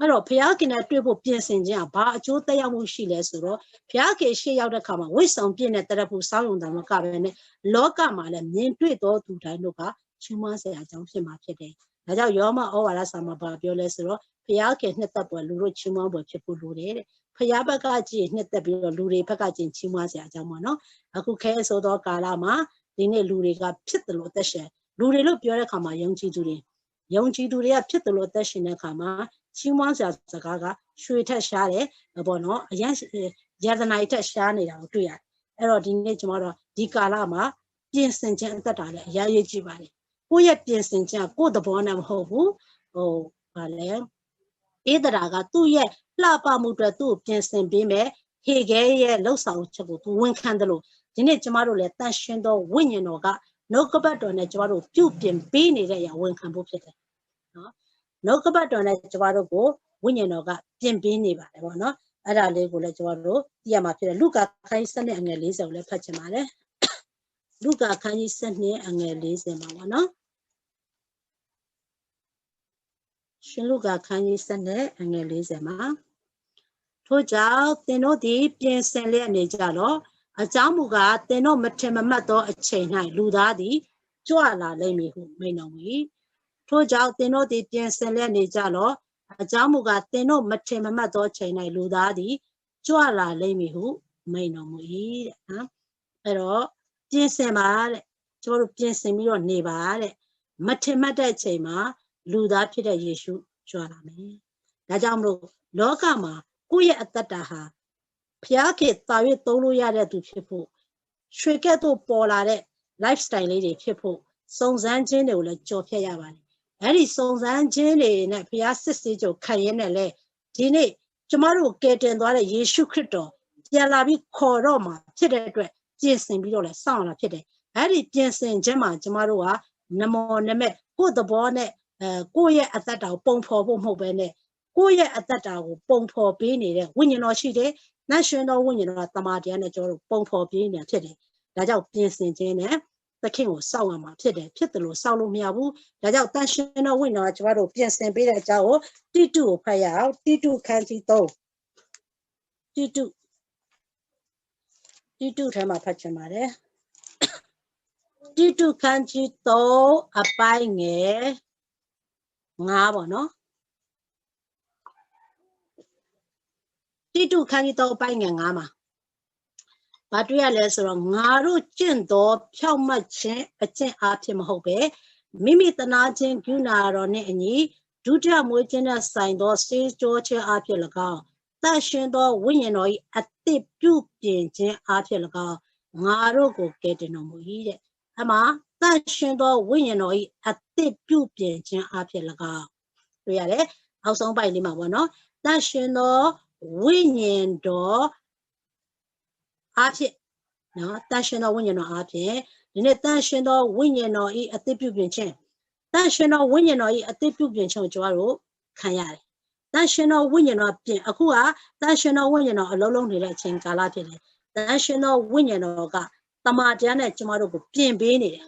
အဲ့တော့ဘုရားခင်နဲ့တွေ့ဖို့ပြင်ဆင်ခြင်းဟာဘာအကျိုးသက်ရောက်မှုရှိလဲဆိုတော့ဘုရားခင်ရှေ့ရောက်တဲ့အခါမှာဝိဆောင်ပြည့်တဲ့တရဖို့စောင်းရုံတံမကပဲနဲ့လောကမှာလည်းမြင်တွေ့တော်သူတိုင်းတို့ကချီးမွမ်းစရာအကြောင်းဖြစ်မှာဖြစ်တယ်ဒါကြောင့်ယောမဩဝါဒစာမှာပြောလဲဆိုတော့ဘုရားခင်နှစ်သက်ပွဲလူတို့ချီးမွမ်းပွဲဖြစ်ဖို့လိုတယ်တဲ့ဘုရားဘက်ကကြည့်နှစ်သက်ပြီးတော့လူတွေဘက်ကကြည့်ချီးမွမ်းစရာအကြောင်းပါနော်အခုခဲဆိုသောကာလမှာဒီနေ့လူတွေကဖြစ်တယ်လို့အသက်ရှင်လူတွေလို့ပြောတဲ့အခါမှာယုံကြည်သူတွေကဖြစ်တယ်လို့အသက်ရှင်တဲ့အခါမှာချီးမွမ်းစရာစကားကရွှေထက်ရှားတယ်ပေါ့နော်အရင်ယတနာထက်ရှားနေတာကိုတွေ့ရတယ်အဲ့တော့ဒီနေ့ကျွန်တော်တို့ဒီကာလမှာပြင်ဆင်ခြင်းအသက်တာလည်းအရေးကြီးကြည့်ပါလေကိုယ့်ရဲ့ပြင်ဆင်ခြင်းကိုယ့်သဘောနဲ့မဟုတ်ဘူးဗာလဲဧဒရာကသူ့ရဲ့လှပမှုအတွက်သူ့ကိုပြင်ဆင်ပေးမယ်ဟေဂဲရဲ့လှုပ်ဆောင်ချက်ကိုသူဝန်ခံတယ်လို့ဒီနေ့ကျမတို့လည်းတန်ရှင်းသောဝိညာဉ်တော်ကနှုတ်ကပတ်တော်နဲ့ကျမတို့ပြုပြင်ပေးနေတဲ့အရာဝန်ခံဖို့ဖြစ်တယ်နော်နှုတ်ကပတ်တော်နဲ့ကျမတို့ကိုဝိညာဉ်တော်ကပြင်ပေးနေပါတယ်ပေါ့နော်အဲ့ဒါလေးကိုလည်းကျမတို့သိရမှာဖြစ်တယ်လုကာခန်းကြီး7အငယ်40ကိုလည်းဖတ်ချင်ပါတယ်လုကာခန်းကြီး7အငယ်40မှာပေါ့နော်ရှင်လုကာခန်းကြီး7အငယ်40မှာထို့ကြောင့်သင်တို့သည်ပြင်ဆင်လျက်နေကြတော့အကြောင်းမူကားသင်တို့မထင်မမှတ်သောအချိန်၌လူသားသည်ကြွလာလိမ့်မည်ဟုမိန့်တော်မူ၏ထို့ကြောင့်သင်တို့သည်ပြင်ဆင်လျက်နေကြတော့အကြောင်းမူကားသင်တို့မထင်မမှတ်သောအချိန်၌လူသားသည်ကြွလာလိမ့်မည်ဟုမိန့်တော်မူ၏တဲ့နော်အဲ့တော့ပြင်ဆင်ပါတဲ့ကျမတို့ပြင်ဆင်ပြီးတော့နေပါတဲ့မထင်မှတ်တဲ့အချိန်မှာလူသားဖြစ်တဲ့ယေရှုကြွလာမယ်ဒါကြောင့်မလို့လောကမှာကိုယ့်ရဲ့အသက်တာဟာဖျားခေတာ၍သုံးလို့ရတဲ့သူဖြစ်ဖို့ရွှေကဲ့သို့ပေါ်လာတဲ့ lifestyle လေးတွေဖြစ်ဖို့စုံစမ်းခြင်းတွေကိုလည်းကြော်ဖြတ်ရပါတယ်အဲ့ဒီစုံစမ်းခြင်းတွေနဲ့ဖျားစစ်ဆေးကြုံခံရင်းနဲ့လေဒီနေ့ကျမတို့ကယ်တင်သွားတဲ့ယေရှုခရစ်တော်ပြန်လာပြီးခေါ်တော့မှာဖြစ်တဲ့အတွက်ပြင်ဆင်ပြီးတော့လည်းစောင့်လာဖြစ်တယ်အဲ့ဒီပြင်ဆင်ခြင်းမှာကျမတို့ကနမောနမဲ့ကိုယ့်သဘောနဲ့ကိုယ့်ရဲ့အသက်တာကိုပုံဖော်ဖို့မဟုတ်ပဲနဲ့ကိုယ့်ရဲ့အသက်တာကိုပုံဖော်ပေးနေတဲ့ဝိညာဉ်တော်ရှိတယ်။နတ်ရှင်တော်ဝိညာဉ်တော်တမန်တရားနဲ့ကျွန်တော်တို့ပုံဖော်ပေးနေတာဖြစ်တယ်။ဒါကြောင့်ပြင်ဆင်ခြင်းနဲ့သခင်ကိုစောင့်ရမှာဖြစ်တယ်။ဖြစ်တယ်လို့စောင့်လို့မရဘူး။ဒါကြောင့်တန်ရှင်တော်ဝိညာဉ်တော်ကကျွန်တော်တို့ပြင်ဆင်ပေးတဲ့အကြောင်းကိုတိတုကိုဖတ်ရအောင်။တိတုခန်းကြီး3တိတုထဲမှာဖတ်ချင်ပါတယ်။တိတုခန်းကြီး3အပိုင်းငယ်9ပေါ့နော်။တိတုခန်းကြီး3အပိုင်းငယ်9မှာဘာတွေ့ရလဲဆိုတော့ငါတို့ကျင့်သောဖြောင့်မတ်ခြင်းအကျင့်အားဖြင့်မဟုတ်ပဲမိမိတနာခြင်းကုဏတော်နှင့်အညီဒုတိယမွေးခြင်းနဲ့ဆိုင်သောစေကြောခြင်းအားဖြင့်၎င်းတန်ရှင်သောဝိညာဉ်တော်၏အသစ်ပြုပြင်ခြင်းအားဖြင့်၎င်းငါတို့ကိုကယ်တင်တော်မူ၏တဲ့အမှတန်ရှင်သောဝိညာဉ်တော်၏အသစ်ပြုပြင်ခြင်းအားဖြင့်၎င်းတွေ့ရတယ်အောက်ဆုံးပိုက်လေးမှာပေါ့နော်တန်ရှင်သောဝိညာဉ်တော်အားဖြင့်နော်တန်ရှင်သောဝိညာဉ်တော်အားဖြင့်ဒီနေ့တန်ရှင်သောဝိညာဉ်တော်ဤအသစ်ပြုပြင်ခြင်းတန်ရှင်သောဝိညာဉ်တော်ဤအသစ်ပြုပြင်ခြင်းကိုကျွန်တော်တို့ခံရတယ်တန်ရှင်သောဝိညာဉ်တော်ပြင်အခုကတန်ရှင်သောဝိညာဉ်တော်အလုံးလုံးနေတဲ့အချိန်ကာလဖြစ်တယ်တန်ရှင်သောဝိညာဉ်တော်ကတမန်တရားနဲ့ကျွန်တော်တို့ကိုပြင်ပေးနေတယ်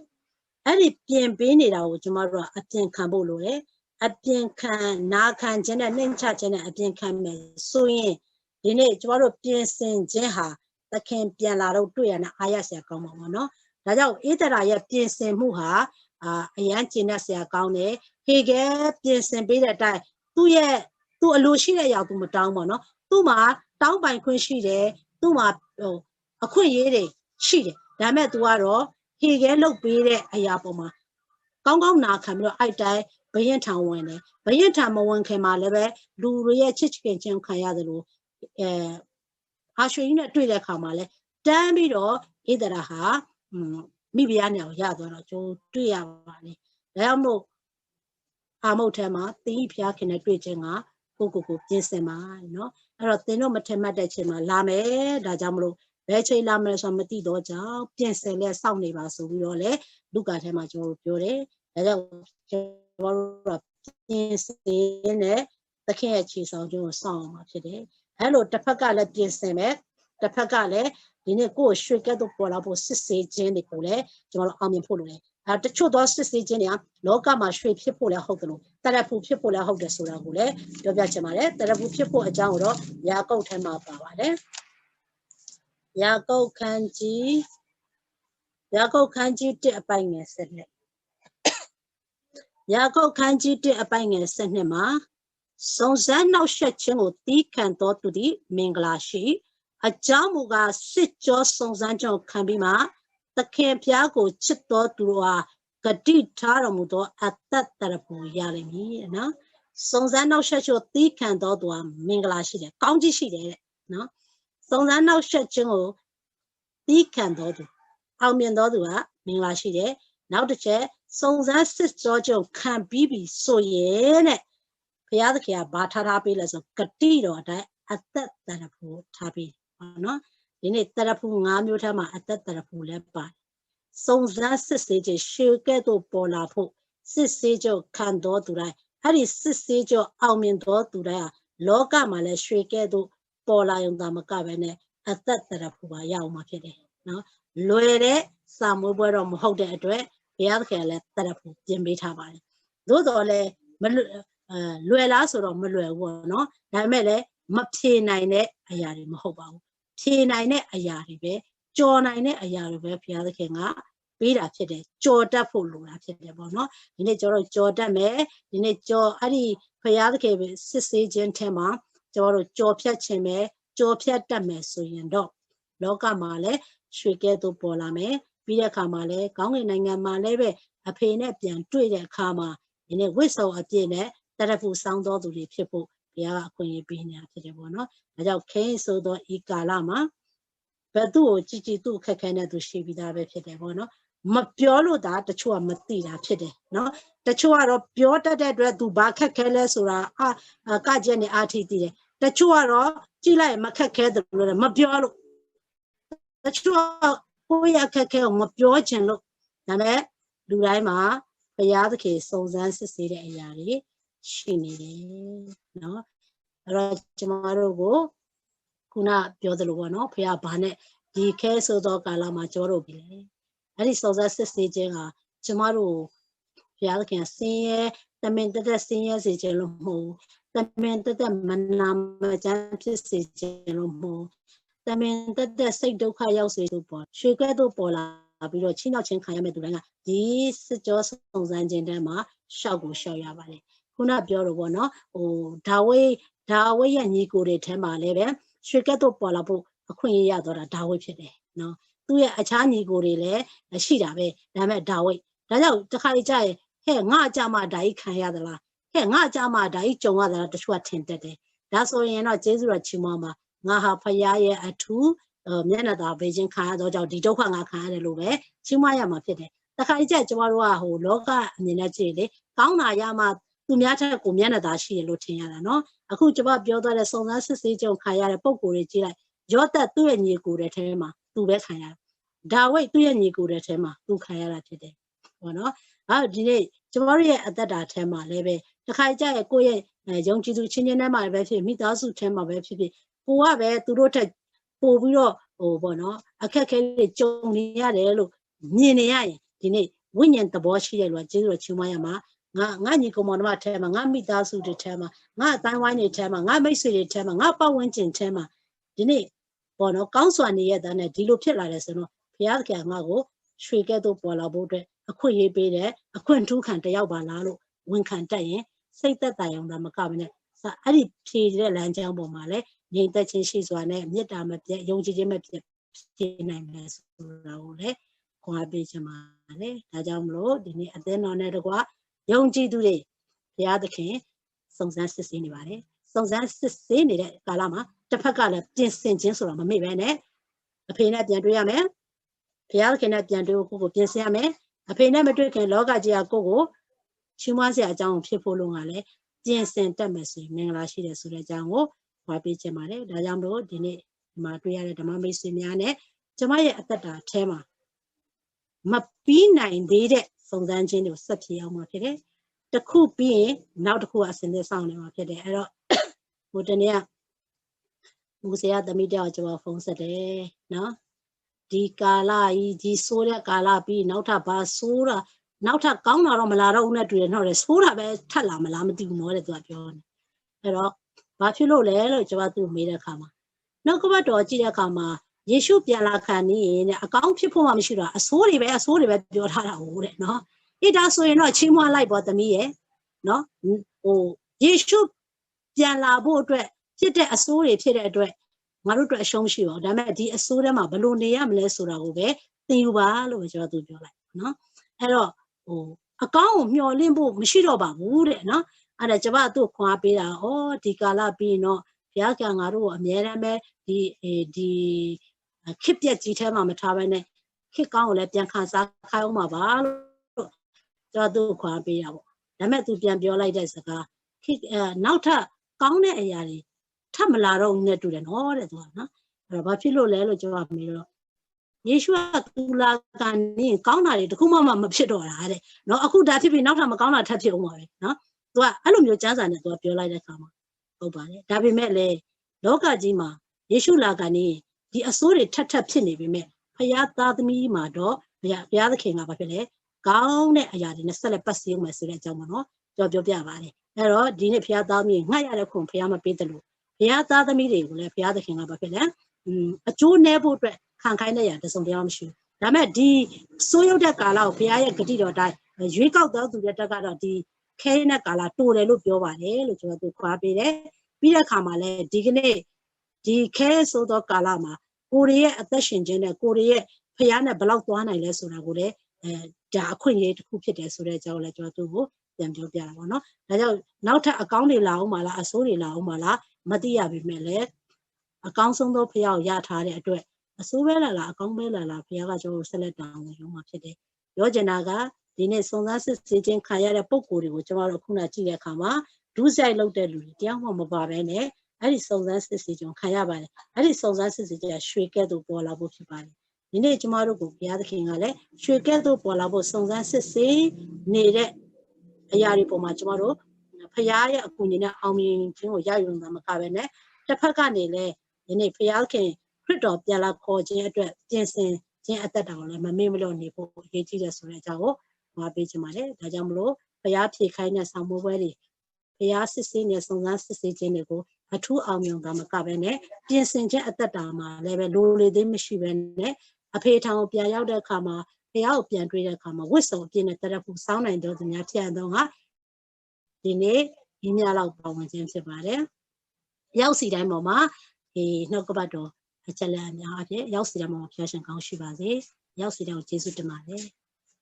အဲ့ဒီပြင်ပေးနေတာကိုကျွန်တော်တို့ကအပြင်ခံဖို့လိုတယ်အပြင်ခံနာခံခြင်းနဲ့နှိမ့်ချခြင်းနဲ့အပြင်ခံမယ်ဆိုရင်ဒီနေ့ကျွန်တော်တို့ပြင်ဆင်ခြင်းဟာသခင်ပြန်လာတော့တွေ့ရတဲ့အားရစရာကောင်းပါဘောနော်ဒါကြောင့်ဧတရာရဲ့ပြင်ဆင်မှုဟာအရန်ကျင့်တတ်စရာကောင်းတယ်ဟေဂဲပြင်ဆင်ပေးတဲ့အတိုင်းသူ့အလိုရှိတဲ့အရာသူမတောင်းပါနော်သူ့မှာတောင်းပိုင်ခွင့်ရှိတယ်သူ့မှာအခွင့်အရေးတွေရှိတယ်ဒါပေမဲ့ तू ကတော့ဟေဂဲလုပ်ပေးတဲ့အရာပေါ်မှာကောင်းကောင်းနာခံပြီးတော့အဲ့တိုင်းဘယင်ထံဝင်တယ်ဘယင်ထံမဝင်ခင်မှာလည်းပဲလူတွေရဲ့ချစ်ခင်ခြင်းခံရတယ်လို့အာရွှေကြီးနဲ့တွေ့တဲ့အခါမှာလဲတန်းပြီးတော့ဧဒရာဟာမိဖုရားနေအောင်ရသွားတော့ကျိုးတွေ့ရပါလေဒါကြောင့်မို့အာမုတ်ထဲမှာသင်ဤဖုရားခင်နဲ့တွေ့ခြင်းကကိုပြင်ဆင်ပါနော်အဲ့တော့သင်တို့မထင်မှတ်တဲ့ချိန်မှာလာမယ်ဒါကြောင့်မလို့ဘယ်ချိန်လာမလဲဆိုတော့မသိတော့ကြောင်းပြင်ဆင်လဲစောင့်နေပါဆိုပြီးတော့လေလုကာထဲမှာကျွန်တော်တို့ပြောတယ်ဒါကြောင့်ကျွန်တော်တို့ပြင်ဆင်နဲ့သခင်ရဲ့ခြေဆောင်ခြင်းကိုစောင့်အောင်မှာဖြစ်တယ် hello the pagala pinseme the pagale in a go shake at the polabo sissy jenny pole to army polo at the chodos sissy genia loka ma shake people a hogano that I put people a hog the suragule the vachamare that I put people a jangro yako tema pavale yako kanji te a bang said yako kanji te a bang said nema so then now shutting or deacon thought to the minglashi a jamuga sit just so zanjo can be ma the camp yago chito to a gadi taramudo at that tarapu yalimi no so then now shut your deacon thought to a minglashi county she no so then now shutting or deacon thought I'll mean the minglashi now the chair so that sit Georgia can be so yeah Payadkia Batarapi as a Catiro at that Tarapu Tapi, no? In it Tarapu Namutama at that Tarapu Lepa. So that Sissage Shilketo Polapo, Sissajo Cando Dura, Harry Sissajo Almindo Dura, Loga Male Shilketo Pola in Damacavene at that Tarapua Yaumapede, no? Loere, some were on Hode Adre, Payadkia let Tarapu, Jimmy Tabari. Those Luella sort of Mulu, no, Namele, Mapti nine a yari Mahoba, T nine a yari, Joe nine a yari, Pia Kinga, beat up today, Joe Dapulu after the bono, in a Joe Dame, in a Joe Adi Payake, Sissy Gentema, Joe Piacheme, Joe Piatame, so you know. Loka Male, Shriket to Polame, Pia Kamale, Gong in Malebe, a penepian, tweeted Kama, in a whistle at dinner. Tarafu sound all the people, Pia Queen being after the one, without cane so the Ikalama, but do Gigi do Kakana to Shibida Pete, Mapiolo that the Chua Matida Pite, no, the Chua of Piota that do Baka Keles or a Kajani Arti, the Chua Gila Macaca, the Mapiolo, the Chua Poya Kaka, Mapiochen look, Name, Duraima, Payadke, so then Cecilia Yari. She needed no Rajamarogo Kuna Piodoluano, Pia Bane, the case of Galama Joro Bile. And it's also staging a Chamaru Piakan senior, the men that the seniors is Jello, the men that the Manama Jantis is Jello, the men that the Sado Kayos is to Shigado Pola, Bilo Chino Chen Kayameduranga, this just on Zanjendama, Shago Shayavale. Kuna Biorobono, or Dawe and Nico de Tema Leve, Shikato Polabo, a queen yadora Dawe Pede, no. Do a Chani Gorile, a Shidabe, Dame Dawe. Dado, the Kaijai, He Najama Dai Kayadala, He Najama Dai Jomada, the Shua Tente. That's all you know, Jesura Chimama, Naha Paya at two, Menada, Beijing Kayado, Dijoka Kayalube, Chimayama Pede. The Kaijai Jawarua, who Loka and Ninachili, Kauna Yama. Tumiata Kumiana Dashi Lotiana, no? A Kuchaba Bioda the Sona Sage of Kaya Pokuri, Jota to a new good at Tema, to Bekaya. Dawe to a new good at Tema, to Kayara today. Or no? I'll delay Javaria at that Tema, Leve, the Kaja, Koye, Jonchi to Chinama, Mitasu Tema, Vepi, Puave to rotate Poviro, or Bono, a Kake Jonia, look, Nini, Dine, Winyan the Boshi, Jiro Chumayama. Ngani Komona Tema, Ngami Dasu de Tema, Nga Taiwan Tema, Nga Messi Tema, Nga Pawentin Tema, Dine, Bono, Council and yet than a Dilo Pilla, no, Piaca Mago, Shrigato Polabote, a quay bede, a quintu can't Yabalalo, when can't die, say that I am the Macabine. So I did see the Lanjambo Male, named that she's one name, yet I'm at the young Jim nameless Raule, Coabichamale, Tajamlo, Dine, and then on Edagua. Young G do they? The other king, songs and anybody. Songs and it, Kalama, the Pagala, Jinsin Jinsulama, maybe a pain at the Andrea, Pial cannot be under Jinsiame, a pain never drink and Loga Giacogo, Chimasia Jang people longale, Jinsin Tamasi, Minglashi, Sulajango, Wabi Jamare, Dayambo, Dine, Madria, the Mammy Simiane, Jamaya at that tema. Mapina indeed. Songs and Jane was such a young market. The coup being now the who was in the sound market. Mutania မူစေရသမီးတယောက်ကျွန်တော်ဖုန်းဆက်တယ်နော်ဒီကာလကြီးဒီဆိုးတဲ့ကာလပြီးနောက်ထပ်ဘာဆိုးတာနောက်ထပ်ကောင်းတာတော့မလာတော့ဘူးနဲ့တွေ့တယ်နော်လေဆိုးတာပဲထပ်လာမလားမသိဘူးနော်တဲ့သူကပြောတယ်အဲ့တော့ဘာဖြစ်လို့လဲလို့ကျွန်တော်သူ့မေးတဲ့အခါမှာနှုတ်ကပတ်တော်ကြည့်တဲ့အခါမှာယေရှုပြန်လာခံနေရင်တဲ့အကောင်းဖြစ်ဖို့မှမရှိတော့အဆိုးတွေပဲပြောထားတာဟုတ်တဲ့နော်အဲ့ဒါဆိုရင်တော့ချင်းမွားလိုက်ပေါ့သမီးရဲ့နော်ဟိုယေရှုပြန်လာဖို့အတွက်ဖြစ်တဲ့အဆိုးတွေဖြစ်တဲ့အတွက်ငါတို့အတွက်အရှုံးရှိပါဒါပေမဲ့ဒီအဆိုးထဲမှာဘလို့နေရမလဲဆိုတာကိုပဲသင်ယူပါလို့ကျွန်တော်သူပြောလိုက်နော်အဲ့တော့အကောင်းကိုမျှော်လင့်ဖို့မရှိတော့ပါဘူးတဲ့နော်အဲ့ဒါကျွန်မသူ့ခွာပေးတာဩဒီကာလပြီးရင်တော့ဘုရားကငါတို့ကိုအမြဲတမ်းပဲဒီခစ်ပြက်ကြီးထဲမှာမထားဘဲနဲ့ခစ်ကောင်းကိုလည်းပြန်ခံစားခိုင်းအောင်ပါလို့ကျွန်တော်သူ့ခွာပေးတာပေါ့ဒါပေမဲ့သူပြန်ပြောလိုက်တဲ့စကားနောက်ထပ်ကောင်းတဲ့အရာတွေထပ်မလာတော့ဘူးနဲ့တူတယ်နော်တဲ့သူကနော်အဲ့တော့ဘာဖြစ်လို့လဲလို့ကျွန်တော်မေးတော့ယေရှုကသူလာကနေကောင်းတာတွေတခုမှမဖြစ်တော့တာတဲ့နော်အခုဒါဖြစ်ပြီးနောက်ထပ်မကောင်းတာထပ်ဖြစ်အောင်ပါပဲနော်သူကအဲ့လိုမျိုးကျမ်းစာနဲ့သူကပြောလိုက်တဲ့အခါမှာဟုတ်ပါတယ်ဒါပေမဲ့လေလောကကြီးမှာယေရှုလာကနေဒီအဆိုးတွေထပ်ဖြစ်နေပေမဲ့ဖခင်သားသမီးမှာတော့ဘုရားသခင်ကဘာဖြစ်လဲကောင်းတဲ့အရာတွေနဲ့ဆက်လက်ပတ်စည်းအောင်မယ်ဆိုတဲ့အကြောင်းပေါ့နော်ကျွန်တော်ပြောပြပါတယ်အဲ့တော့ဒီနေ့ဖခင်သားသမီးငှက်ရတဲ့ခွန်ဖခင်မပေးတယ်လို့ဘုရားသားသမီးတွေကိုလည်းဘုရားသခင်ကဘာဖြစ်လဲအကျိုးနည်းဖို့အတွက်ခံခိုင်းတဲ့ရတစုံတရားမရှိဘူးဒါပေမဲ့ဒီစိုးရုပ်တဲ့ကာလကိုဘုရားရဲ့ဂတိတော်တိုင်းရွေးကောက်တော်သူတဲ့တက်ကတော့ဒီခဲတဲ့ကာလတိုးတယ်လို့ပြောပါတယ်လို့ကျွန်တော်တို့ခွာပေးတယ်ပြီးတဲ့အခါမှာလည်းဒီကနေ့ဒီခဲဆိုသောကာလမှာကိုရီရဲ့အသက်ရှင်ခြင်းနဲ့ကိုရီရဲ့ဖျားနဲ့ဘလောက်သွားနိုင်လဲဆိုတာကိုလည်းဒါအခွင့်အရေးတစ်ခုဖြစ်တယ်ဆိုတဲ့အကြောင်းလည်းကျွန်တော်တို့ကိုပြန်ပြောပြတာပေါ့နော်ဒါကြောင့်နောက်ထပ်အကောင်းတွေလာအောင်မလားအဆိုးတွေလာအောင်မလားမသိရပေမဲ့လည်းအကောင်းဆုံးသောဖျားကိုရထားတဲ့အတွက်အဆိုးပဲလာအကောင်းပဲလာဖျားကကျွန်တော်ဆက်လက်တောင်းရုံမှာဖြစ်တယ်ပြောချင်တာကဒီနေ့စုံစမ်းစစ်ဆေးခြင်းခံရတဲ့ပုံကိုယ်တွေကိုကျွန်တော်တို့ခုနကြည့်တဲ့အခါမှာဒုစရိုက်လုပ်တဲ့လူတွေတရားမှမပါဘဲနဲ့အဲ့ဒီစုံစမ်းစစ်ဆေးခြင်းခံရပါတယ်အဲ့ဒီစုံစမ်းစစ်ဆေးခြင်းရွှေကဲ့သို့ပေါ်လာဖို့ဖြစ်ပါတယ်ဒီနေ့ကျမတို့ကိုဘုရားသခင်ကလည်းရွှေကဲ့သို့ပေါ်လာဖို့စုံစမ်းစစ်ဆေးနေတဲ့အရာတွေပေါ်မှာကျမတို့ဖခင်ရဲ့အကူအညီနဲ့အောင်မြင်ခြင်းကိုရယူတာမကဘဲနဲ့တစ်ဖက်ကနေလည်းဒီနေ့ဖခင်ခရစ်တော်ပြန်လာခေါ်ခြင်းအတွက်ပြင်ဆင်ခြင်းအသက်တာကိုလည်းမမေ့မလျော့နေဖို့အရေးကြီးတယ်ဆိုတဲ့အကြောင်းကိုမှာပေးချင်ပါတယ်ဒါကြောင့်မလို့ဖခင်ဖြေခိုင်းတဲ့ဆောင်မိုးပွဲတွေဖခင်စစ်ဆေးနေစုံစမ်းစစ်ဆေးခြင်းတွေကိုအထူးအောင်မြင်တာမကဘဲနဲ့ပြင်ဆင်ခြင်းအသက်တာမှာလည်းပဲလိုလေသေးမရှိဘဲနဲ့အဖေထောင်ကိုပြန်ရောက်တဲ့အခါမှာဖခင်ကိုပြန်တွေ့တဲ့အခါမှာဝတ်စုံအပြည့်နဲ့တရက်ဖို့စောင်းနိုင်တော်သူများဖြစ်အောင်ဟာဒီနေ့ဒီညလောက်ပါဝင်ခြင်းဖြစ်ပါတယ်ရောက်စီတိုင်းပေါ်မှာဒီနှုတ်ကပတ်တော်အချက်လက်အများအပြည့်ရောက်စီတိုင်းမှာဖျားရှင်ကောင်းရှိပါစေရောက်စီတိုင်းကိုကျေးဇူးတင်ပါတယ်